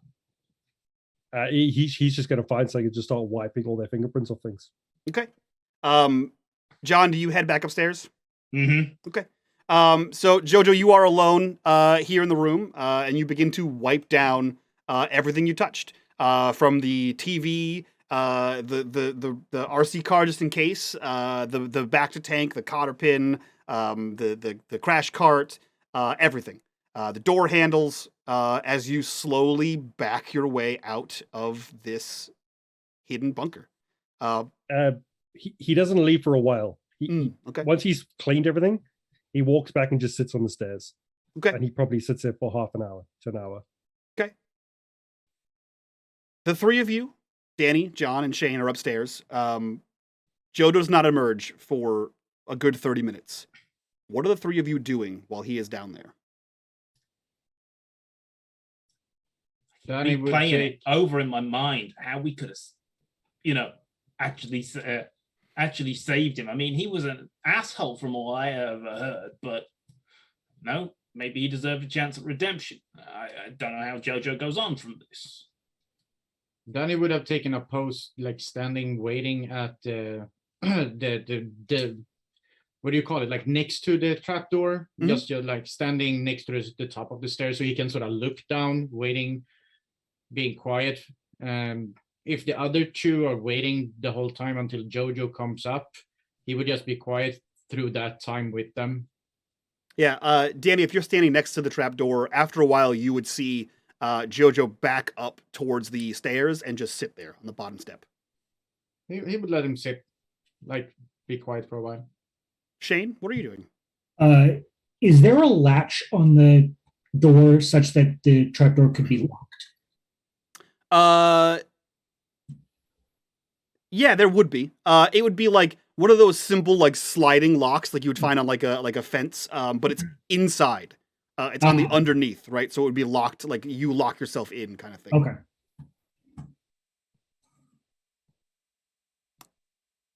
He's just gonna find something and just start wiping all their fingerprints off things. Okay. John, do you head back upstairs? Mm-hmm. So Jojo, you are alone here in the room, and you begin to wipe down everything you touched, from the TV, the RC car just in case, the back to tank, the cotter pin, the crash cart, everything, the door handles, as you slowly back your way out of this hidden bunker. He doesn't leave for a while. Okay. Once he's cleaned everything, he walks back and just sits on the stairs. Okay. And he probably sits there for half an hour to an hour. The three of you, Danny, John, and Shane, are upstairs. Joe does not emerge for a good 30 minutes. What are the three of you doing while he is down there? Danny would Replaying take it over in my mind how we could have, actually saved him. I mean, he was an asshole from all I ever heard, but no, maybe he deserved a chance at redemption. I don't know how Jojo goes on from this. Danny would have taken a post, like standing, waiting at the what do you call it? Like next to the trapdoor, Mhm. just like standing next to the top of the stairs, so he can sort of look down, waiting, being quiet. If the other two are waiting the whole time until Jojo comes up, he would just be quiet through that time with them. Yeah, Danny, if you're standing next to the trapdoor, after a while you would see Jojo back up towards the stairs and just sit there on the bottom step. He would let him sit, like be quiet for a while. Shane, what are you doing? Is there a latch on the door such that the trapdoor could be locked? Yeah, there would be. It would be like one of those simple like sliding locks like you would find on like a fence, but it's inside. It's on the underneath, right? So it would be locked, like you lock yourself in kind of thing. Okay.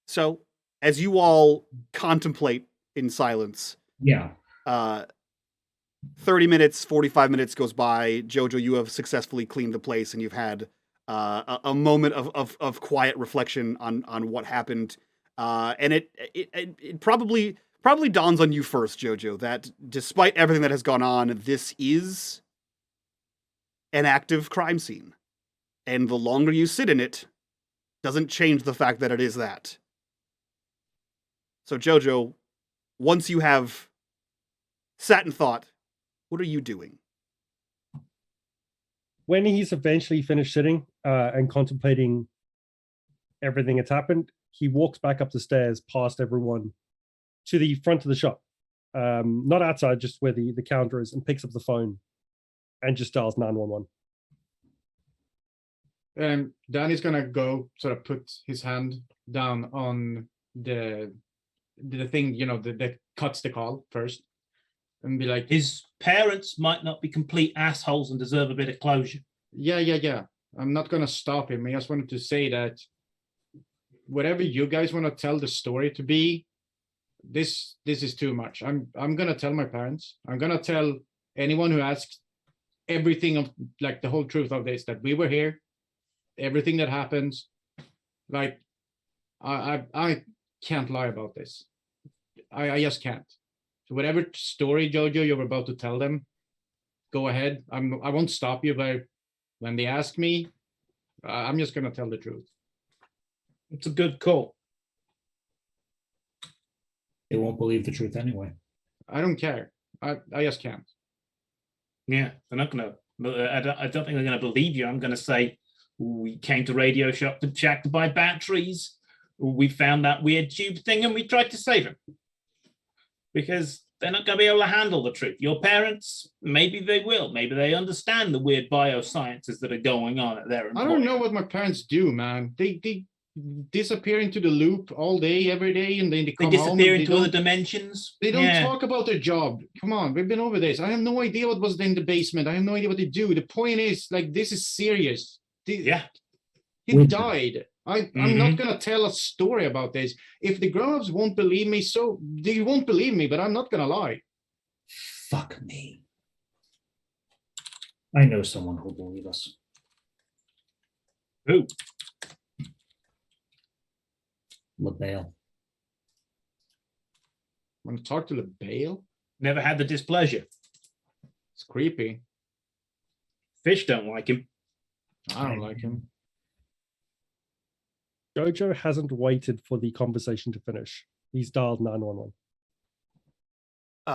So as you all contemplate in silence, Yeah. 30 minutes, 45 minutes goes by. Jojo, you have successfully cleaned the place, and you've had a moment of quiet reflection on what happened. And it probably dawns on you first, Jojo, that despite everything that has gone on, this is an active crime scene. And the longer you sit in it, doesn't change the fact that it is that. So, Jojo, once you have sat and thought, what are you doing? When he's eventually finished sitting and contemplating everything that's happened, he walks back up the stairs past everyone to the front of the shop. Not outside, just where the counter is, and picks up the phone and just dials 911. Danny's gonna go sort of put his hand down on the thing, that cuts the call first, and be like, His parents might not be complete assholes and deserve a bit of closure. yeah. I'm not gonna stop him. I just wanted to say that whatever you guys want to tell the story to be, this is too much. I'm gonna tell my parents. I'm gonna tell anyone who asks everything of like the whole truth of this, that we were here, everything that happens. Like I can't lie about this. I just can't. So whatever story, Jojo, you're about to tell them, go ahead. I won't stop you, but when they ask me, I'm just gonna tell the truth. It's a good call. They won't believe the truth anyway. I don't care. I just can't. Yeah, they're not gonna. I don't think they're gonna believe you. I'm gonna say we came to Radio Shack to buy batteries. We found that weird tube thing and we tried to save him. Because they're not going to be able to handle the truth. Your parents, maybe they will. Maybe they understand the weird biosciences that are going on at their employer. I don't know what my parents do, man. They disappear into the loop all day, every day, and then they come home. They disappear into other dimensions. They don't talk about their job. Come on, we've been over this. I have no idea what was in the basement. I have no idea what they do. The point is, like, this is serious. He died. I'm not gonna tell a story about this. If the grown-ups won't believe me, so they won't believe me, but I'm not gonna lie. Fuck me. I know someone who'll believe us. Who? LaBelle. Want to talk to LaBelle? Never had the displeasure. It's creepy. Fish don't like him. I don't like him. Jojo hasn't waited for the conversation to finish. He's dialed 911.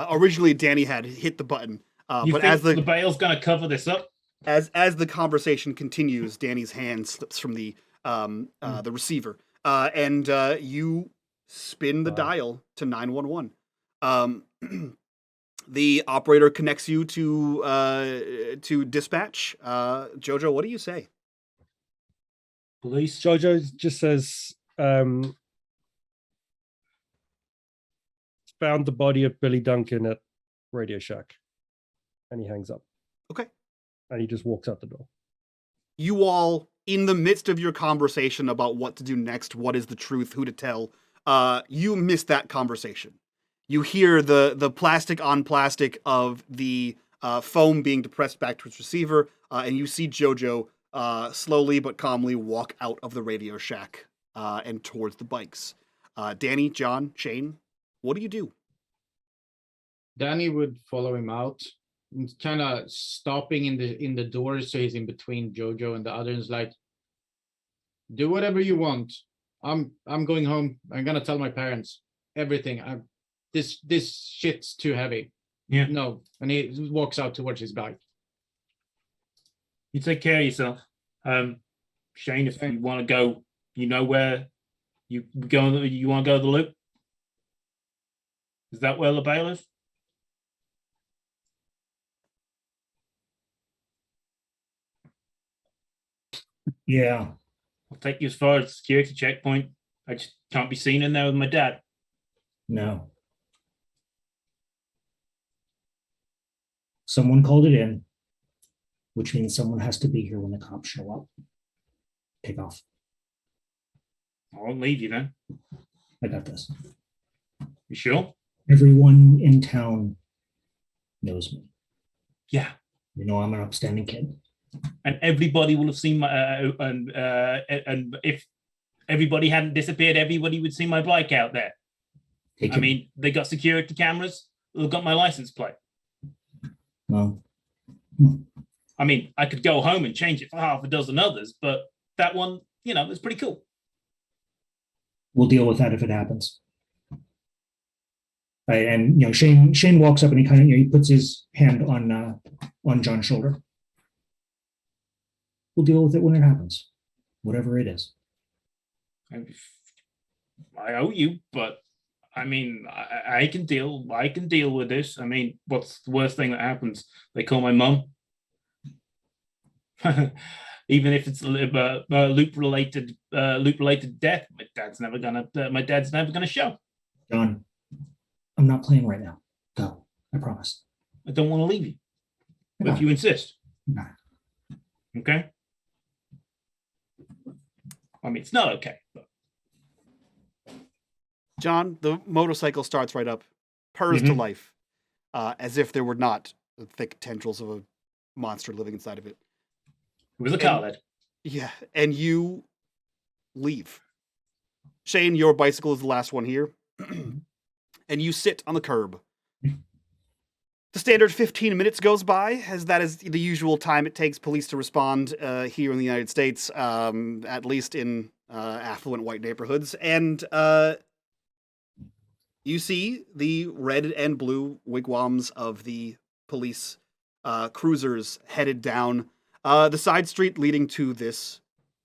Originally, Danny had hit the button, You but think as the bail's going to cover this up? as the conversation continues, Danny's hand slips from the receiver, and you spin the dial to 911. The operator connects you to dispatch. Jojo, what do you say? Police. Jojo just says, found the body of Billy Duncan at Radio Shack. And he hangs up. Okay. And he just walks out the door. You all, in the midst of your conversation about what to do next, what is the truth, who to tell, you miss that conversation. You hear the plastic on plastic of the foam being depressed back to its receiver, and you see Jojo slowly but calmly walk out of the Radio Shack and towards the bikes. Danny, John, Shane, what do you do? Danny would follow him out, kind of stopping in the door, so he's in between Jojo and the others. Like, do whatever you want. I'm going home. I'm gonna tell my parents everything. This shit's too heavy. Yeah. No, and he walks out towards his bike. You take care of yourself. Shane, if you want to go, you know where you go. You want to go to the loop? Is that where LaBelle is? Yeah. I'll take you as far as the security checkpoint. I just can't be seen in there with my dad. No. Someone called it in, which means someone has to be here when the cops show up. Take off. I won't leave you then. I got this. You sure? Everyone in town knows me. Yeah. You know, I'm an upstanding kid. And everybody will have seen my and if everybody hadn't disappeared, everybody would see my bike out there. Take I your- mean, they got security cameras. They've got my license plate. well, I mean, I could go home and change it for half a dozen others, but that one, you know, is pretty cool. we'll deal with that if it happens. Right, and you know, Shane walks up and he kind of, you know, he puts his hand on John's shoulder. We'll deal with it when it happens, whatever it is. I owe you, but I mean, I can deal. I can deal with this. I mean, what's the worst thing that happens? They call my mum. Even if it's a loop related death, my dad's never gonna show. John, I'm not playing right now. Go, I promise. I don't want to leave you, but No. if you insist, No. okay. I mean, it's not okay. But John, the motorcycle starts right up, purrs to Mhm. life, as if there were not the thick tendrils of a monster living inside of it. it was a car led. Yeah, and you leave. Shane, your bicycle is the last one here, and you sit on the curb. The standard 15 minutes goes by, as that is the usual time it takes police to respond here in the United States, at least in affluent white neighborhoods. And you see the red and blue wigwams of the police cruisers headed down the side street leading to this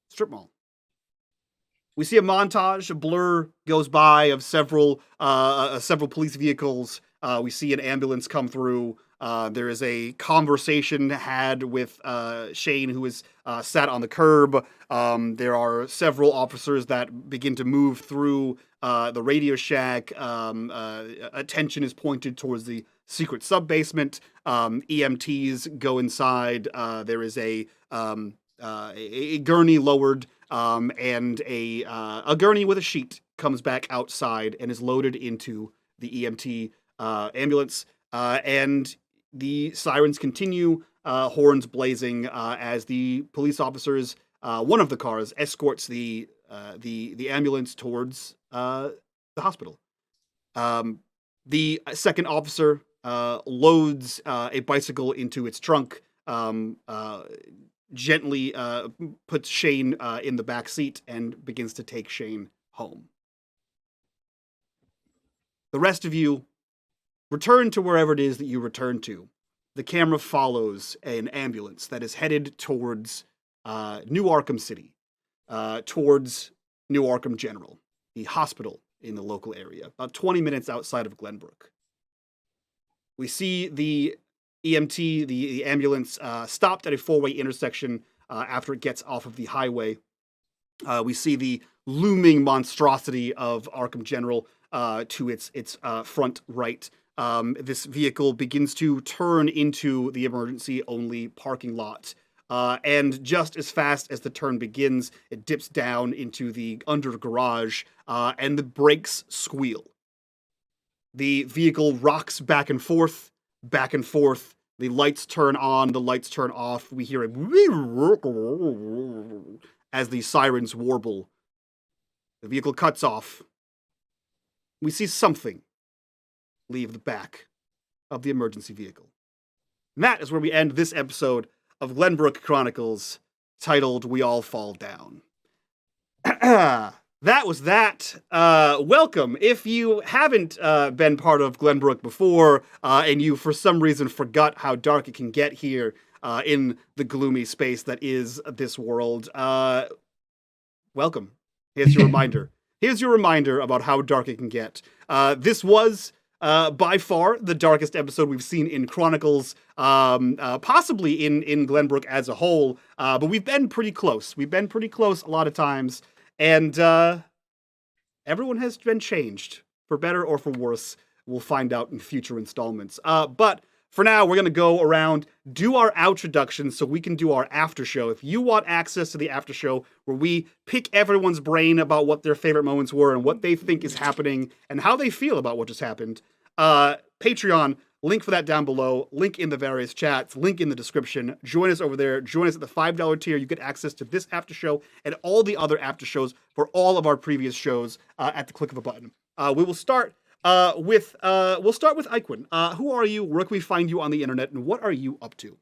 strip mall. We see a montage. A blur goes by of several police vehicles. We see an ambulance come through. There is a conversation had with Shane, who is sat on the curb. There are several officers that begin to move through the Radio Shack. Attention is pointed towards the secret sub-basement. EMTs go inside. There is a gurney lowered, and a gurney with a sheet comes back outside and is loaded into the EMT ambulance. And the sirens continue, horns blazing, as the police officers, one of the cars, escorts the ambulance towards the hospital. The second officer loads a bicycle into its trunk, gently puts Shane in the back seat and begins to take Shane home. The rest of you return to wherever it is that you return to. The camera follows an ambulance that is headed towards New Arkham City, towards New Arkham General, the hospital in the local area, about 20 minutes outside of Glenbrook. We see the EMT, the ambulance, stopped at a four-way intersection after it gets off of the highway. We see the looming monstrosity of Arkham General to its front right. This vehicle begins to turn into the emergency-only parking lot. And just as fast as the turn begins, it dips down into the under garage, and the brakes squeal. The vehicle rocks back and forth, back and forth. The lights turn on, the lights turn off. We hear it as the sirens warble. The vehicle cuts off. We see something leave the back of the emergency vehicle. And that is where we end this episode of Glenbrook Chronicles, titled We All Fall Down. That was that. Welcome. If you haven't been part of Glenbrook before, and you for some reason forgot how dark it can get here in the gloomy space that is this world, welcome. Here's your reminder. Here's your reminder about how dark it can get. This was by far the darkest episode we've seen in Chronicles, possibly in Glenbrook as a whole, but we've been pretty close. We've been pretty close a lot of times, and everyone has been changed, for better or for worse. We'll find out in future installments. But for now, we're going to go around, do our outroductions so we can do our after show. If you want access to the after show where we pick everyone's brain about what their favorite moments were and what they think is happening and how they feel about what just happened, Patreon, Link for that down below. Link in the various chats. Link in the description. Join us over there. Join us at the $5 tier. You get access to this after show and all the other after shows for all of our previous shows at the click of a button. We will start with Eichwin. Who are you? Where can we find you on the internet? And what are you up to?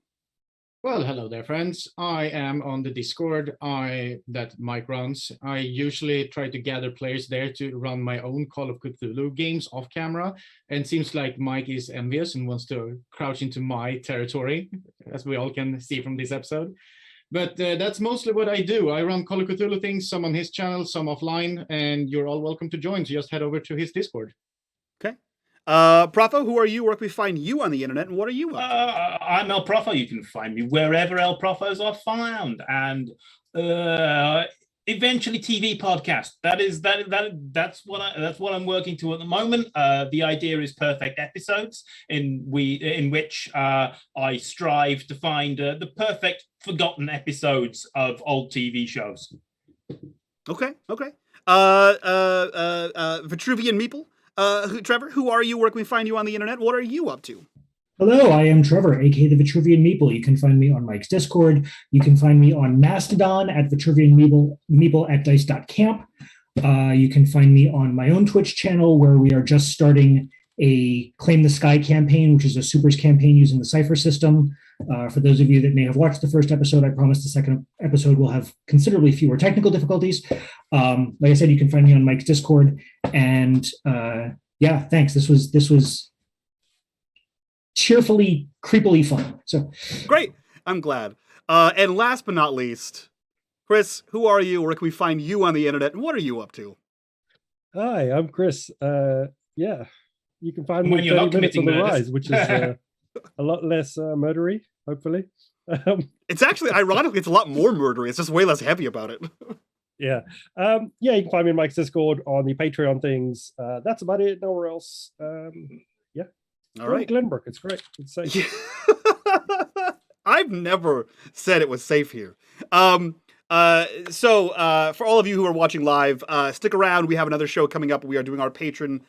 Well, hello there, friends. I am on the Discord that Mike runs. I usually try to gather players there to run my own Call of Cthulhu games off camera. And seems like Mike is envious and wants to crouch into my territory, as we all can see from this episode. But that's mostly what I do. I run Call of Cthulhu things, some on his channel, some offline, and you're all welcome to join. So just head over to his Discord. Okay. Profo, who are you? Where can we find you on the internet? And what are you up to? I'm El Profo. You can find me wherever El Profos are found, and eventually TV podcast. That's what I'm working to at the moment. The idea is perfect episodes in which I strive to find the perfect forgotten episodes of old TV shows. Okay. Vitruvian Meeple. Trevor, who are you? Where can we find you on the internet? What are you up to? Hello, I am Trevor, aka the Vitruvian Meeple. You can find me on Mike's Discord. You can find me on Mastodon at Vitruvian Meeple at dice.camp. You can find me on my own Twitch channel where we are just starting a Claim the Sky campaign, which is a supers campaign using the Cypher system. For those of you that may have watched the first episode, I promise the second episode will have considerably fewer technical difficulties. Like I said, you can find me on Mike's Discord. And yeah, thanks. This was cheerfully, creepily fun. So great. I'm glad. And last but not least, Chris, who are you? Where can we find you on the internet? And what are you up to? Hi, I'm Chris. Yeah, you can find me When you're not 30 minutes on the committing rise, which is a lot less murdery, hopefully. It's actually, ironically, it's a lot more murdery. It's just way less heavy about it. Yeah. Yeah, you can find me in Mike's Discord on the Patreon things. That's about it. Nowhere else. Yeah. All right. Glenbrook. It's great. It's safe. Yeah. I've never said it was safe here. So for all of you who are watching live, stick around. We have another show coming up. We are doing our patron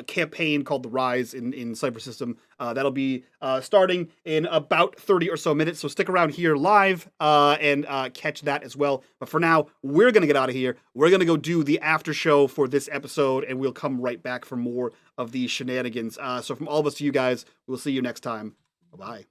campaign called The Rise in Cypher System. That'll be starting in about 30 or so minutes. So stick around here live and catch that as well. But for now, we're going to get out of here. We're going to go do the after show for this episode, and we'll come right back for more of these shenanigans. So from all of us to you guys, we'll see you next time. Bye-bye.